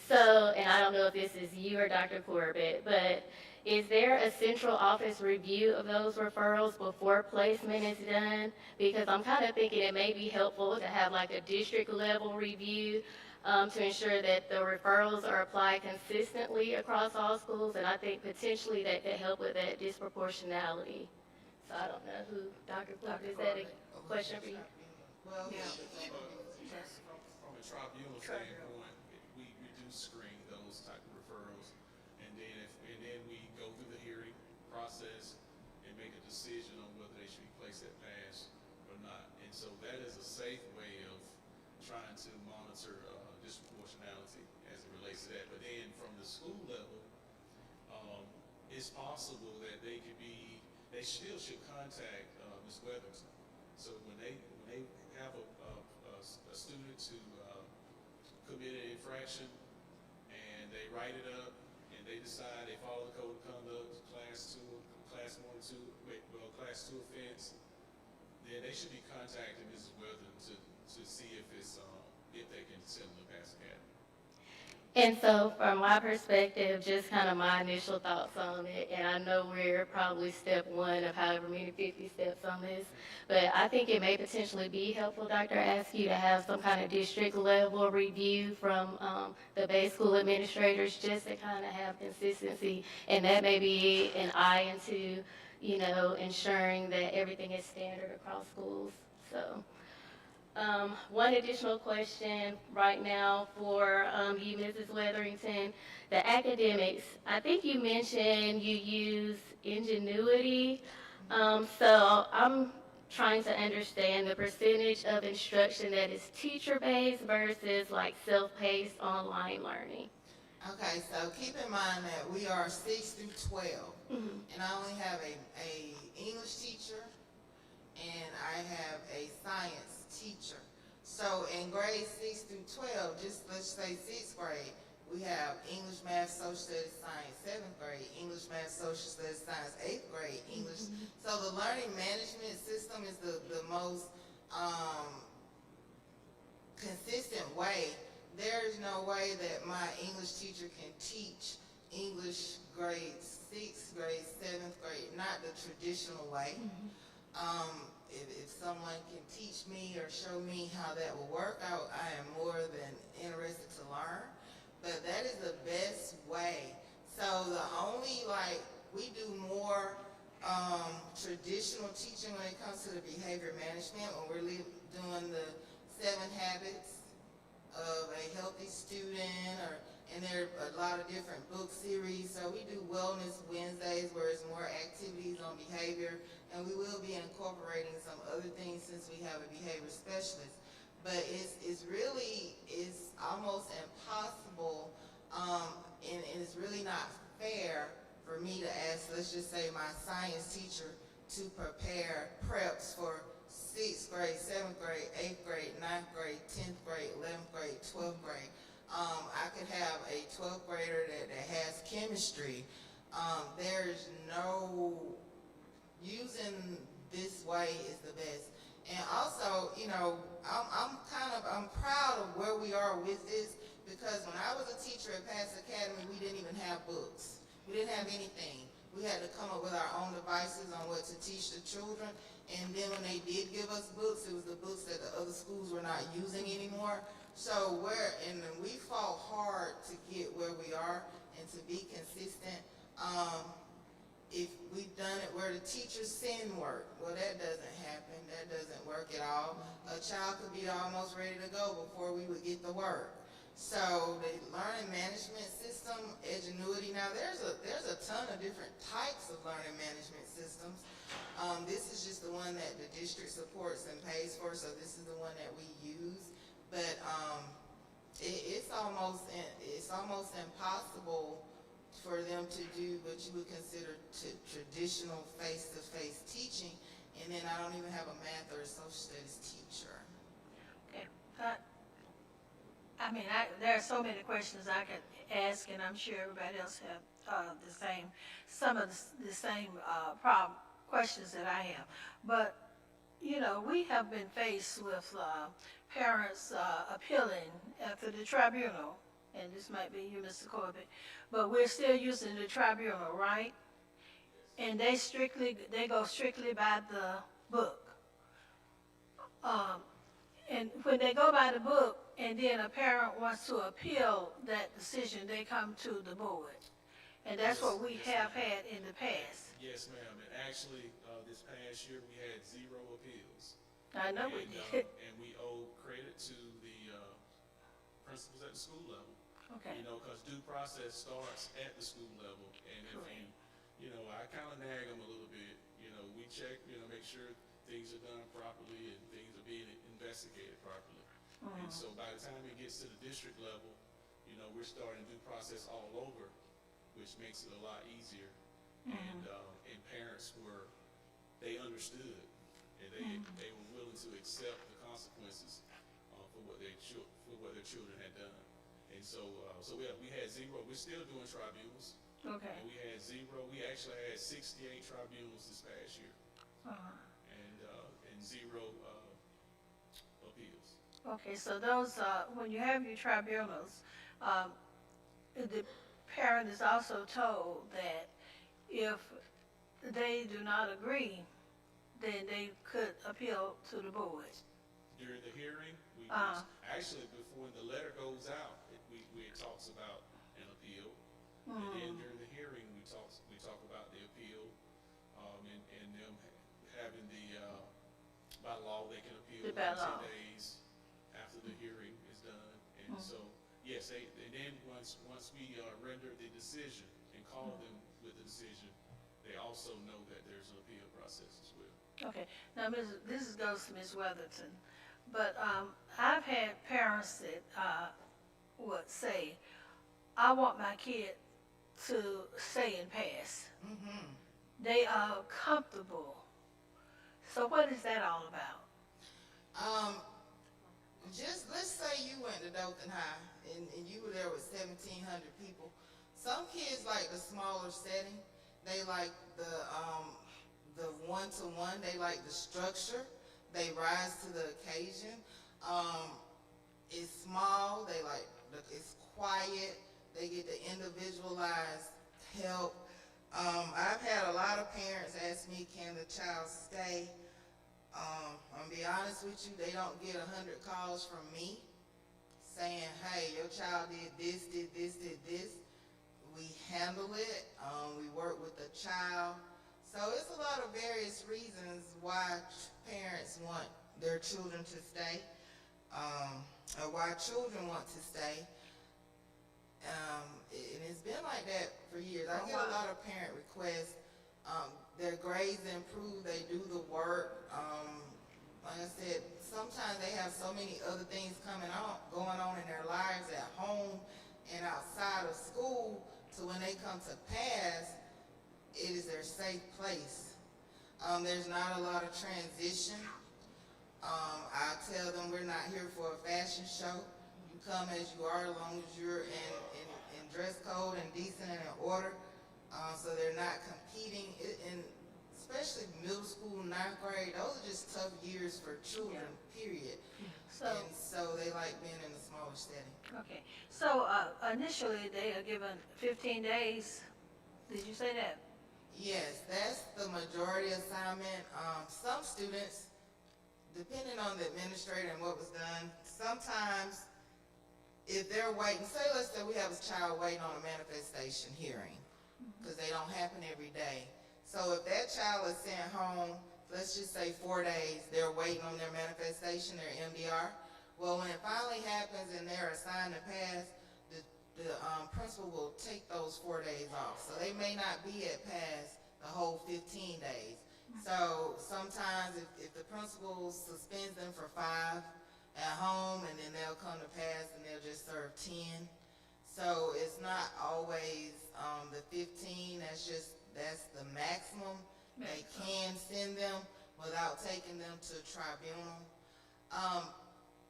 So, and I don't know if this is you or Dr. Corbett, but is there a central office review of those referrals before placement is done? Because I'm kind of thinking it may be helpful to have like a district level review to ensure that the referrals are applied consistently across all schools, and I think potentially that could help with that disproportionality. So I don't know who, Dr. Corbett, is that a question for you? Well, Yeah. From a tribunal standpoint, we do screen those type of referrals, and then we go through the hearing process and make a decision on whether they should be placed at pass or not. And so that is a safe way of trying to monitor disproportionality as it relates to that. But then from the school level, it's possible that they still should contact Ms. Weatherington. So when they have a student who committed an infraction and they write it up and they decide they follow the code of conduct, class 2 offense, then they should be contacting Mrs. Weatherington to see if they can send them to Pass Academy. And so from my perspective, just kind of my initial thoughts on it, and I know we're probably step one of however many 50 steps on this, but I think it may potentially be helpful, Dr. Askew, to have some kind of district level review from the Bay School administrators just to kind of have consistency, and that may be an eye into, ensuring that everything is standard across schools, so. One additional question right now for you, Mrs. Weatherington. The academics, I think you mentioned you use Ingenuity. So I'm trying to understand the percentage of instruction that is teacher-based versus like self-paced online learning. Okay, so keep in mind that we are 6 through 12, and I only have a English teacher, and I have a science teacher. So in grades 6 through 12, just let's say 6th grade, we have English, math, social studies, science. 7th grade, English, math, social studies, science. 8th grade, English. So the learning management system is the most consistent way. There is no way that my English teacher can teach English grade 6, grade 7th grade, not the traditional way. If someone can teach me or show me how that will work out, I am more than interested to learn. But that is the best way. So the only, we do more traditional teaching when it comes to the behavior management, when we're doing the 7 habits of a healthy student, and there are a lot of different book series. So we do Wellness Wednesdays where it's more activities on behavior, and we will be incorporating some other things since we have a behavior specialist. But it's almost impossible, and it's really not fair for me to ask, let's just say, my science teacher to prepare preps for 6th grade, 7th grade, 8th grade, 9th grade, 10th grade, 11th grade, 12th grade. I could have a 12th grader that has chemistry. There's no, using this way is the best. And also, I'm proud of where we are with this, because when I was a teacher at Pass Academy, we didn't even have books. We didn't have anything. We had to come up with our own devices on what to teach the children. And then when they did give us books, it was the books that the other schools were not using anymore. So we fought hard to get where we are and to be consistent. If we've done it where the teachers send work, well, that doesn't happen. That doesn't work at all. A child could be almost ready to go before we would get the work. So the learning management system, Ingenuity. Now there's a ton of different types of learning management systems. This is just the one that the district supports and pays for, so this is the one that we use. But it's almost impossible for them to do what you would consider traditional face-to-face teaching, and then I don't even have a math or a social studies teacher. Okay. There are so many questions I could ask, and I'm sure everybody else have some of the same questions that I have. But, we have been faced with parents appealing after the tribunal, and this might be you, Mr. Corbett, but we're still using the tribunal, right? And they go strictly by the book. And when they go by the book, and then a parent wants to appeal that decision, they come to the board. And that's what we have had in the past. Yes, ma'am. And actually, this past year we had 0 appeals. I know we did. And we owe credit to the principals at the school level. Okay. Because due process starts at the school level. And if I kind of nag them a little bit. We check, make sure things are done properly and things are being investigated properly. And so by the time it gets to the district level, we're starting due process all over, which makes it a lot easier. And parents they understood, and they were willing to accept the consequences for what their children had done. And so we had 0. We're still doing tribunals. Okay. And we had 0. We actually had 68 tribunals this past year. And 0 appeals. Okay, so those, when you have your tribunals, the parent is also told that if they do not agree, then they could appeal to the board. During the hearing, we Uh. actually, before the letter goes out, it talks about an appeal. And then during the hearing, we talk about the appeal, and them having by law, they can appeal By within 10 law. days after the hearing is done. And so, yes, and then once we render the decision and call them with the decision, they also know that there's an appeal process as well. Okay, now, this goes to Ms. Weatherton, but I've had parents that would say, I want my kid to stay and pass. They are comfortable. So what is that all about? Just let's say you went to Dothan High and you were there with 1,700 people. Some kids like the smaller setting. They like the one-to-one. They like the structure. They rise to the occasion. It's small. They like it's quiet. They get the individualized help. I've had a lot of parents ask me, can the child stay? I'm gonna be honest with you, they don't get 100 calls from me saying, hey, your child did this, did this, did this. We handle it. We work with the child. So it's a lot of various reasons why parents want their children to stay, or why children want to stay. And it's been like that for years. I get a lot of parent requests. Their grades improve, they do the work. Like I said, sometimes they have so many other things going on in their lives at home and outside of school, so when they come to pass, it is their safe place. There's not a lot of transition. I tell them we're not here for a fashion show. You come as you are, as long as you're in dress code and decent and in order. So they're not competing, and especially middle school, 9th grade, those are just tough years for children, period. So, And so they like being in a smaller setting. okay, so initially they are given 15 days. Did you say that? Yes, that's the majority assignment. Some students, depending on the administrator and what was done, sometimes if they're waiting, let's say we have a child waiting on a manifestation hearing, because they don't happen every day. So if that child is sent home, let's just say 4 days, they're waiting on their manifestation, their MDR. Well, when it finally happens and they're assigned to pass, the principal will take those 4 days off. So they may not be at pass the whole 15 days. So sometimes if the principal suspends them for 5 at home, and then they'll come to pass and they'll just serve 10. So it's not always the 15, that's the maximum. They can send them without taking them to tribunal.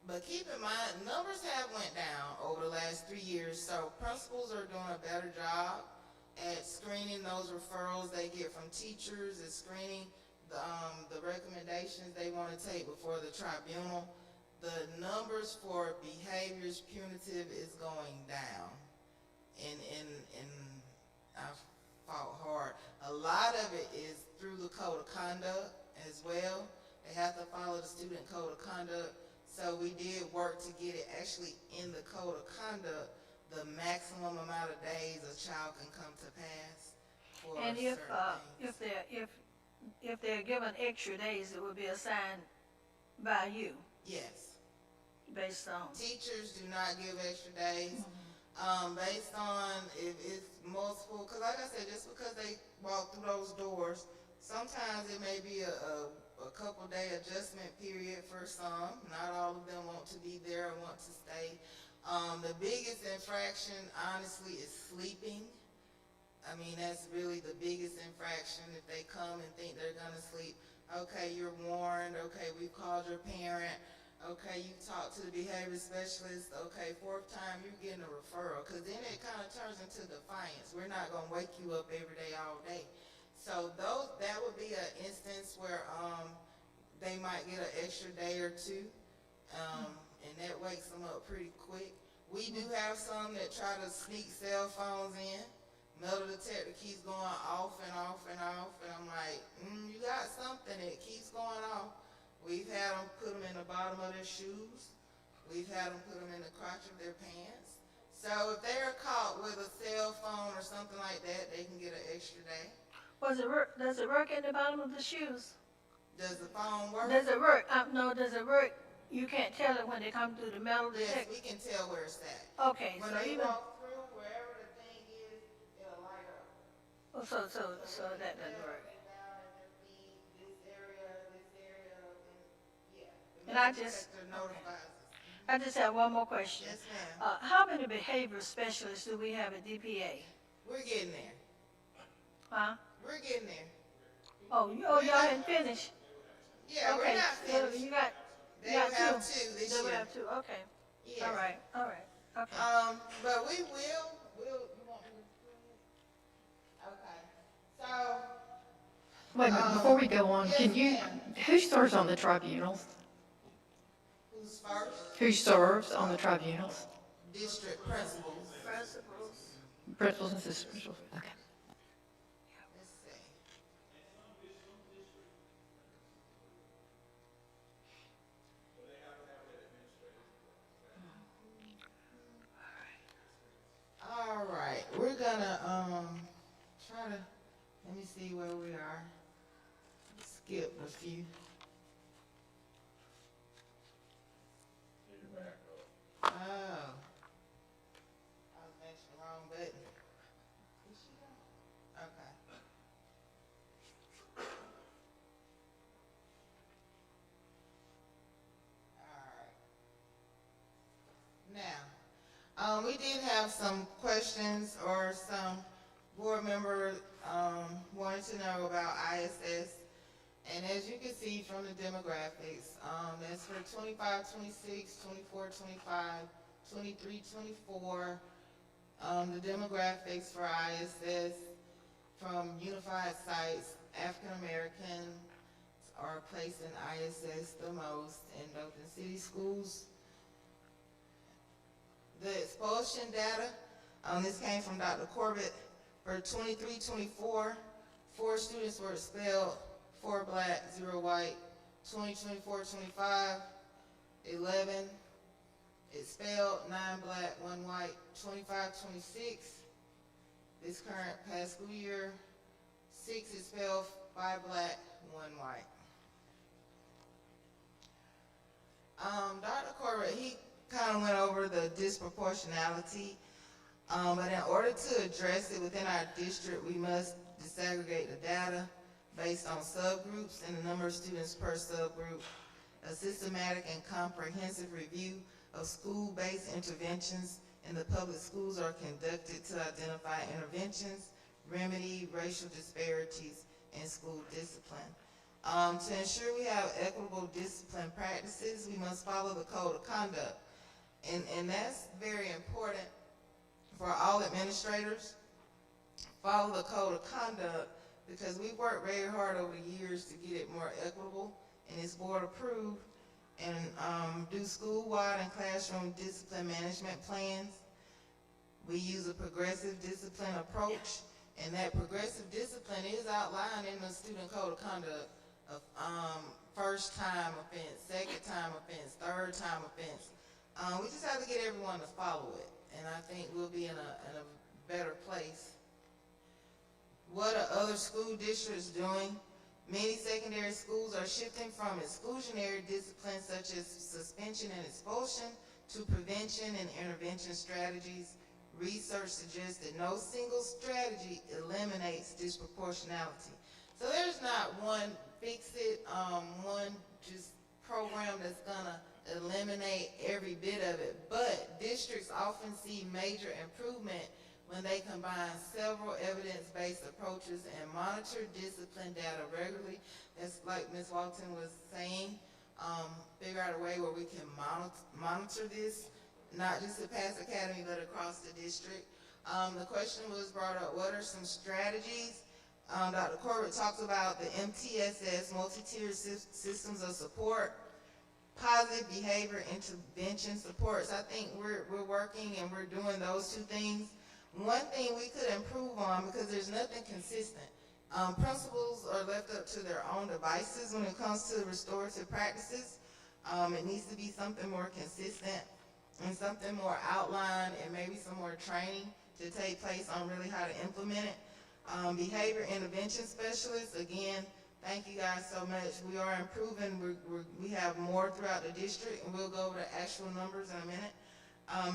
But keep in mind, numbers have went down over the last 3 years, so principals are doing a better job at screening those referrals they get from teachers, at screening the recommendations they want to take before the tribunal. The numbers for behaviors punitive is going down, and I've fought hard. A lot of it is through the code of conduct as well. They have to follow the student code of conduct. So we did work to get it actually in the code of conduct, the maximum amount of days a child can come to pass for And certain things. if they're given extra days, it would be assigned by you Yes. based on. Teachers do not give extra days. Based on if it's multiple, because like I said, just because they walk through those doors, sometimes it may be a couple day adjustment period for some. Not all of them want to be there or want to stay. The biggest infraction, honestly, is sleeping. I mean, that's really the biggest infraction. If they come and think they're gonna sleep, okay, you're warned, okay, we've called your parent, okay, you talked to the behavior specialist, okay, 4th time, you're getting a referral, because then it kind of turns into defiance. We're not going to wake you up every day, all day. So that would be an instance where they might get an extra day or two, and that wakes them up pretty quick. We do have some that try to sneak cell phones in. Metal detector keeps going off and off and off, and I'm like, you got something that keeps going off. We've had them put them in the bottom of their shoes. We've had them put them in the crotch of their pants. So if they're caught with a cell phone or something like that, they can get an extra day. Does it work in the bottom of the shoes? Does the phone work? Does it work? No, does it work? You can't tell it when they come through the metal Yes, detector? we can tell where it's at. Okay, When so they even, walk through, wherever the thing is, it'll light up. so that doesn't work. Down at their feet, this area, and yeah. The And I metal just- detector notifies us. I just have one more question. Yes, ma'am. How many behavior specialists do we have at DPA? We're getting there. Huh? We're getting there. Y'all hadn't finished? Yeah, Okay, we're not so finished. you got They got will have two. two this They will year. have two, okay. Yes. All right, okay. But we will, you want me to? Okay. So, Wait a minute, before we go on, yes, can you, ma'am. who serves on the tribunals? who's first? Who serves on the tribunals? District principals. Principals. Principals and assistant principals, okay. Let's see. All right, we're gonna try to, let me see where we are. Skip a few. Oh. I was matching the wrong button. Did she go? Okay. All right. Now, we did have some questions or some board members wanted to know about ISS. And as you can see from the demographics, that's for 25, 26, 24, 25, 23, 24. The demographics for ISS from unified sites, African Americans are placed in ISS the most in Dothan City schools. The expulsion data, this came from Dr. Corbett. For 23, 24, 4 students were expelled, 4 black, 0 white. 24, 25, 11 expelled, 9 black, 1 white. 25, 26, this current past school year, 6 expelled, 5 black, 1 white. Dr. Corbett, he kind of went over the disproportionality, but in order to address it within our district, we must disaggregate the data based on subgroups and the number of students per subgroup. A systematic and comprehensive review of school-based interventions in the public schools are conducted to identify interventions, remedy racial disparities in school discipline. To ensure we have equitable discipline practices, we must follow the code of conduct. And that's very important for all administrators. Follow the code of conduct, because we worked very hard over the years to get it more equitable, and it's board approved, and do school-wide and classroom discipline management plans. We use a progressive discipline approach, and that progressive discipline is outlined in the student code of conduct of first time offense, second time offense, third time offense. We just have to get everyone to follow it, and I think we'll be in a better place. What are other school districts doing? Many secondary schools are shifting from exclusionary disciplines such as suspension and expulsion to prevention and intervention strategies. Research suggests that no single strategy eliminates disproportionality. So there's not one fix-it, one just program that's gonna eliminate every bit of it, but districts often see major improvement when they combine several evidence-based approaches and monitor discipline data regularly. That's like Ms. Walton was saying, figure out a way where we can monitor this, not just at Pass Academy, but across the district. The question was brought up, what are some strategies? Dr. Corbett talks about the MTSS, multi-tiered systems of support. positive behavior intervention supports. I think we're working and we're doing those two things. One thing we could improve on, because there's nothing consistent. Principals are left up to their own devices when it comes to restorative practices. It needs to be something more consistent and something more outlined, and maybe some more training to take place on really how to implement it. Behavior intervention specialists, again, thank you guys so much. We are improving. We have more throughout the district, and we'll go over the actual numbers in a minute.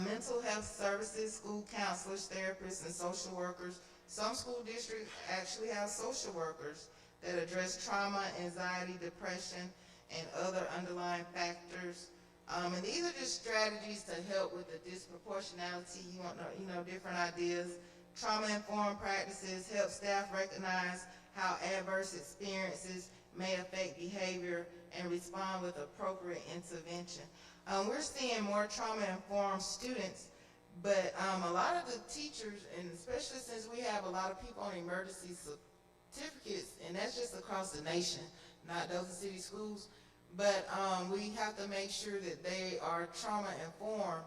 Mental health services, school counselors, therapists, and social workers. Some school districts actually have social workers that address trauma, anxiety, depression, and other underlying factors. And these are just strategies to help with the disproportionality. You want to, different ideas. Trauma-informed practices help staff recognize how adverse experiences may affect behavior and respond with appropriate intervention. We're seeing more trauma-informed students, but a lot of the teachers, and especially since we have a lot of people on emergency certificates, and that's just across the nation, not Dothan City Schools, but we have to make sure that they are trauma-informed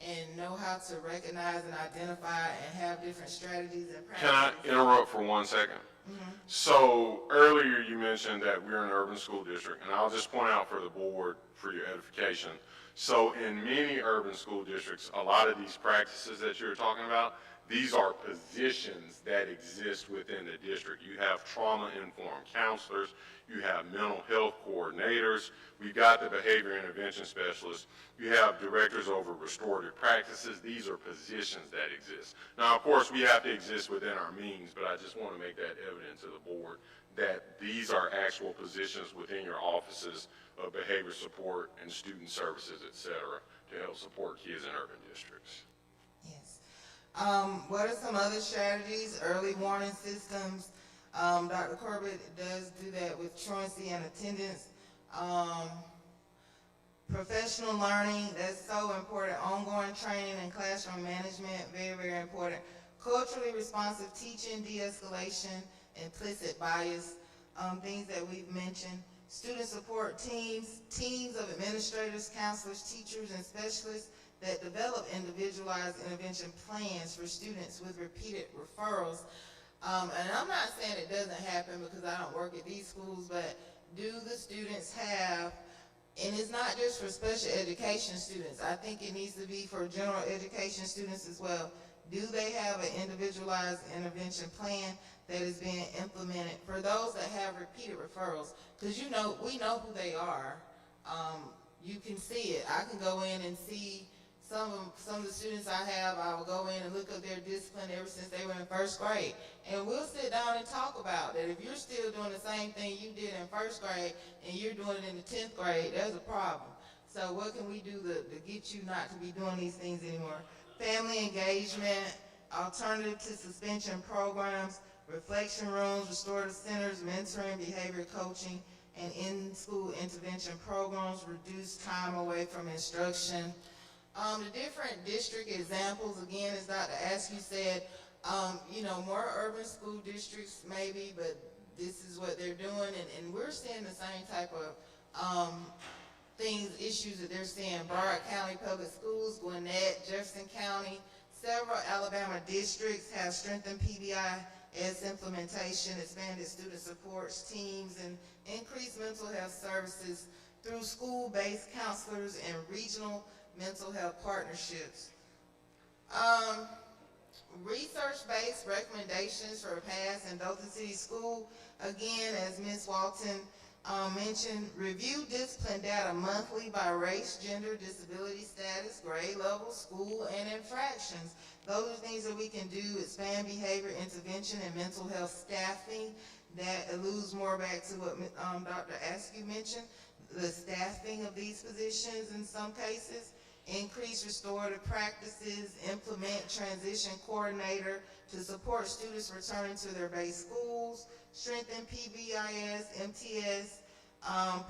and know how to recognize and identify and have different strategies and practices. Can I interrupt for 1 second? So earlier you mentioned that we're an urban school district, and I'll just point out for the board for your edification. So in many urban school districts, a lot of these practices that you're talking about, these are positions that exist within the district. You have trauma-informed counselors, you have mental health coordinators, we've got the behavior intervention specialists, you have directors over restorative practices. These are positions that exist. Now, of course, we have to exist within our means, but I just want to make that evident to the board that these are actual positions within your offices of behavior support and student services, et cetera, to help support kids in urban districts. Yes. What are some other strategies? Early warning systems. Dr. Corbett does do that with truancy and attendance. Professional learning, that's so important. Ongoing training and classroom management, very, very important. Culturally responsive teaching, de-escalation, implicit bias, things that we've mentioned. Student support teams, teams of administrators, counselors, teachers, and specialists that develop individualized intervention plans for students with repeated referrals. And I'm not saying it doesn't happen because I don't work at these schools, but do the students have, and it's not just for special education students, I think it needs to be for general education students as well. Do they have an individualized intervention plan that is being implemented for those that have repeated referrals? Because we know who they are. You can see it. I can go in and see some of the students I have. I will go in and look up their discipline ever since they were in first grade. And we'll sit down and talk about that. If you're still doing the same thing you did in first grade and you're doing it in the 10th grade, there's a problem. So what can we do to get you not to be doing these things anymore? Family engagement, alternative to suspension programs, reflection rooms, restorative centers, mentoring, behavior coaching, and in-school intervention programs, reduce time away from instruction. The different district examples, again, as Dr. Askew said, more urban school districts maybe, but this is what they're doing, and we're seeing the same type of issues that they're seeing. Broward County Public Schools, Gwinnett, Jefferson County, several Alabama districts have strengthened PBIS implementation, expanded student supports teams, and increased mental health services through school-based counselors and regional mental health partnerships. Research-based recommendations for pass in Dothan City School. Again, as Ms. Walton mentioned, review discipline data monthly by race, gender, disability status, grade level, school, and infractions. Those are things that we can do. Expand behavior intervention and mental health staffing. That alludes more back to what Dr. Askew mentioned, the staffing of these positions in some cases. Increase restorative practices, implement transition coordinator to support students returning to their base schools, strengthen PBIS, MTS,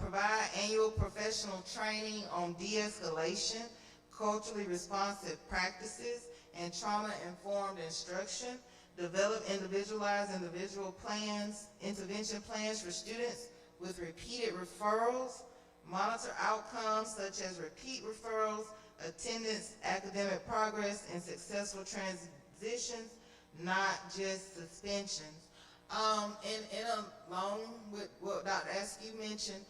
provide annual professional training on de-escalation, culturally responsive practices, and trauma-informed instruction, develop individualized intervention plans for students with repeated referrals, monitor outcomes such as repeat referrals, attendance, academic progress, and successful transitions, not just suspensions. And along with what Dr. Askew mentioned,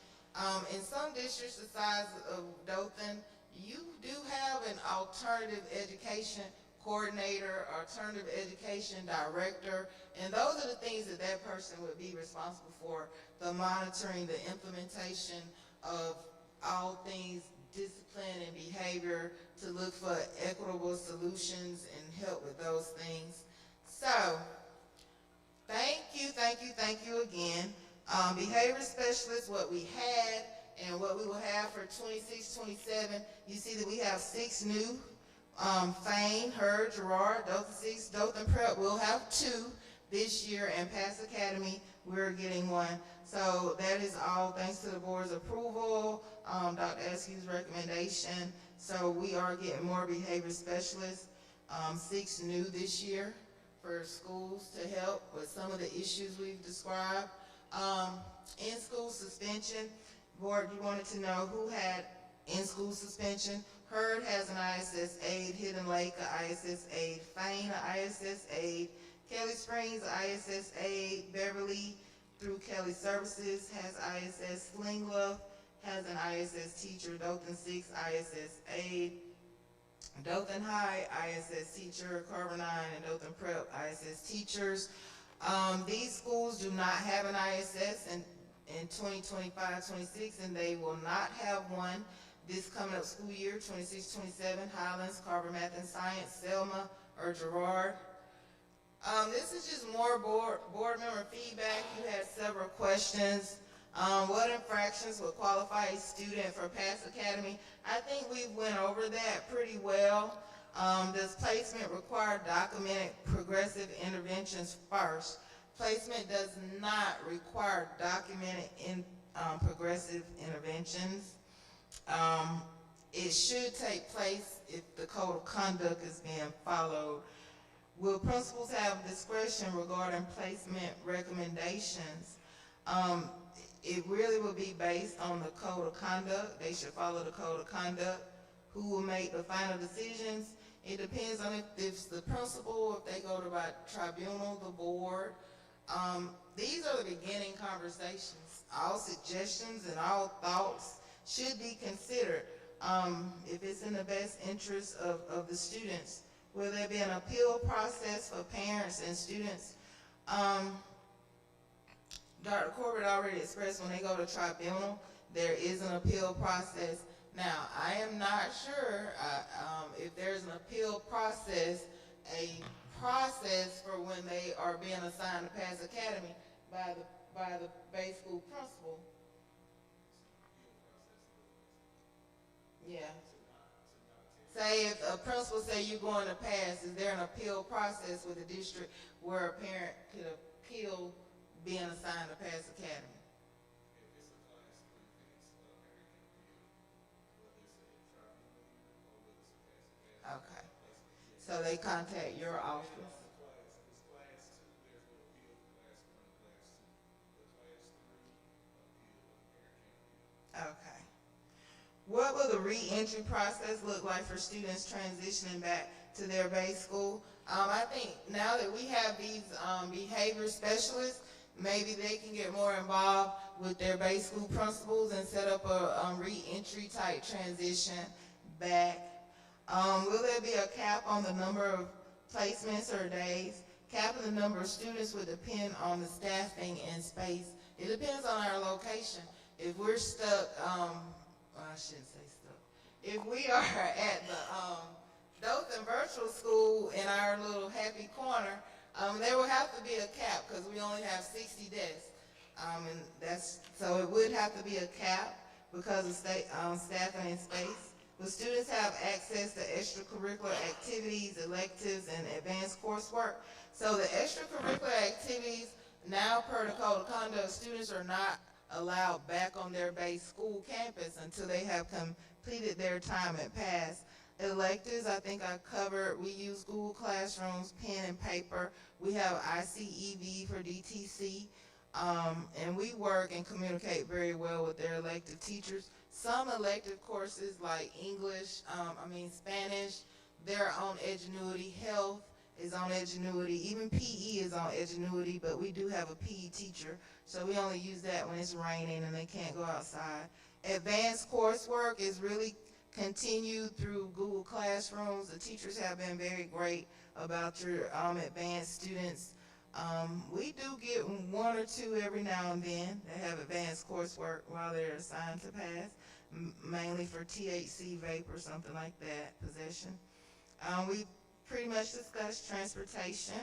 in some districts the size of Dothan, you do have an alternative education coordinator, alternative education director, and those are the things that that person would be responsible for, the monitoring, the implementation of all things discipline and behavior, to look for equitable solutions and help with those things. So, thank you again. Behavior specialists, what we had and what we will have for 26, 27, you see that we have 6 new. Fane, Hurd, Girard, Dothan 6, Dothan Prep will have 2 this year, and Pass Academy, we're getting 1. So that is all thanks to the board's approval, Dr. Askew's recommendation. So we are getting more behavior specialists, 6 new this year for schools to help with some of the issues we've described. In-school suspension, board, you wanted to know who had in-school suspension. Hurd has an ISS aide, Hidden Lake an ISS aide, Fane an ISS aide, Kelly Springs ISS aide, Beverly through Kelly Services has ISS, Slinglow has an ISS teacher, Dothan 6 ISS aide, Dothan High ISS teacher, Carver 9 and Dothan Prep ISS teachers. These schools do not have an ISS in 2025-26, and they will not have one this coming up school year, 26-27, Highlands, Carver Math and Science, Selma, or Girard. This is just more board member feedback. You had several questions. What infractions would qualify a student for Pass Academy? I think we went over that pretty well. Does placement require documented progressive interventions first? Placement does not require documented progressive interventions. It should take place if the code of conduct is being followed. Will principals have discretion regarding placement recommendations? It really will be based on the code of conduct. They should follow the code of conduct. Who will make the final decisions? It depends on if it's the principal, if they go to tribunal, the board. These are the beginning conversations. All suggestions and all thoughts should be considered if it's in the best interest of the students. Will there be an appeal process for parents and students? Dr. Corbett already expressed when they go to tribunal, there is an appeal process. Now, I am not sure if there's an appeal process, a process for when they are being assigned to Pass Academy by the base school principal. Yeah. Say if a principal say you're going to pass, is there an appeal process with the district where a parent could appeal being assigned to Pass Academy? Okay. So they contact your office. Okay. What will the re-entry process look like for students transitioning back to their base school? I think now that we have these behavior specialists, maybe they can get more involved with their base school principals and set up a re-entry type transition back. Will there be a cap on the number of placements or days? Capping the number of students would depend on the staffing and space. It depends on our location. If we're stuck, I shouldn't say stuck. If we are at the Dothan Virtual School in our little happy corner, there will have to be a cap because we only have 60 desks. And so it would have to be a cap because of staffing and space. Will students have access to extracurricular activities, electives, and advanced coursework? So the extracurricular activities, now per the code of conduct, students are not allowed back on their base school campus until they have completed their time at Pass. Electives, I think I covered. We use Google Classrooms, pen and paper. We have ICEV for DTC, and we work and communicate very well with their elective teachers. Some elective courses like English, Spanish, they're on Edgenuity. Health is on Edgenuity. Even PE is on Edgenuity, but we do have a PE teacher, so we only use that when it's raining and they can't go outside. Advanced coursework is really continued through Google Classrooms. The teachers have been very great about your advanced students. We do get one or two every now and then that have advanced coursework while they're assigned to pass, mainly for THC, vape, or something like that, possession. We pretty much discussed transportation.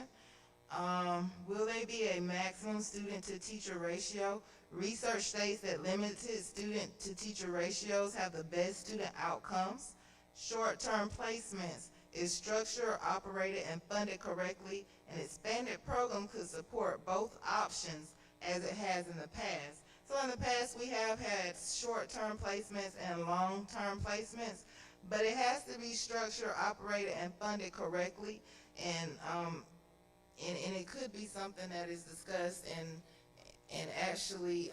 Will they be a maximum student to teacher ratio? Research states that limited student to teacher ratios have the best student outcomes. Short-term placements is structured, operated, and funded correctly. An expanded program could support both options as it has in the past. So in the past, we have had short-term placements and long-term placements, but it has to be structured, operated, and funded correctly. And it could be something that is discussed and actually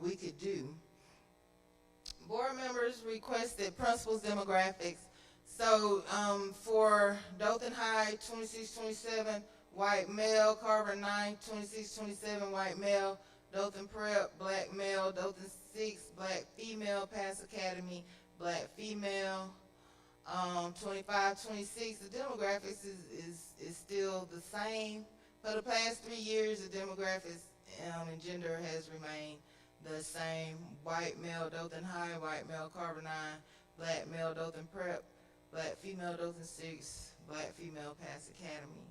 we could do. Board members requested principals demographics. So for Dothan High, 26-27, white male. Carver 9, 26-27, white male. Dothan Prep, black male. Dothan 6, black female. Pass Academy, black female. 25-26, the demographics is still the same. For the past 3 years, the demographics and gender has remained the same. White male, Dothan High. White male, Carver 9. Black male, Dothan Prep. Black female, Dothan 6. Black female, Pass Academy.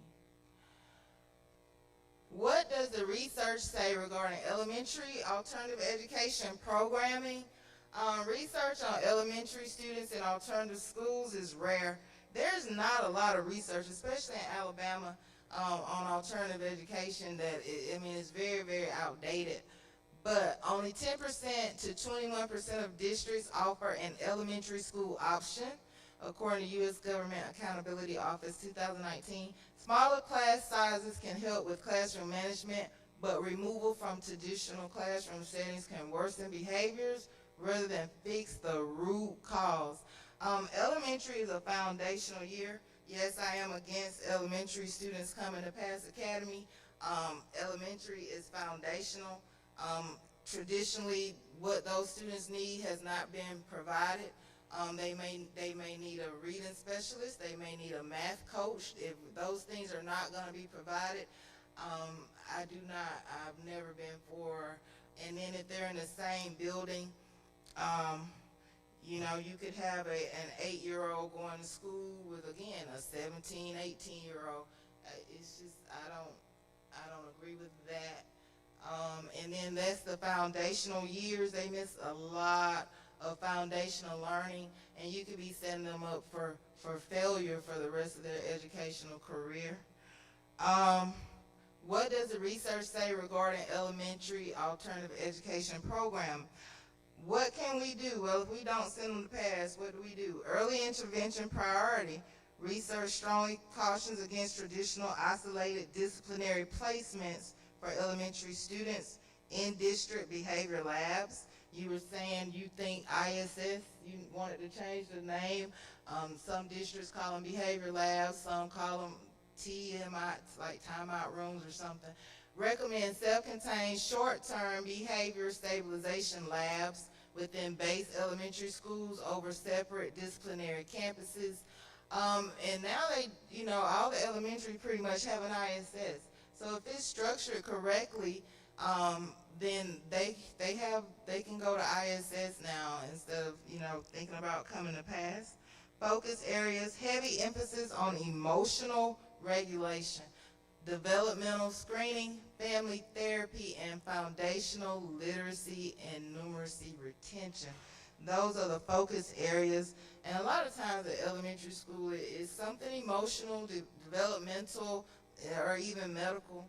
What does the research say regarding elementary alternative education programming? Research on elementary students in alternative schools is rare. There's not a lot of research, especially in Alabama, on alternative education that, is very, very outdated. But only 10% to 21% of districts offer an elementary school option, according to U.S. Government Accountability Office 2019. Smaller class sizes can help with classroom management, but removal from traditional classroom settings can worsen behaviors rather than fix the root cause. Elementary is a foundational year. Yes, I am against elementary students coming to Pass Academy. Elementary is foundational. Traditionally, what those students need has not been provided. They may need a reading specialist. They may need a math coach. If those things are not going to be provided, I've never been for. And then if they're in the same building, you could have an 8-year-old going to school with, again, a 17, 18-year-old. It's just, I don't agree with that. And then that's the foundational years. They miss a lot of foundational learning, and you could be setting them up for failure for the rest of their educational career. What does the research say regarding elementary alternative education program? What can we do? Well, if we don't send them to pass, what do? Early intervention priority. Research strongly cautions against traditional isolated disciplinary placements for elementary students in district behavior labs. You were saying you think ISS, you wanted to change the name. Some districts call them behavior labs, some call them TMI, like timeout rooms or something. Recommend self-contained short-term behavior stabilization labs within base elementary schools over separate disciplinary campuses. And now all the elementary pretty much have an ISS. So if it's structured correctly, then they can go to ISS now instead of thinking about coming to pass. Focus areas: heavy emphasis on emotional regulation, developmental screening, family therapy, and foundational literacy and numeracy retention. Those are the focus areas. And a lot of times at elementary school, it's something emotional, developmental, or even medical.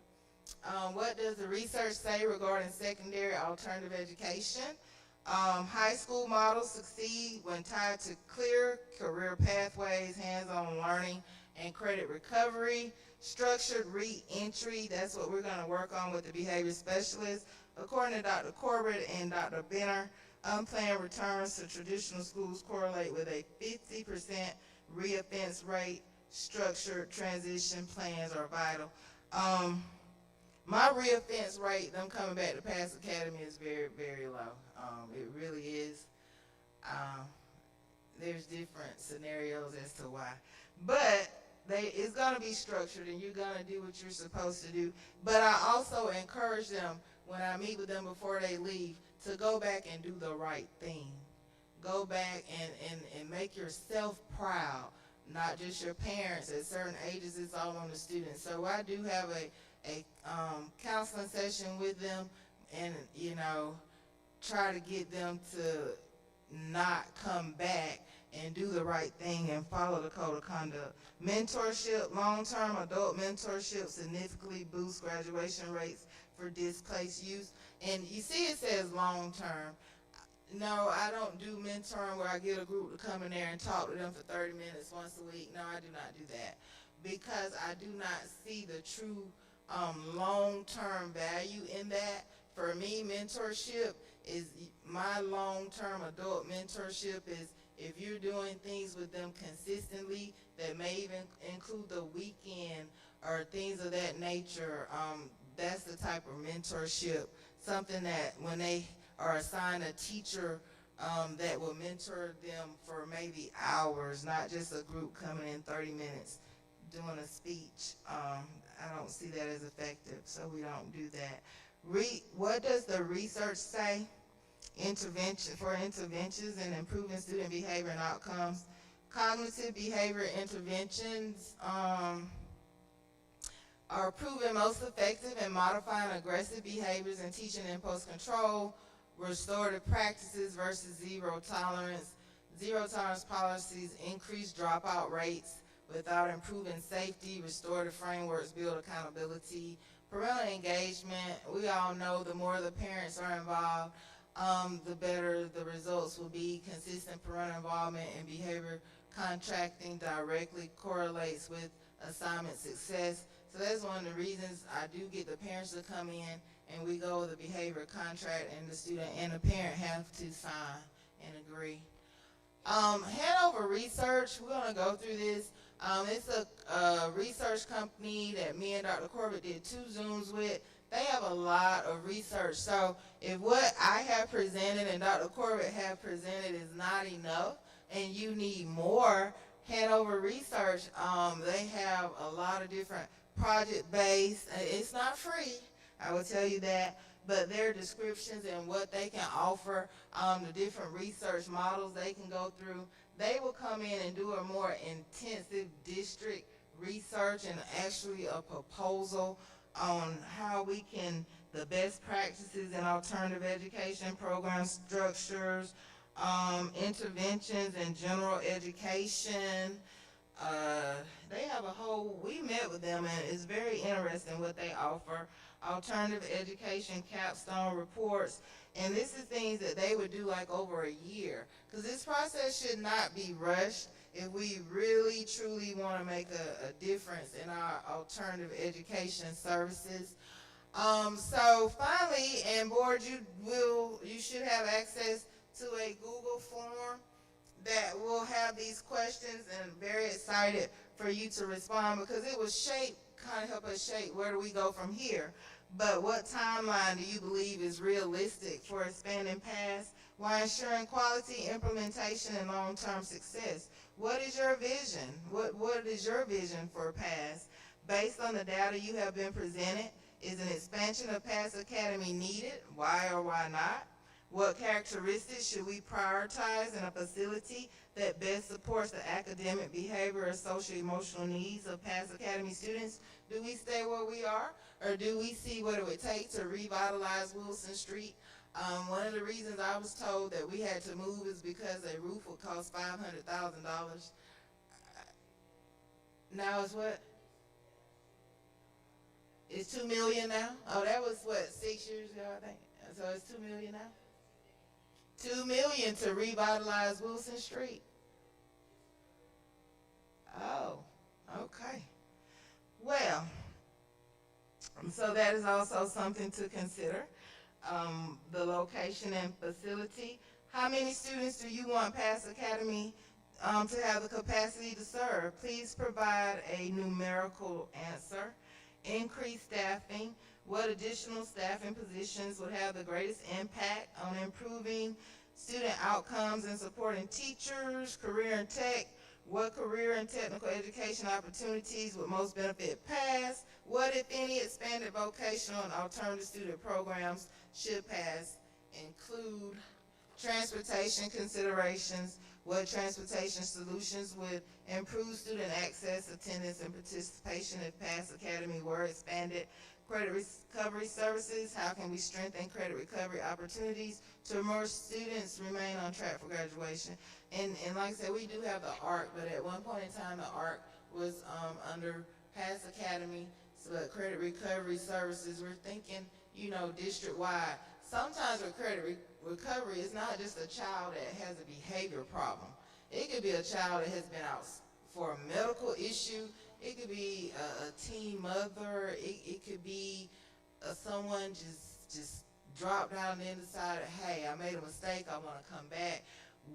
What does the research say regarding secondary alternative education? High school models succeed when tied to clear career pathways, hands-on learning, and credit recovery. Structured re-entry, that's what we're going to work on with the behavior specialists. According to Dr. Corbett and Dr. Benner, unplanned returns to traditional schools correlate with a 50% reoffense rate. Structured transition plans are vital. My reoffense rate, them coming back to Pass Academy, is very, very low. It really is. There's different scenarios as to why. But it's going to be structured, and you're going to do what you're supposed to do. But I also encourage them, when I meet with them before they leave, to go back and do the right thing. Go back and make yourself proud, not just your parents. At certain ages, it's all on the students. So I do have a counseling session with them, and, you know, try to get them to not come back and do the right thing and follow the code of conduct. Mentorship, long-term adult mentorship significantly boosts graduation rates for displaced youth. And you see it says long-term. No, I don't do mentoring where I get a group to come in there and talk to them for 30 minutes once a week. No, I do not do that, because I do not see the true long-term value in that. For me, mentorship is my long-term adult mentorship is if you're doing things with them consistently that may even include the weekend or things of that nature. That's the type of mentorship, something that when they are assigned a teacher that will mentor them for maybe hours, not just a group coming in 30 minutes doing a speech. I don't see that as effective, so we don't do that. What does the research say? Interventions in improving student behavior and outcomes. Cognitive behavior interventions are proven most effective in modifying aggressive behaviors and teaching impulse control, restorative practices versus zero tolerance. Zero tolerance policies increase dropout rates without improving safety. Restorative frameworks build accountability. Parental engagement, we all know the more the parents are involved, the better the results will be. Consistent parental involvement in behavior contracting directly correlates with assignment success. So that's one of the reasons I do get the parents to come in and we go with a behavior contract, and the student and the parent have to sign and agree. Hanover Research, we're going to go through this. It's a research company that me and Dr. Corbett did 2 Zooms with. They have a lot of research. So if what I have presented and Dr. Corbett have presented is not enough and you need more, Hanover Research, they have a lot of different project-based. It's not free, I will tell you that, but their descriptions and what they can offer, the different research models they can go through, they will come in and do a more intensive district research and actually a proposal on how we can, the best practices in alternative education program structures, interventions in general education. They have a whole, we met with them and it's very interesting what they offer. Alternative education capstone reports, and this is things that they would do like over a year, because this process should not be rushed if we really truly want to make a difference in our alternative education services. So finally, and board, you should have access to a Google form that will have these questions, and very excited for you to respond, because it will kind of help us shape where do we go from here. But what timeline do you believe is realistic for expanding PASS while ensuring quality implementation and long-term success? What is your vision? What is your vision for PASS? Based on the data you have been presented, is an expansion of PASS Academy needed? Why or why not? What characteristics should we prioritize in a facility that best supports the academic, behavioral, and social-emotional needs of PASS Academy students? Do we stay where we are, or do we see what it would take to revitalize Wilson Street? One of the reasons I was told that we had to move is because a roof would cost $500,000. Now it's what? It's $2 million now? Oh, that was what, 6 years ago, I think? So it's $2 million now? $2 million to revitalize Wilson Street. Oh, okay. Well, so that is also something to consider. the location and facility. How many students do you want Pass Academy to have the capacity to serve? Please provide a numerical answer. Increase staffing. What additional staffing positions would have the greatest impact on improving student outcomes and supporting teachers? Career and tech. What career and technical education opportunities would most benefit PASS? What, if any, expanded vocational and alternative student programs should PASS include? Transportation considerations. What transportation solutions would improve student access, attendance, and participation if PASS Academy were expanded? Credit recovery services. How can we strengthen credit recovery opportunities to more students remain on track for graduation? And like I said, we do have the ARC, but at one point in time, the ARC was under PASS Academy, but credit recovery services, we're thinking, district-wide. Sometimes with credit recovery, it's not just a child that has a behavior problem. It could be a child that has been out for a medical issue. It could be a teen mother. It could be someone just dropped down and decided, hey, I made a mistake, I want to come back.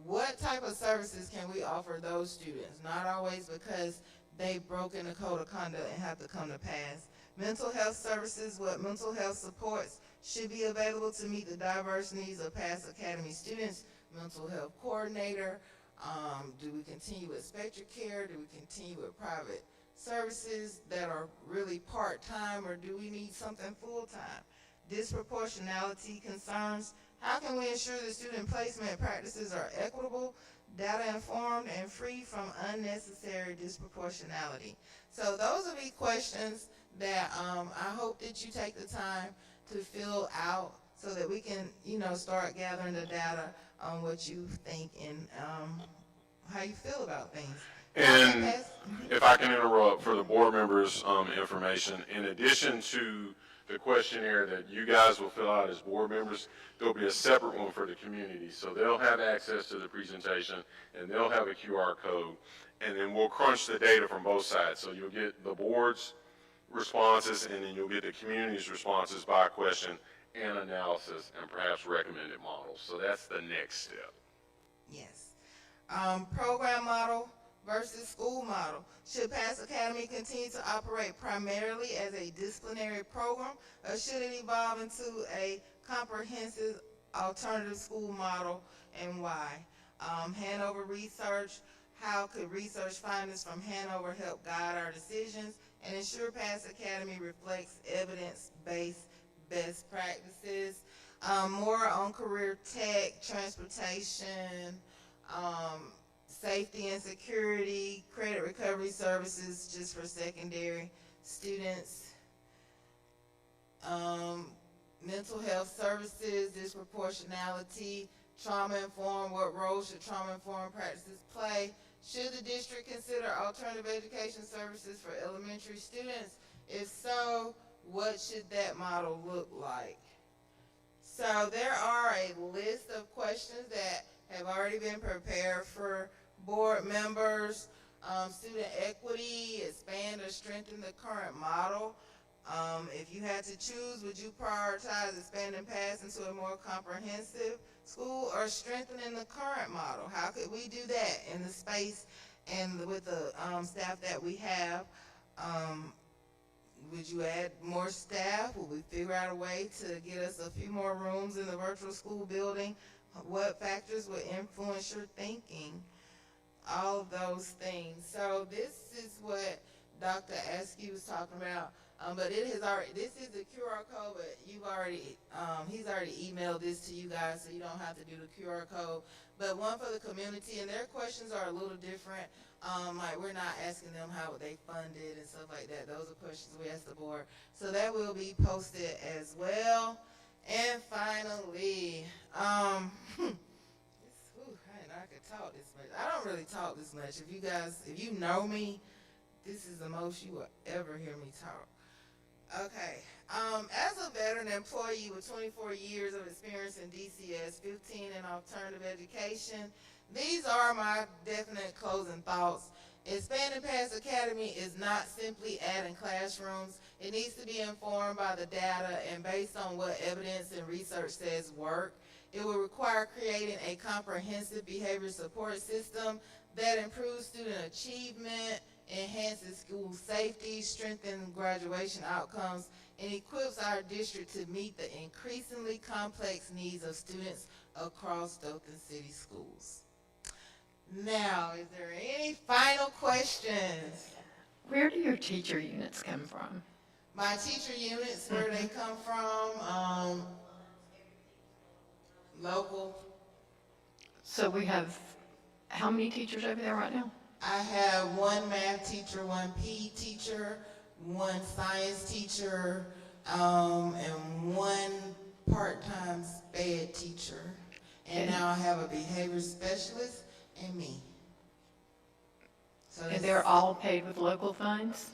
What type of services can we offer those students? Not always because they've broken the code of conduct and have to come to PASS. Mental health services. What mental health supports should be available to meet the diverse needs of PASS Academy students? Mental health coordinator. Do we continue with Spectra Care? Do we continue with private services that are really part-time, or do we need something full-time? Disproportionality concerns. How can we ensure that student placement practices are equitable, data-informed, and free from unnecessary disproportionality? So those will be questions that I hope that you take the time to fill out so that we can, start gathering the data on what you think and how you feel about things. And if I can interrupt for the board members' information, in addition to the questionnaire that you guys will fill out as board members, there'll be a separate one for the community. So they'll have access to the presentation and they'll have a QR code. And then we'll crunch the data from both sides. So you'll get the board's responses and then you'll get the community's responses by question and analysis and perhaps recommended models. So that's the next step. Yes. Program model versus school model. Should PASS Academy continue to operate primarily as a disciplinary program, or should it evolve into a comprehensive alternative school model, and why? Hanover research. How could research findings from Hanover help guide our decisions and ensure PASS Academy reflects evidence-based best practices? More on career tech, transportation, safety and security, credit recovery services just for secondary students, mental health services, disproportionality, trauma-informed. What role should trauma-informed practices play? Should the district consider alternative education services for elementary students? If so, what should that model look like? So there are a list of questions that have already been prepared for board members. Student equity, expand or strengthen the current model. If you had to choose, would you prioritize expanding PASS into a more comprehensive school or strengthening the current model? How could we do that in the space and with the staff that we have? Would you add more staff? Would we figure out a way to get us a few more rooms in the virtual school building? What factors would influence your thinking? All of those things. So this is what Dr. Askew was talking about. But it has already, this is the QR code, but you've already, he's already emailed this to you guys, so you don't have to do the QR code. But one for the community, and their questions are a little different. Like we're not asking them how would they fund it and stuff like that. Those are questions we ask the board. So that will be posted as well. And finally, I could talk this much. I don't really talk this much. If you know me, this is the most you will ever hear me talk. Okay. As a veteran employee with 24 years of experience in DCS, 15 in alternative education, these are my definite closing thoughts. Expanding Pass Academy is not simply adding classrooms. It needs to be informed by the data and based on what evidence and research says work. It will require creating a comprehensive behavior support system that improves student achievement, enhances school safety, strengthens graduation outcomes, and equips our district to meet the increasingly complex needs of students across Dothan City Schools. Now, is there any final questions? Where do your teacher units come from? My teacher units, where they come from, local. So we have, how many teachers over there right now? I have one math teacher, one PE teacher, one science teacher, and one part-time SPED teacher. And now I have a behavior specialist and me. So And that's- they're all paid with local funds?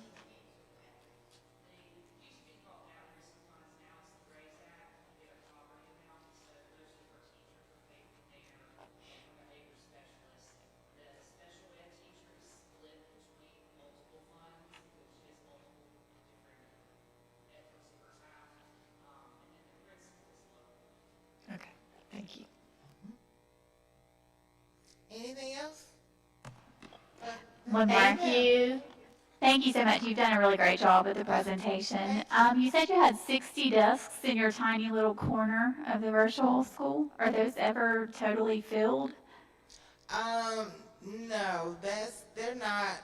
Okay, thank you. Anything else? One more. Thank you. Thank you so much. You've done a really great job with the presentation. You said you had 60 desks in your tiny little corner of the virtual school. Are those ever totally filled? No, they're not.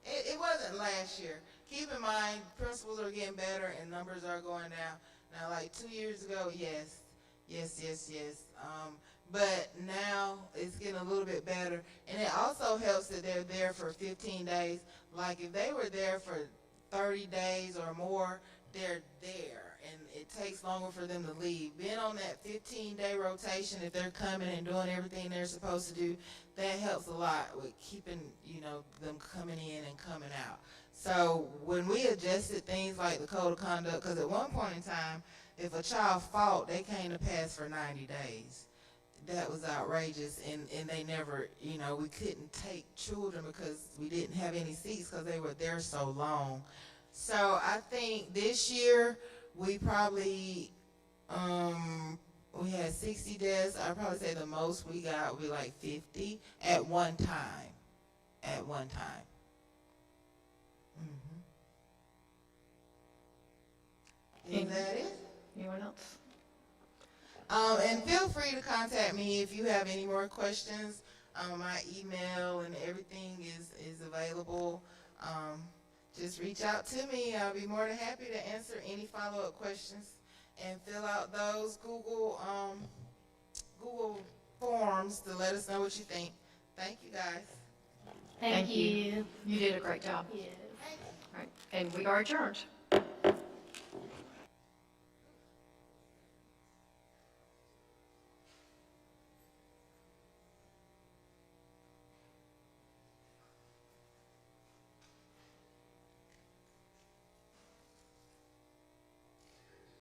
It wasn't last year. Keep in mind, principals are getting better and numbers are going down. Now, like 2 years ago, yes. But now it's getting a little bit better. And it also helps that they're there for 15 days. Like if they were there for 30 days or more, they're there. And it takes longer for them to leave. Being on that 15-day rotation, if they're coming and doing everything they're supposed to do, that helps a lot with keeping, them coming in and coming out. So when we adjusted things like the code of conduct, because at one point in time, if a child fought, they came to pass for 90 days. That was outrageous, and they never, we couldn't take children because we didn't have any seats because they were there so long. So I think this year we probably, we had 60 desks. I'd probably say the most we got would be like 50 at one time. Is that it? Anyone else? And feel free to contact me if you have any more questions. My email and everything is available. Just reach out to me. I'll be more than happy to answer any follow-up questions and fill out those Google forms to let us know what you think. Thank you, guys. Thank you. You did a great job. Yes. All right, and we are adjourned.